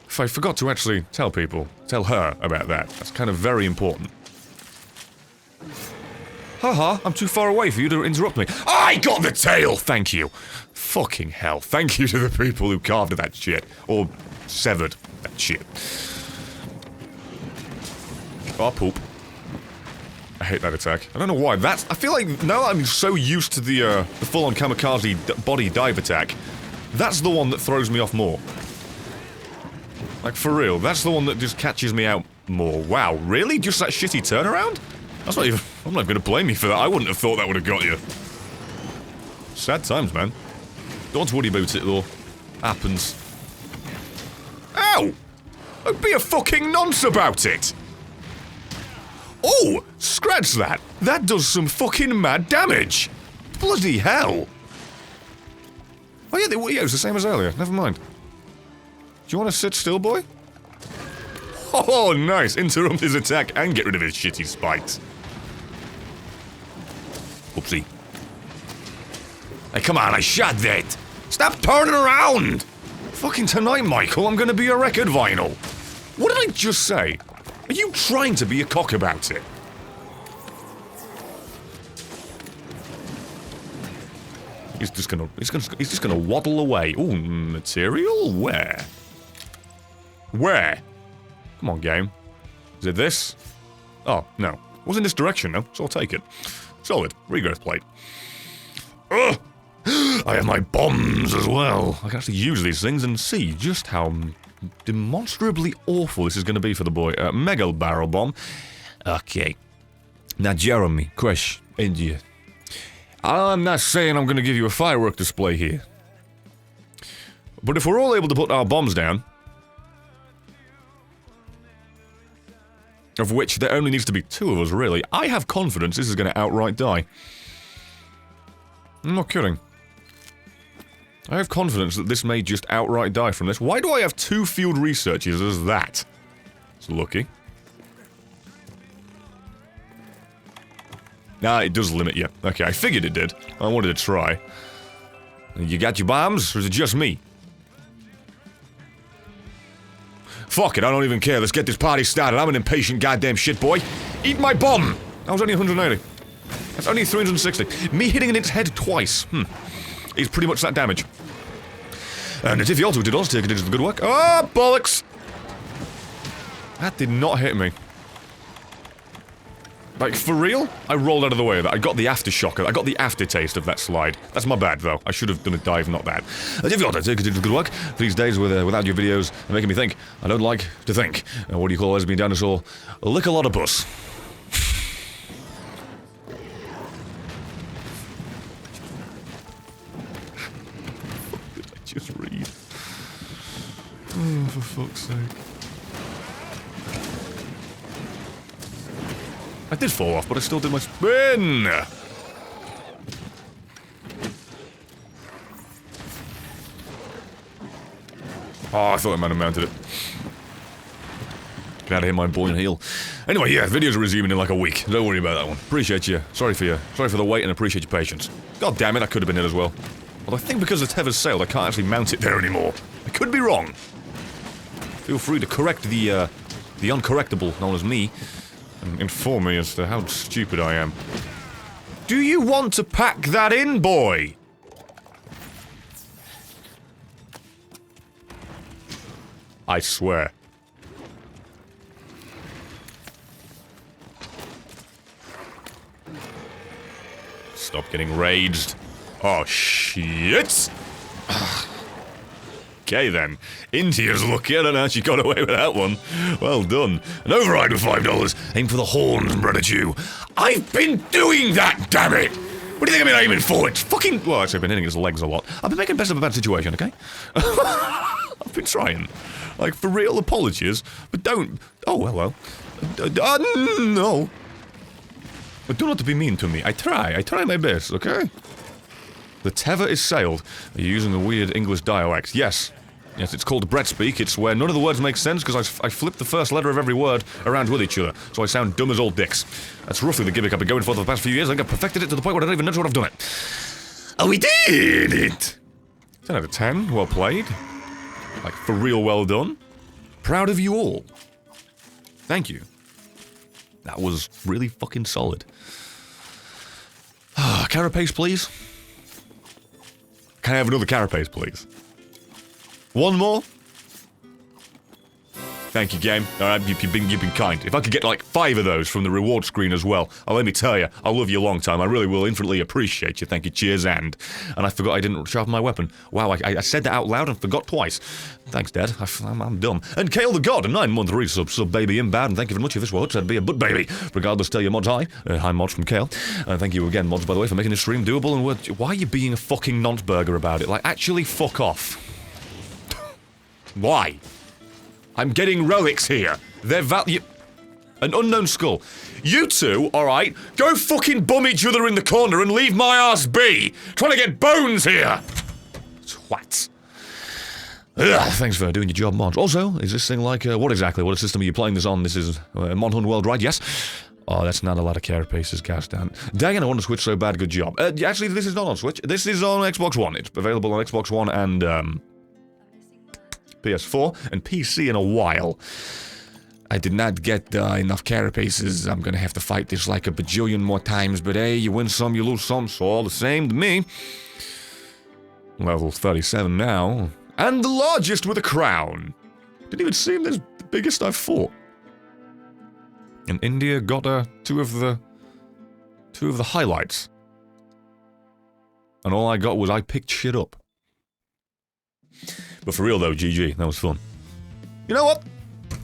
Speaker 1: If I forgot to actually tell her about that. That's kind of very important. Haha, I'm too far away for you to interrupt me. I got the tail! Thank you. Fucking hell. Thank you to the people who carved that shit. Or severed that shit. Oh, poop. I hate that attack. I don't know why. I feel like now that I'm so used to the full-on kamikaze body dive attack, that's the one that throws me off more. Like, for real, that's the one that just catches me out more. Wow, really? Just that shitty turnaround? That's not even... I'm not gonna blame you for that. I wouldn't have thought that would have got you. Sad times, man. Don't worry about it, though. Happens. Ow! Don't be a fucking nonce about it! Oh! Scratch that! That does some fucking mad damage! Bloody hell! Oh yeah, it was the same as earlier. Never mind. Do you want to sit still, boy? Oh, nice! Interrupt his attack and get rid of his shitty spikes. Oopsie. Hey, come on, I shot that! Stop turning around! Fucking tonight, Michael, I'm gonna be a record vinyl. What did I just say? Are you trying to be a cock about it? He's just gonna waddle away. Ooh, material? Where? Where? Come on, game. Is it this? Oh, no. It was in this direction, no, so I'll take it. Solid. Regrowth plate. Ugh! I have my bombs as well. I can actually use these things and see just how demonstrably awful this is going to be for the boy. Mega barrel bomb. Okay. Now, Jeremy, Chris, India. I'm not saying I'm going to give you a firework display here. But if we're all able to put our bombs down, of which there only needs to be 2 of us, really, I have confidence this is going to outright die. I'm not kidding. I have confidence that this may just outright die from this. Why do I have 2 field researchers as that? It's lucky. Nah, it does limit you. Okay, I figured it did. I wanted to try. You got your bombs, or is it just me? Fuck it, I don't even care. Let's get this party started. I'm an impatient goddamn shit boy. Eat my bomb! That was only 180. That's only 360. Me hitting in its head twice. Is pretty much that damage. And if you also did us, take it into the good work. Oh, bollocks! That did not hit me. Like, for real? I rolled out of the way of that. I got the aftershock. I got the aftertaste of that slide. That's my bad, though. I should have done a dive, not that. If you want to take it into good work, these days without your videos are making me think. I don't like to think. What do you call a lesbian dinosaur? Lick a lot of puss. What did I just read? Oh, for fuck's sake. I did fall off, but I still did my spin! Oh, I thought I might have mounted it. Get out of here, my boy and heel. Anyway, yeah, videos are resuming in like a week. Don't worry about that one. Appreciate you. Sorry for the wait and appreciate your patience. God damn it, I could have been it as well. But I think because the tether's sailed, I can't actually mount it there anymore. I could be wrong. Feel free to correct the uncorrectable, known as me. And inform me as to how stupid I am. Do you want to pack that in, boy? I swear. Stop getting raged. Oh, shit! Okay then. India's lucky. I don't know how she got away with that one. Well done. An override with $5. Aim for the horns, brother Jew. I've been doing that, damn it! What do you think I've been aiming for? It's fucking... Well, actually, I've been hitting his legs a lot. I've been making best of a bad situation, okay? I've been trying. Like, for real, apologies. But don't... Oh, hello. No. But do not be mean to me. I try my best, okay? The tether is sailed. Are you using a weird English dialect? Yes. Yes, it's called Brett speak. It's where none of the words make sense because I flip the first letter of every word around with each other, so I sound dumb as old dicks. That's roughly the gimmick I've been going for the past few years. I think I've perfected it to the point where I don't even notice what I've done it. Oh, we did it! 10 out of 10. Well played. Like, for real well done. Proud of you all. Thank you. That was really fucking solid. Carapace, please. Can I have another carapace, please? One more? Thank you, game. Alright, you've been kind. If I could get like 5 of those from the reward screen as well, let me tell you, I'll love you a long time. I really will infinitely appreciate you. Thank you, cheers, and I forgot I didn't sharpen my weapon. Wow, I said that out loud and forgot twice. Thanks, Dad. I'm dumb. And Kale the God, a 9-month resub, baby inbound, and thank you very much if this were Hutch, I'd be a butt baby. Regardless, tell your mods hi. Hi, mods from Kale. Thank you again, mods, by the way, for making this stream doable, and why are you being a fucking nonce-burger about it? Like, actually, fuck off. Why? I'm getting relics here. They're an unknown skull. You two, alright, go fucking bum each other in the corner and leave my ass be! Trying to get bones here! Twats. Ugh, thanks for doing your job, Mod. Also, is this thing like, what system are you playing this on? This is Monhunt World, right? Yes? Oh, that's not a lot of carapaces, cast down. Dang it, I want to Switch so bad, good job. Actually, this is not on Switch. This is on Xbox One. It's available on Xbox One and, PS4 and PC in a while. I did not get enough carapaces. I'm gonna have to fight this like a bajillion more times, but hey, you win some, you lose some, so all the same to me. Level 37 now. And the largest with a crown. Didn't even seem this the biggest I've fought. And India got two of the highlights. And all I got was I picked shit up. But for real though, GG, that was fun. You know what?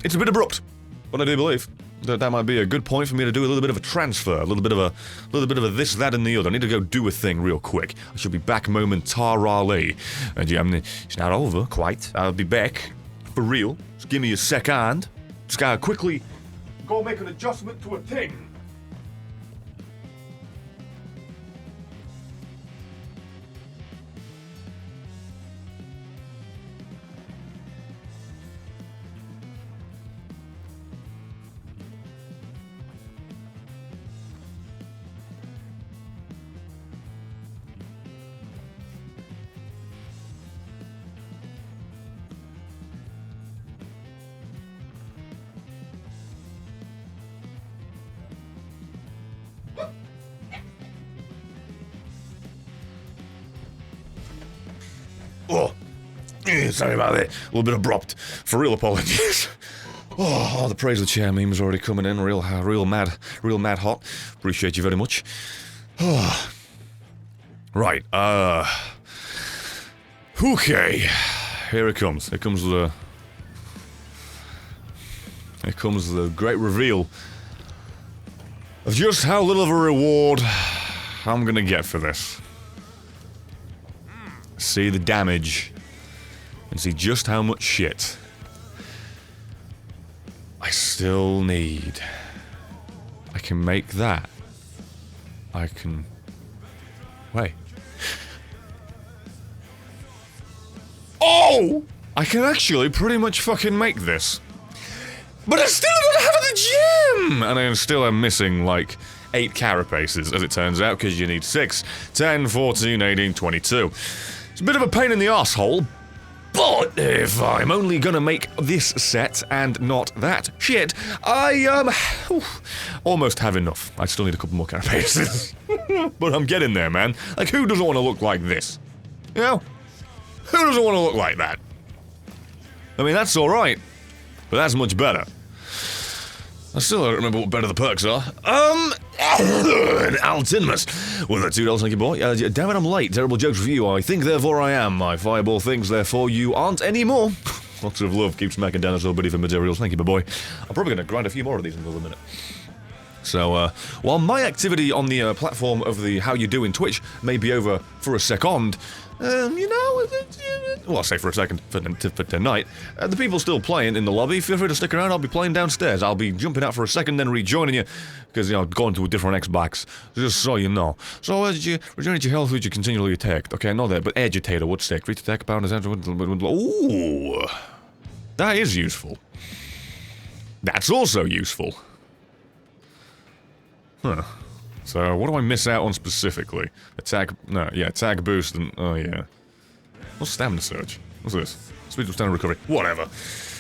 Speaker 1: It's a bit abrupt, but I do believe that might be a good point for me to do a little bit of a transfer, a little bit of a this, that, and the other. I need to go do a thing real quick. I should be back momentarily. And yeah, it's not over quite. I'll be back for real. Just give me a second. Just gotta quickly go make an adjustment to a thing. Oh, sorry about that. A little bit abrupt. For real apologies. Oh, the praise of the chair meme's already coming in. Real mad hot. Appreciate you very much. Oh. Right, okay. Here it comes. Here comes the great reveal of just how little of a reward I'm gonna get for this. See the damage and see just how much shit I still need. I can make that. I can... Wait. Oh! I can actually pretty much fucking make this. But I still don't have the gem! And I still am missing, like, 8 carapaces, as it turns out, because you need 6, 10, 14, 18, 22. It's a bit of a pain in the arsehole, but if I'm only gonna make this set and not that shit, I, almost have enough. I still need a couple more carapaces. But I'm getting there, man. Like, who doesn't want to look like this? You know? Who doesn't want to look like that? I mean, that's alright, but that's much better. I still don't remember what better the perks are. Altinmus with a $2, thank you, boy. Damn it, I'm late. Terrible jokes for you. I think, therefore I am. My fireball thinks, therefore you aren't anymore. Lots of love. Keep smacking down so bitty for materials. Thank you, my boy. I'm probably gonna grind a few more of these in a little minute. So, while my activity on the platform of the How You Doing Twitch may be over for a second, you know, well, I'll say for a second, for tonight, the people still playing in the lobby, feel free to stick around. I'll be playing downstairs. I'll be jumping out for a second, then rejoining you, because, you know, going to a different Xbox, just so you know. So, did you regenerate your health, would you continually attack? Okay, I know that, but agitator, what's that? Great attack, power, ooh, that is useful. That's also useful. Huh. So, what do I miss out on specifically? Attack, no, yeah, attack boost and, oh yeah. What's stamina surge? What's this? Speed of stamina recovery. Whatever.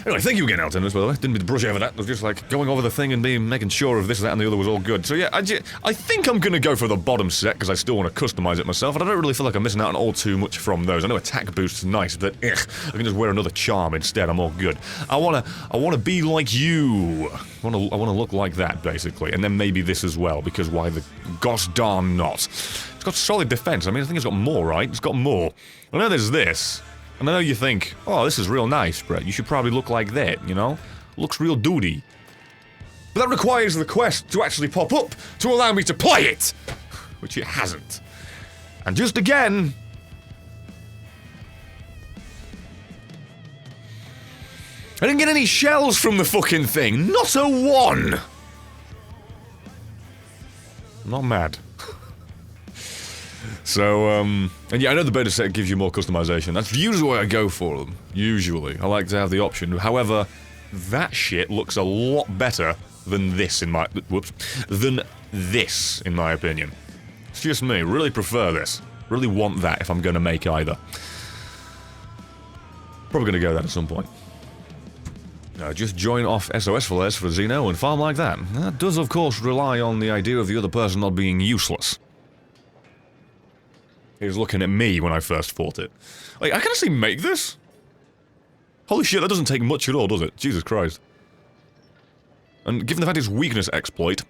Speaker 1: Anyway, thank you again, Alternus, by the way. Didn't mean to brush over that. I was just like going over the thing and making sure of this, that, and the other was all good. So yeah, I think I'm gonna go for the bottom set because I still want to customize it myself, and I don't really feel like I'm missing out on all too much from those. I know attack boost's nice, but I can just wear another charm instead. I'm all good. I wanna be like you. I wanna look like that basically, and then maybe this as well because why the gosh darn not? It's got solid defense. I mean, I think it's got more, right? It's got more. I know there's this. And I know you think, oh, this is real nice, Brett. You should probably look like that, you know? Looks real duty. But that requires the quest to actually pop up to allow me to play it! Which it hasn't. And just again... I didn't get any shells from the fucking thing. Not a one! I'm not mad. So, and yeah, I know the beta set gives you more customization. That's usually why I go for them. Usually. I like to have the option. However, that shit looks a lot better than this in my... Whoops. Than this, in my opinion. It's just me. Really prefer this. Really want that if I'm going to make either. Probably going to go that at some point. Just join off SOS for less for Xeno and farm like that. That does, of course, rely on the idea of the other person not being useless. He was looking at me when I first fought it. Like, I can actually make this? Holy shit, that doesn't take much at all, does it? Jesus Christ. And given the fact it's weakness exploit,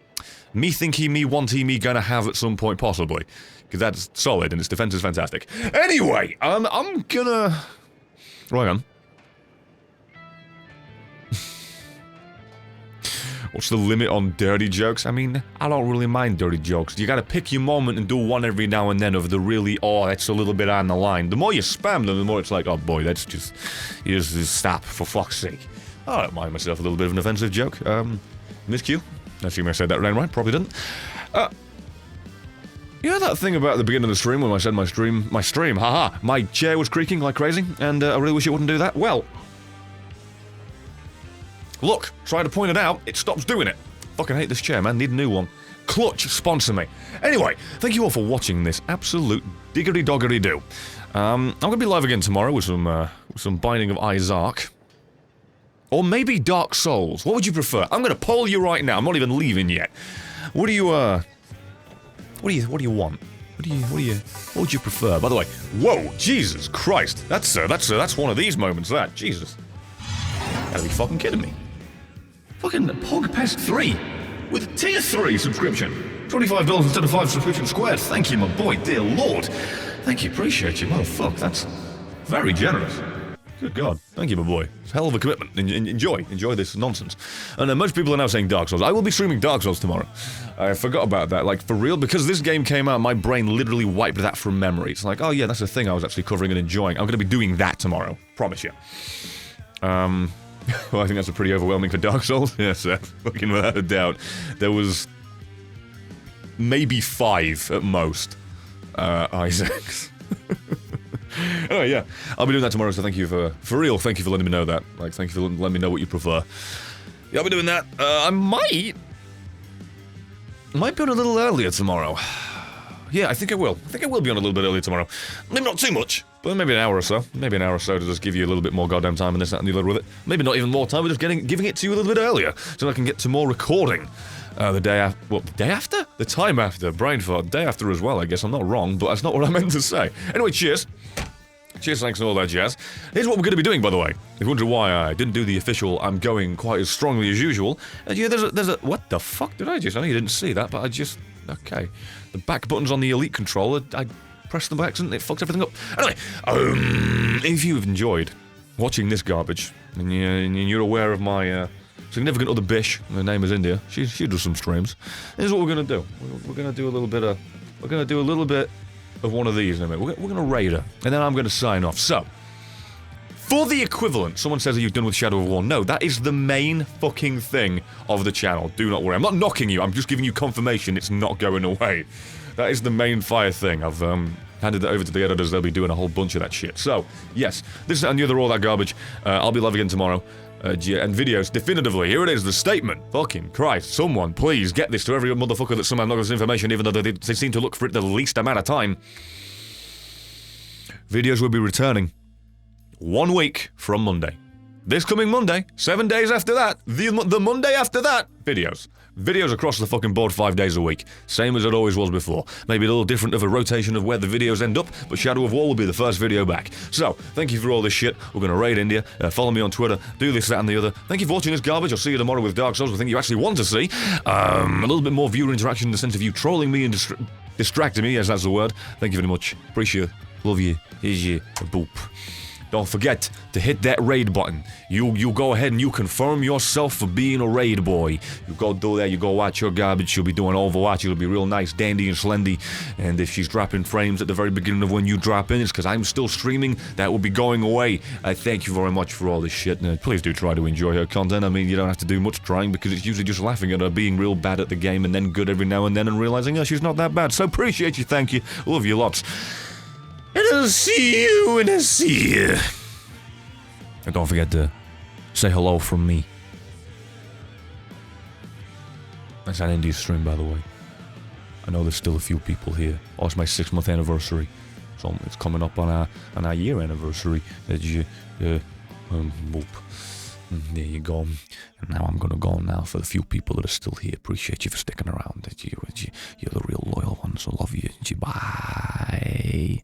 Speaker 1: me thinking me wanting me gonna have at some point possibly. Because that's solid and its defense is fantastic. Anyway, I'm gonna... Hang on. What's the limit on dirty jokes? I mean, I don't really mind dirty jokes. You gotta pick your moment and do one every now and then of the really, oh, that's a little bit on the line. The more you spam them, the more it's like, oh boy, that's just... You just stop, for fuck's sake. I don't mind myself a little bit of an offensive joke. Miss Q? I assume I said that right? Probably didn't. You know that thing about the beginning of the stream when I said my stream, haha, my chair was creaking like crazy, and I really wish it wouldn't do that? Well... Look, try to point it out, it stops doing it. Fucking hate this chair, man, need a new one. Clutch, sponsor me. Anyway, thank you all for watching this absolute diggity-doggery-do. I'm gonna be live again tomorrow with some Binding of Isaac. Or maybe Dark Souls, what would you prefer? I'm gonna poll you right now, I'm not even leaving yet. What do you want? What would you prefer? By the way, whoa, Jesus Christ, that's one of these moments, that, Jesus. Gotta be fucking kidding me. Fucking Pogpest 3 with tier 3 subscription. $25 instead of 5 subscription squared. Thank you, my boy, dear Lord. Thank you, appreciate you. Motherfuck, that's very generous. Good God. Thank you, my boy. It's a hell of a commitment. Enjoy this nonsense. And most people are now saying Dark Souls. I will be streaming Dark Souls tomorrow. I forgot about that, like, for real, because this game came out, my brain literally wiped that from memory. It's like, oh yeah, that's a thing I was actually covering and enjoying. I'm gonna be doing that tomorrow. Promise you. Well, I think that's a pretty overwhelming for Dark Souls. Yes, fucking without a doubt. There was maybe 5 at most Isaacs. Anyway, yeah, I'll be doing that tomorrow, so thank you for real, thank you for letting me know that. Like, thank you for letting me know what you prefer. Yeah, I'll be doing that. I might be on a little earlier tomorrow. Yeah, I think I will. I think I will be on a little bit earlier tomorrow. Maybe not too much, but maybe an hour or so. Maybe an hour or so to just give you a little bit more goddamn time and this, that, and the other with it. Maybe not even more time, but just giving it to you a little bit earlier, so I can get to more recording. The day after, well, the day after? The time after, brain fart, day after as well, I guess. I'm not wrong, but that's not what I meant to say. Anyway, cheers. Cheers, thanks, and all that jazz. Here's what we're going to be doing, by the way. If you wonder why I didn't do the official I'm going quite as strongly as usual, yeah, there's a... What the fuck did I just... I know you didn't see that, but I just... Okay. The back buttons on the Elite controller, I pressed them by accident, it fucked everything up. Anyway, if you've enjoyed watching this garbage, and you're aware of my significant other Bish, her name is India. She does some streams. Here's what we're gonna do. We're gonna do a little bit of one of these in a minute. We're gonna raid her, and then I'm gonna sign off. So, for the equivalent, someone says, are you done with Shadow of War? No, that is the main fucking thing of the channel. Do not worry. I'm not knocking you. I'm just giving you confirmation it's not going away. That is the main fire thing. I've handed it over to the editors. They'll be doing a whole bunch of that shit. So, yes, this and the other, all that garbage. I'll be live again tomorrow. And videos, definitively. Here it is, the statement. Fucking Christ, someone, please get this to every motherfucker that somehow knows this information, even though they seem to look for it the least amount of time. Videos will be returning 1 week from Monday. This coming Monday, 7 days after that, the Monday after that, videos. Videos across the fucking board 5 days a week. Same as it always was before. Maybe a little different of a rotation of where the videos end up, but Shadow of War will be the first video back. So, thank you for all this shit. We're going to raid India. Follow me on Twitter. Do this, that, and the other. Thank you for watching this garbage. I'll see you tomorrow with Dark Souls, the thing you actually want to see. A little bit more viewer interaction in the sense of you trolling me and distracting me. Yes, that's the word. Thank you very much. Appreciate it. Love you. Here's you. Boop. Don't forget to hit that raid button. You go ahead and you confirm yourself for being a raid boy. You go do that, you go watch your garbage. She'll be doing Overwatch. It'll be real nice, dandy, and slendy. And if she's dropping frames at the very beginning of when you drop in, it's because I'm still streaming. That will be going away. I thank you very much for all this shit. Please do try to enjoy her content. I mean, you don't have to do much trying because it's usually just laughing at her being real bad at the game and then good every now and then and realizing, oh, she's not that bad. So appreciate you, thank you. Love you lots. And I'll see you when I see you. And don't forget to say hello from me. That's an indie stream, by the way. I know there's still a few people here. Oh, it's my 6-month anniversary. So it's coming up on our year anniversary. Whoop. There you go. And now I'm gonna go now for the few people that are still here. Appreciate you for sticking around. You're the real loyal ones. I love you. Bye.